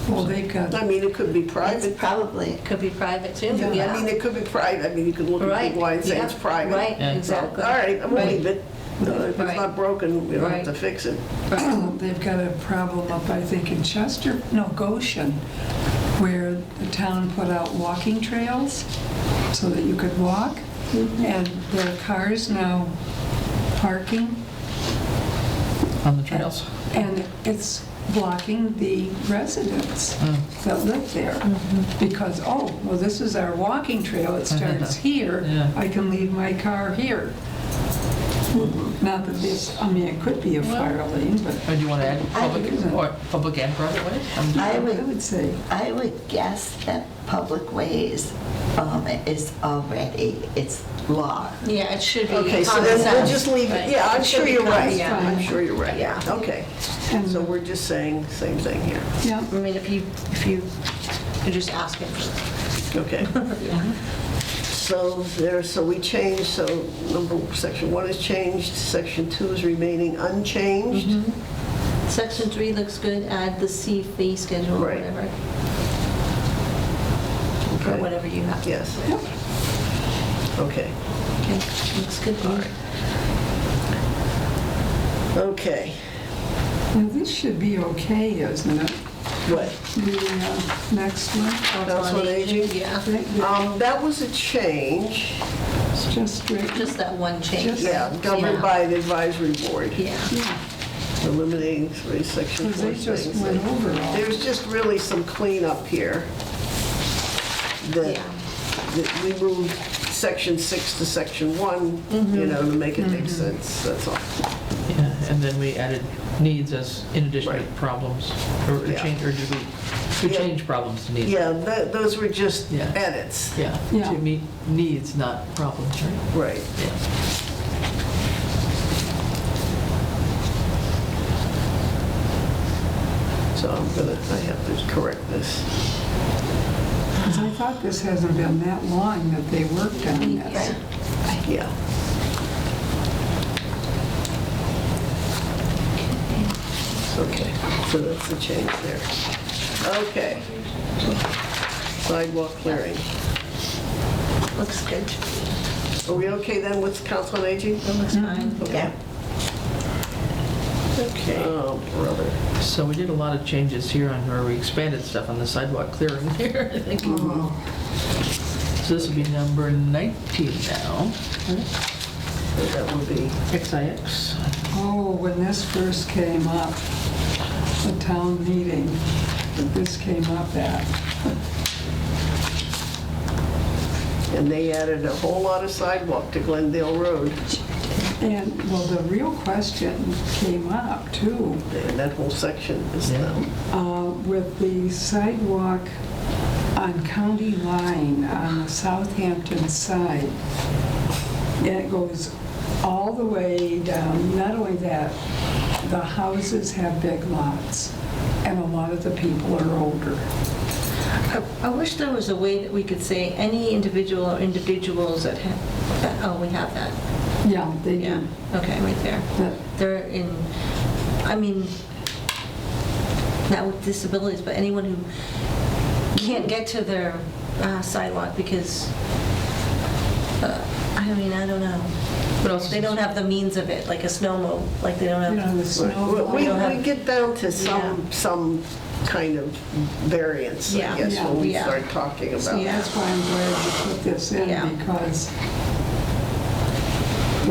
Well, they've got, I mean, it could be It's private. probably, could be private too, Yeah. yeah. I mean, it could be private. I mean, you could look at Right, Big Y and say yeah, it's private. Right, Yeah. So, exactly. all right, I'm gonna Right. leave it. If it's Right. not broken, we don't have Right. to fix it. they've got a problem up, I think, in Chester, no, Goshen, where the town put out walking trails so that you could walk, and there are cars now parking, On the trails. and it's blocking the residents that live there. Because, oh, well, this is our walking trail, it starts here, Yeah. I can leave my car here. Not that this, I mean, it could be a fire lane, but Or do you want to add I public, think it's a- or public and private ways? I I would, would say, I would guess that public ways is already, it's law. Yeah, it should be Okay, so common then we'll sense. just leave Right. it. Yeah, I'm It should sure be you're common right. sense. I'm sure you're right. Yeah. Okay. And- So we're just saying same thing here. yeah, I mean, if you, you're just asking for, Okay. So there, so we changed, so section 1 is changed, section 2 is remaining unchanged. Section 3 looks good, add the C fee schedule or Right. whatever, Okay. or whatever you have. Yes. Okay. Okay, looks good. All right. Okay. now this should be okay, isn't it? What? The next one, Council on Aging? Yeah, That was a change. it's just straight. just that one change. Just- Yeah, governed Yeah. by an advisory board. Yeah, Yeah, Eliminating three section because 4 they just things. went over all. There's just really some cleanup here. That yeah, that we moved section 6 to section 1, you know, to make it make sense, that's all. Yeah, and then we added needs as in addition to Right. problems, or Yeah. change, or did we Yeah. change problems to needs? Yeah, those were just Yeah. edits. Yeah, Yeah. to meet needs, not problems, right? Right. Yeah. So I have to correct this. Because I thought this hasn't been that long that they worked on this. Yeah. Okay, so that's the change there. Okay. Sidewalk clearing. looks good. Are we okay then with Council on Aging? It looks fine. Okay. Okay. Oh, brother. So we did a lot of changes here on, where we expanded stuff on the sidewalk clearing here, I think. So this will be number 19 now. So that would be, XIX. Oh, when this first came up, the town meeting that this came up at, and they added a whole lot of sidewalk to Glendale Road. And, well, the real question came up too, And that whole section is now. with the sidewalk on County Line on the Southampton side. And it goes all the way down. Not only that, the houses have big lots, and a lot of the people are older. I wish there was a way that we could say any individual or individuals that have, oh, we have that. Yeah, they Yeah, do. okay, right there. But They're in, I mean, not with disabilities, but anyone who can't get to their sidewalk because, I mean, I don't know. What else? They don't have the means of it, like a snowmobile, like they don't you know, have, the snow. We don't have- we get down to Yeah. some kind of variance, I Yeah. guess, Yeah. when we Yeah. start talking So about. that's why I'm glad you put this in, Yeah. because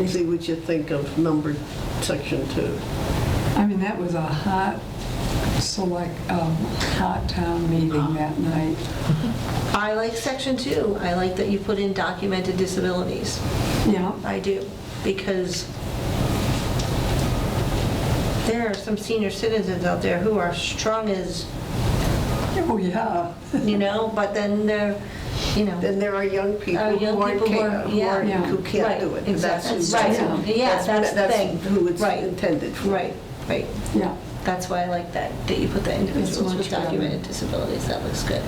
See what you think of numbered section 2. I mean, that was a hot town meeting that night. I like section 2. I like that you put in documented disabilities. Yeah, I do, because there are some senior citizens out there who are strong as, oh, yeah. you know, but then they're, you know. Then there are young people Young who aren't, people who are- yeah. Yeah. who can't Right, do it. exactly. That's Right, who- yeah, that's the thing. who it's Right. intended for. Right, right. Yeah, That's why I like that you put the individuals much with better. documented disabilities. That looks good.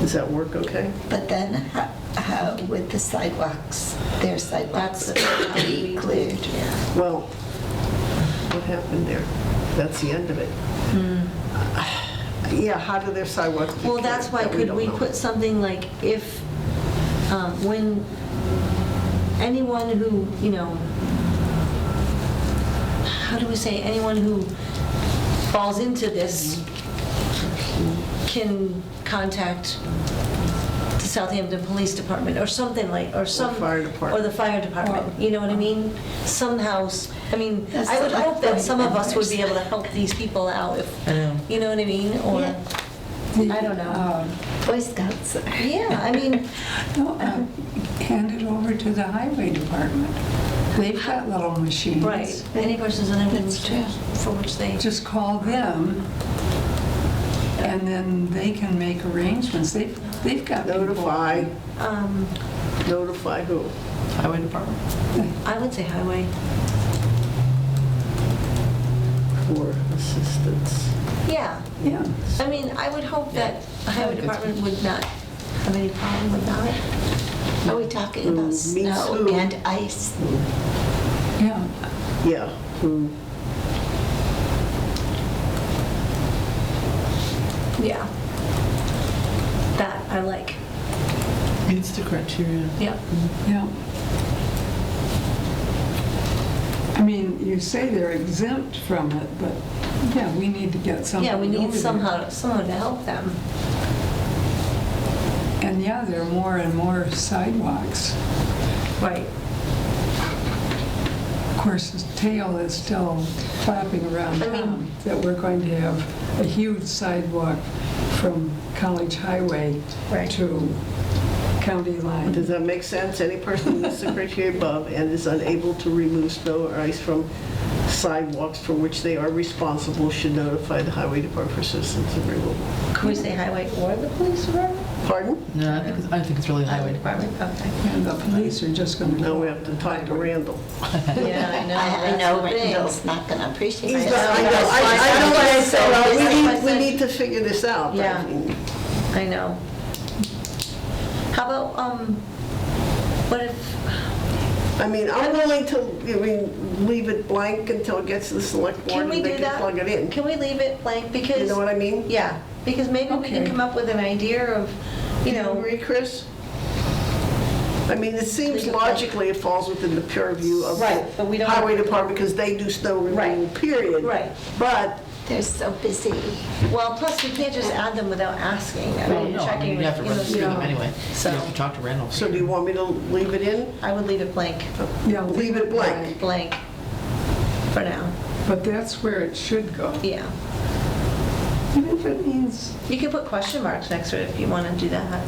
Does that work okay? But then how with the sidewalks, their sidewalks That's the be cleared? Yeah. Well, what happened there? That's the end of it. Yeah, how do their sidewalks get Well, that's why, cleared? That could we don't know. put something like if, when anyone who, you know, how do we say, anyone who falls into this can contact the Southampton Police Department or something like, or some. fire department. Or the fire department, you know what I mean? Somehow, I mean, The I would hope that some of us would select be able to help these people out if, I know. you know what I mean? Or, Yeah. I don't know. Boy Scouts. Yeah, I mean, no, hand it over to the highway department. They've got little machines. right, any persons and everything That's true. for which they, Just call them, and then they can make arrangements. They've got people. Notify um, who? Highway Department? I would say highway. For assistance. Yeah, Yeah. I mean, I would hope that the highway department would not have any problem with that. Are we talking about Meets snow who? and ice? Yeah. Yeah, who? Yeah. That I like. Meets the criteria. Yeah. Yeah. I mean, you say they're exempt from it, but yeah, we need to get something. Yeah, we need over there. someone to help them. And yeah, there are more and more sidewalks. Right. Of course, the tale is still flapping around I mean- town that we're going to have a huge sidewalk from College Highway Right. to County Line. Does that make sense? Any person who meets the criteria above and is unable to remove snow or ice from sidewalks for which they are responsible should notify the highway department for assistance in removal. Can we say highway or the police department? Pardon? No, I think it's really Highway Department, okay. And the police are just going to. Now we have to talk to Randall. Yeah, I know. I that's know the thing. Randall's not going to appreciate He's it. not- I know, that's why- I know what I that's said, why I said- we need to figure this out. but I Yeah. mean, I know. How about, what if, I'm willing to, leave it blank until it gets to the select board can we and do they can that? plug it in. Can we leave it blank? Because. You know what I mean? Yeah, because maybe we can Okay. come up with an idea of, you Do you know. agree, Chris? I mean, it seems Leave it blank. logically it falls within the purview of Right, but we the don't- highway department because they do snow removal, Right. period. Right. But They're so busy. Well, plus we can't just add them without asking. I Well, mean, no, I checking mean, you have to with, run through them know, anyway. So- You have to talk to Randall. So do you want me to leave it in? I would leave it blank, Yeah, Leave it blank. blank for now. But that's where it should go. Yeah. Even if it means, You can put question marks next to it if you want to do that.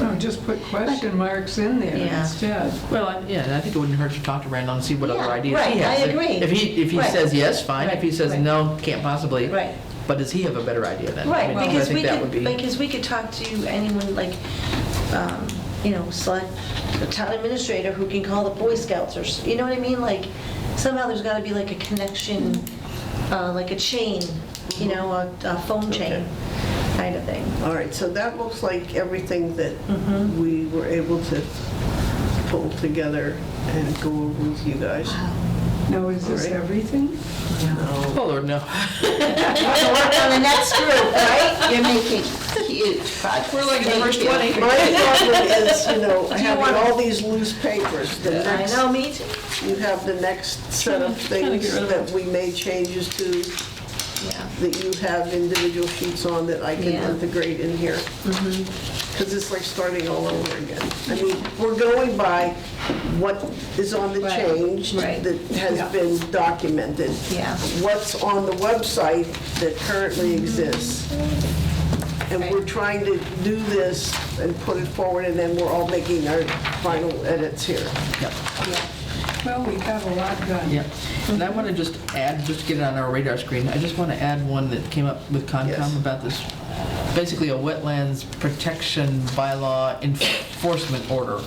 no, just put question marks in there Yeah. instead. Well, yeah, and I think it wouldn't hurt to talk to Randall and see what other Yeah, ideas right, he has. I agree. If he Right. says yes, fine. If he Right, says right. no, can't possibly. Right. But does he have a better idea then? I Right, mean, I because think we that would could, be. because we could talk to anyone like, select the town administrator who can call the Boy Scouts or, you know what I mean? Like, somehow there's got to be like a connection, like a chain, a phone chain kind of thing. All right, so that looks like everything that we were able to pull together and go over with you guys. Now, is this All right. everything? Oh, Lord, no. You have to work on the next group, right? You're making huge progress. We're like the Thank first you. 20. My problem is, having want- all these loose papers. The I next- know, me too. You have the next set of Trying to things get rid of that we made changes to, Yeah. that you have individual sheets on that I can Yeah. integrate in here. Because it's like starting all over again. I mean, we're going by what is on the Right, change right. that has Yeah. been documented. Yeah. What's on the website that currently exists. And Right. we're trying to do this and put it forward, and then we're all making our final edits here. Yep. Yeah. Well, we got a lot done. Yep. And I want to just add, just to get it on our radar screen, I just want to add one that came up with Yes. Concom about this, basically a wetlands protection bylaw enforcement order.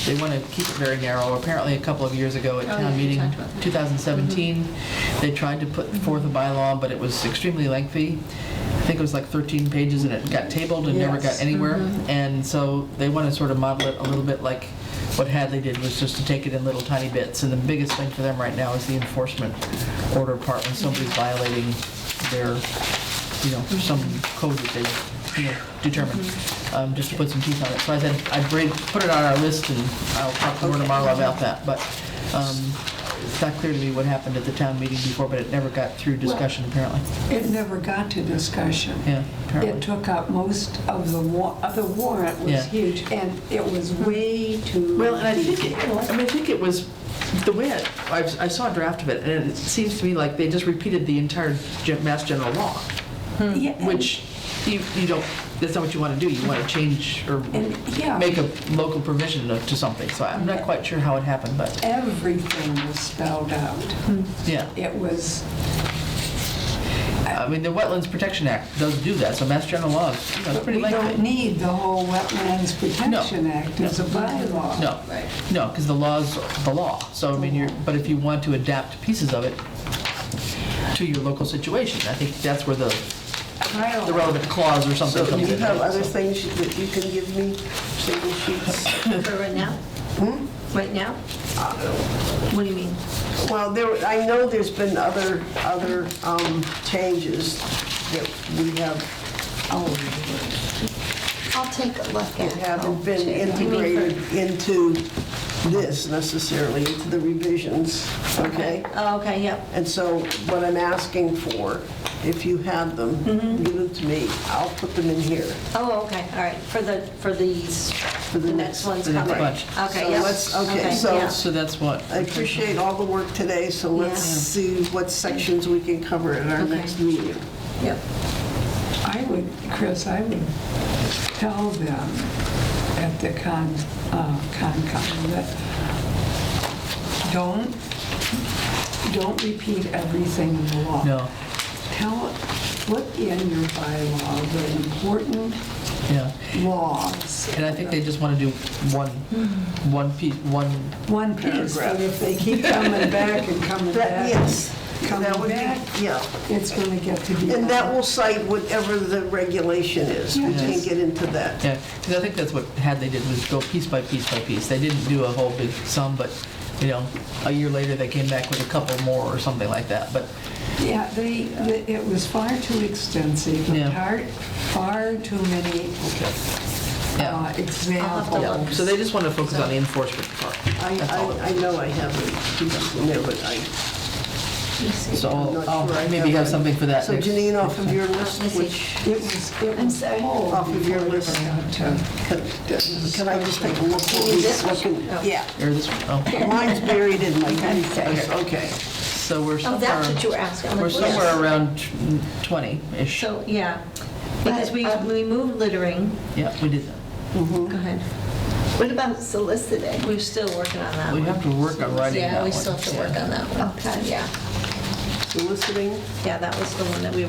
They want to keep it very narrow. Apparently, a couple of years ago at Oh, yeah, town you meeting, talked about that. 2017, they tried to put forth a bylaw, but it was extremely lengthy. I think it was like 13 pages, and it got tabled and never got Yes. anywhere. And so they want to sort of model it a little bit like what Hadley did, was just to take it in little tiny bits. And the biggest thing for them right now is the enforcement order part, when somebody's violating their, some code that they, determined, just to put some teeth on it. So I said, I'd put it on our list, and I'll talk to her tomorrow about that. But it's not clear to me what happened at the town meeting before, but it never got through discussion, apparently. It never got to discussion. Yeah, apparently. It took up most of the warrant was Yeah. huge, and it was way too. Well, and I think it was, the way I saw a draft of it, and it seems to me like they just repeated the entire Mass General Law, Yeah, and- which you don't, that's not what you want to do. You want to change or And, yeah. make a local provision to something. So I'm not quite sure how it happened, but Everything was spelled out. yeah. It was, I mean, the Wetlands Protection Act does do that, so Mass General Law is, it's pretty we don't lengthy. need the whole Wetlands Protection Act as a bylaw. No, because the law's the law. So, I mean, but if you want to adapt pieces of it to your local situation, I think that's where the relevant clause or something So do comes you in. have other things that you can give me, single sheets? For right now? Right now? What do you mean? Well, I know there's been other changes that we have, I'll take a look at that it. haven't been integrated into this necessarily, into the revisions, okay? Oh, okay, yep. And so what I'm asking for, if you have them, give them to me, I'll put them in here. Oh, okay, all right, for these, the next one's the next coming. bunch. Okay, So yep. let's- okay, so- yeah. So that's what? I appreciate all the work today, so let's Yeah. see what sections we can cover at our Okay. next meeting. Yep. Chris, I would tell them at the Concom that don't repeat everything in the law. No, Put in your bylaw the important yeah. laws. And I think they just want to do one piece, One piece, Paragraph. but if they keep coming back and coming That, back, yes, coming that would back, be, yeah. it's going to get to be. And that will cite whatever the regulation is. We Yes. can't get into that. yeah. Because I think that's what Hadley did, was go piece by piece by piece. They didn't do a whole big sum, but, a year later, they came back with a couple more or something like that. But Yeah, it was far too extensive, Yeah. far too many Yeah. examples. So they just want to focus on the enforcement part. That's all. I know I have the pieces in there, but So I'm not I'll sure I maybe have something for that So next. Janine, off of your list, which, It was full Off of your before list. they got to. can I just take a look? You need this one? Yeah. Or this one? Oh. Mine's buried in my papers. Okay. So we're Oh, that's what you somewhere, were asking. I'm we're like, where's- somewhere around 20-ish. So, yeah, because But, we moved littering. Yeah, we did that. Go ahead. What about soliciting? We're still working on that We one. have to work on writing that Yeah, one. we still have to work on that one. Okay. Yeah, Soliciting, yeah, that was the one that we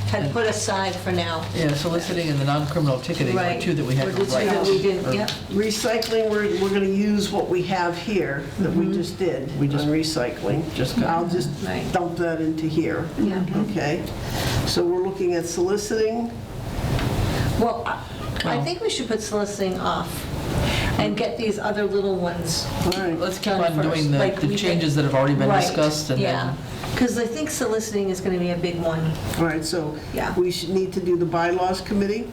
had put aside for now. Yeah, soliciting and the non-criminal ticketing were Right. two that we had Were to the two write. that we didn't, Or- yep. recycling, we're gonna use what we have here that we just did We just- on recycling. just got- I'll just Right. dump that into here. Yeah. Okay, so we're looking at soliciting. Well, I think we should put soliciting off and get these other little ones All right, Let's keep done on first. doing Like, the we changes can- that have already been Right, discussed and yeah. then, Because I think soliciting is going to be a big one. all right, so Yeah. we should need to do the bylaws committee.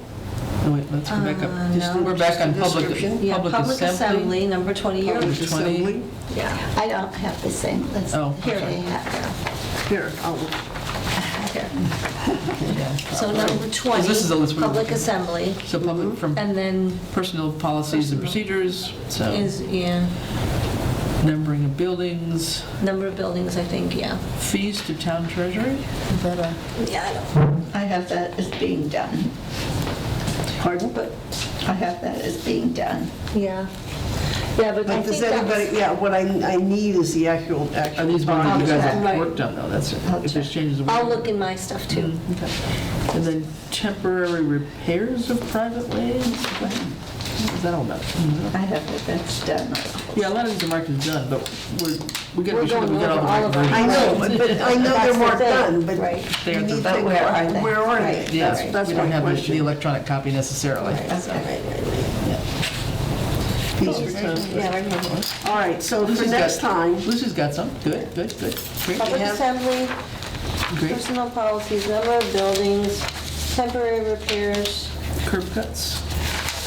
oh wait, let's go back up. no. We're back on Just a public description. Yeah, public assembly. number 20. You're, Public 20. assembly. yeah, I don't have the same list. Oh, Here. They have. Here, I'll, here. Yeah. So number 20, This is the list we- public assembly, So public, from and then personnel policies and procedures, so is, yeah, numbering of buildings, number of buildings, I think, yeah. fees to town treasury, is that a? Yeah, I don't. I have that as being done. pardon? But, I have that as being done. yeah. Yeah, but I But does think anybody, that's, yeah, what I need is the actual Are these ones bond. you guys check. have Right. worked on though, that's it, if there's changes. we- I'll look in my stuff too. Okay. And then temporary repairs of private ways, what is that all about? I have that that's done. Yeah, a lot of these are marked as done, but we gotta We're be sure that we going get all the over all right of them. versions. I know, but I know That's they're the marked thing. done, but Right. They you are need to, But where are they? where are Right. they? Yes, That's we my don't have the question. electronic copy necessarily. Right, so, right, right. yeah. These are town- Yeah, right here. All right, so for Lucy's next got- time, Lucy's got some, good, good, good, great, Public have- assembly, great. personal policies, number of buildings, temporary repairs, Curb cuts,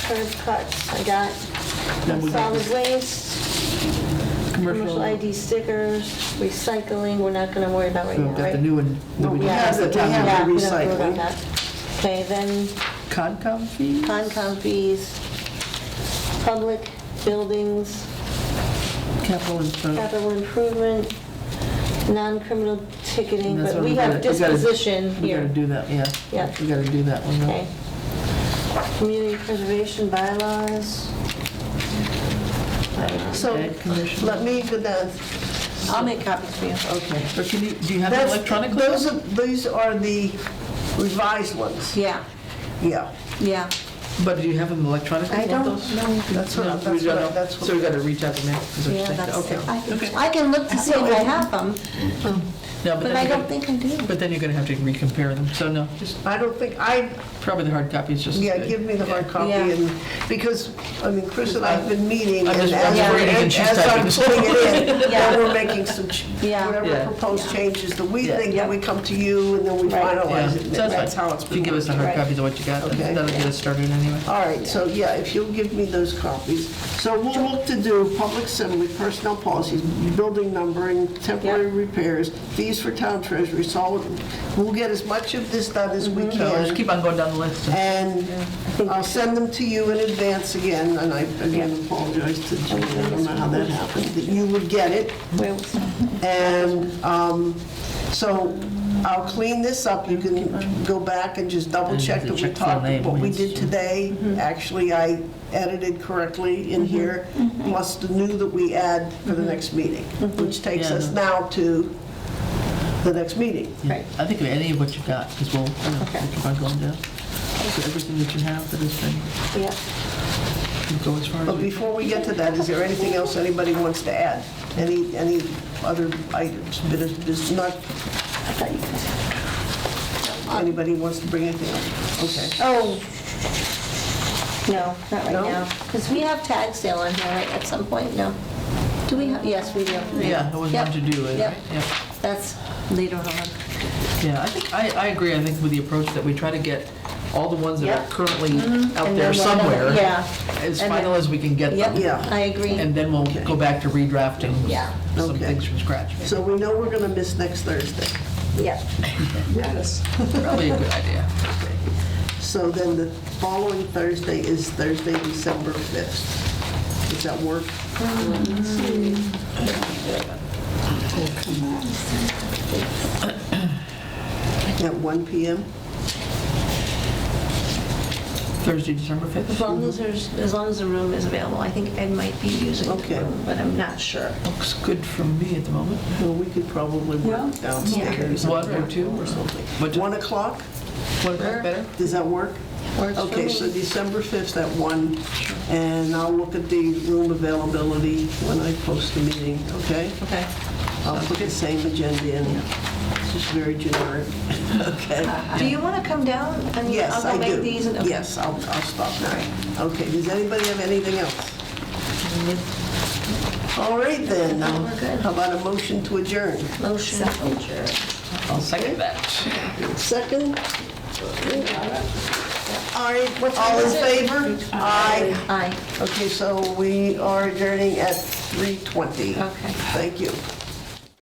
curb cuts, I got then we got solid waste, commercial ID stickers, recycling, we're not gonna worry about right now, we've got right? the new one. that we we just- have that's the- we town have meeting. the we don't have to worry recycling. about that. Okay, then Concom fees? Concom fees, public buildings, Capital and, capital improvement, non-criminal ticketing, That's but what we we have gotta- we gotta- disposition we gotta here. do that, yeah. Yeah. We gotta do that one, though. Okay. Community preservation bylaws. so Okay, commission. let me go down. I'll make copies for you. Okay. Or can you, do you have it That's- electronically? These are the revised ones, Yeah, yeah. yeah. But do you have them electronically? I don't want those? know. That's what, No, that's we what, don't. that's what. So we gotta reach out to them. is what you're Yeah, saying? that's Okay, it. okay. I can look to see if I have them, No, but then I you're don't gonna- think I do. But then you're gonna have to recompare them, so no, just, I don't think, probably the hard copy is just as yeah, good. give me the hard copy, Yeah. and, because, I mean, Chris and I have been meeting, I'm and just- I'm just reading and she's as I'm typing. putting it in, Yeah. then we're making some, Yeah. whatever Yeah. proposed changes that we Yeah. think, Yeah. then we come to you, and then we Right. Yeah, finalize it, so and that's that's fine. how it's If been you give us the working. hard Right. copies of what you got, Okay. that'll get us started anyway. All right, so yeah, if you'll give me those copies. So we'll look to do public assembly, personnel policies, building numbering, temporary repairs, fees for town treasury, solid, we'll get as much of this done as we No, just can. keep on going down the list. And I'll send them to you in advance again, and I again apologize to Julie, I don't know how that happened, that you would get it. Where was that? And so I'll clean this up, you can go back and just double check that we Check full talked, name, what we yes. did today. Actually, I edited correctly in here, plus the new that we add for the next meeting, which takes Yeah. us now to the next meeting. Yeah, Right. I think of any of what you've got, because we'll Okay. keep on going down. So everything that you have that has been, Yeah. can go as far as But we before we get to that, is there anything else anybody wants to add? Any other items? But it's not, I thought you guys. anybody wants to bring anything up? Okay. Oh, no, not right No? now. Because we have tag sale on here, right, at some point? No. Do we have, yes, we do. Yeah, it was Yep. one to do, right? Yep. Yeah. That's later on. Yeah, I think, I agree, I think with the approach that we try to get all the ones that are Yep. currently out And there then we'll- somewhere, Yeah. as And final then- as we can get Yep, them. Yeah. I agree. And then we'll Okay. go back to redrafting Yeah. some Okay. things from scratch. So we know we're gonna miss next Thursday. Yeah. Yes. Probably a good idea. So then the following Thursday is Thursday, December 5th. Does that work? Oh, come on. At 1 PM? Thursday, December 5th? As long as the room is available. I think Ed might be using the Okay. room, but I'm not sure. Looks good for me at the moment. Well, we could probably work Yeah. downstairs. One or two Or something. What time? 1 o'clock? 1 o'clock better? Does that work? Works for Okay, me. so December 5th at 1, and I'll look at the room availability when I post the meeting, okay? Okay. I'll put the same agenda in. It's just very generic, okay? Do you want to come down? And Yes, I'll go I make do. these and- okay. Yes, I'll stop now. Okay, does anybody have anything else? All right then. We're good. How about a motion to adjourn? Motion to adjourn. I'll second that. Second? All right, all in favor? Aye. Aye. Okay, so we are adjourning at 3:20. Okay. Thank you.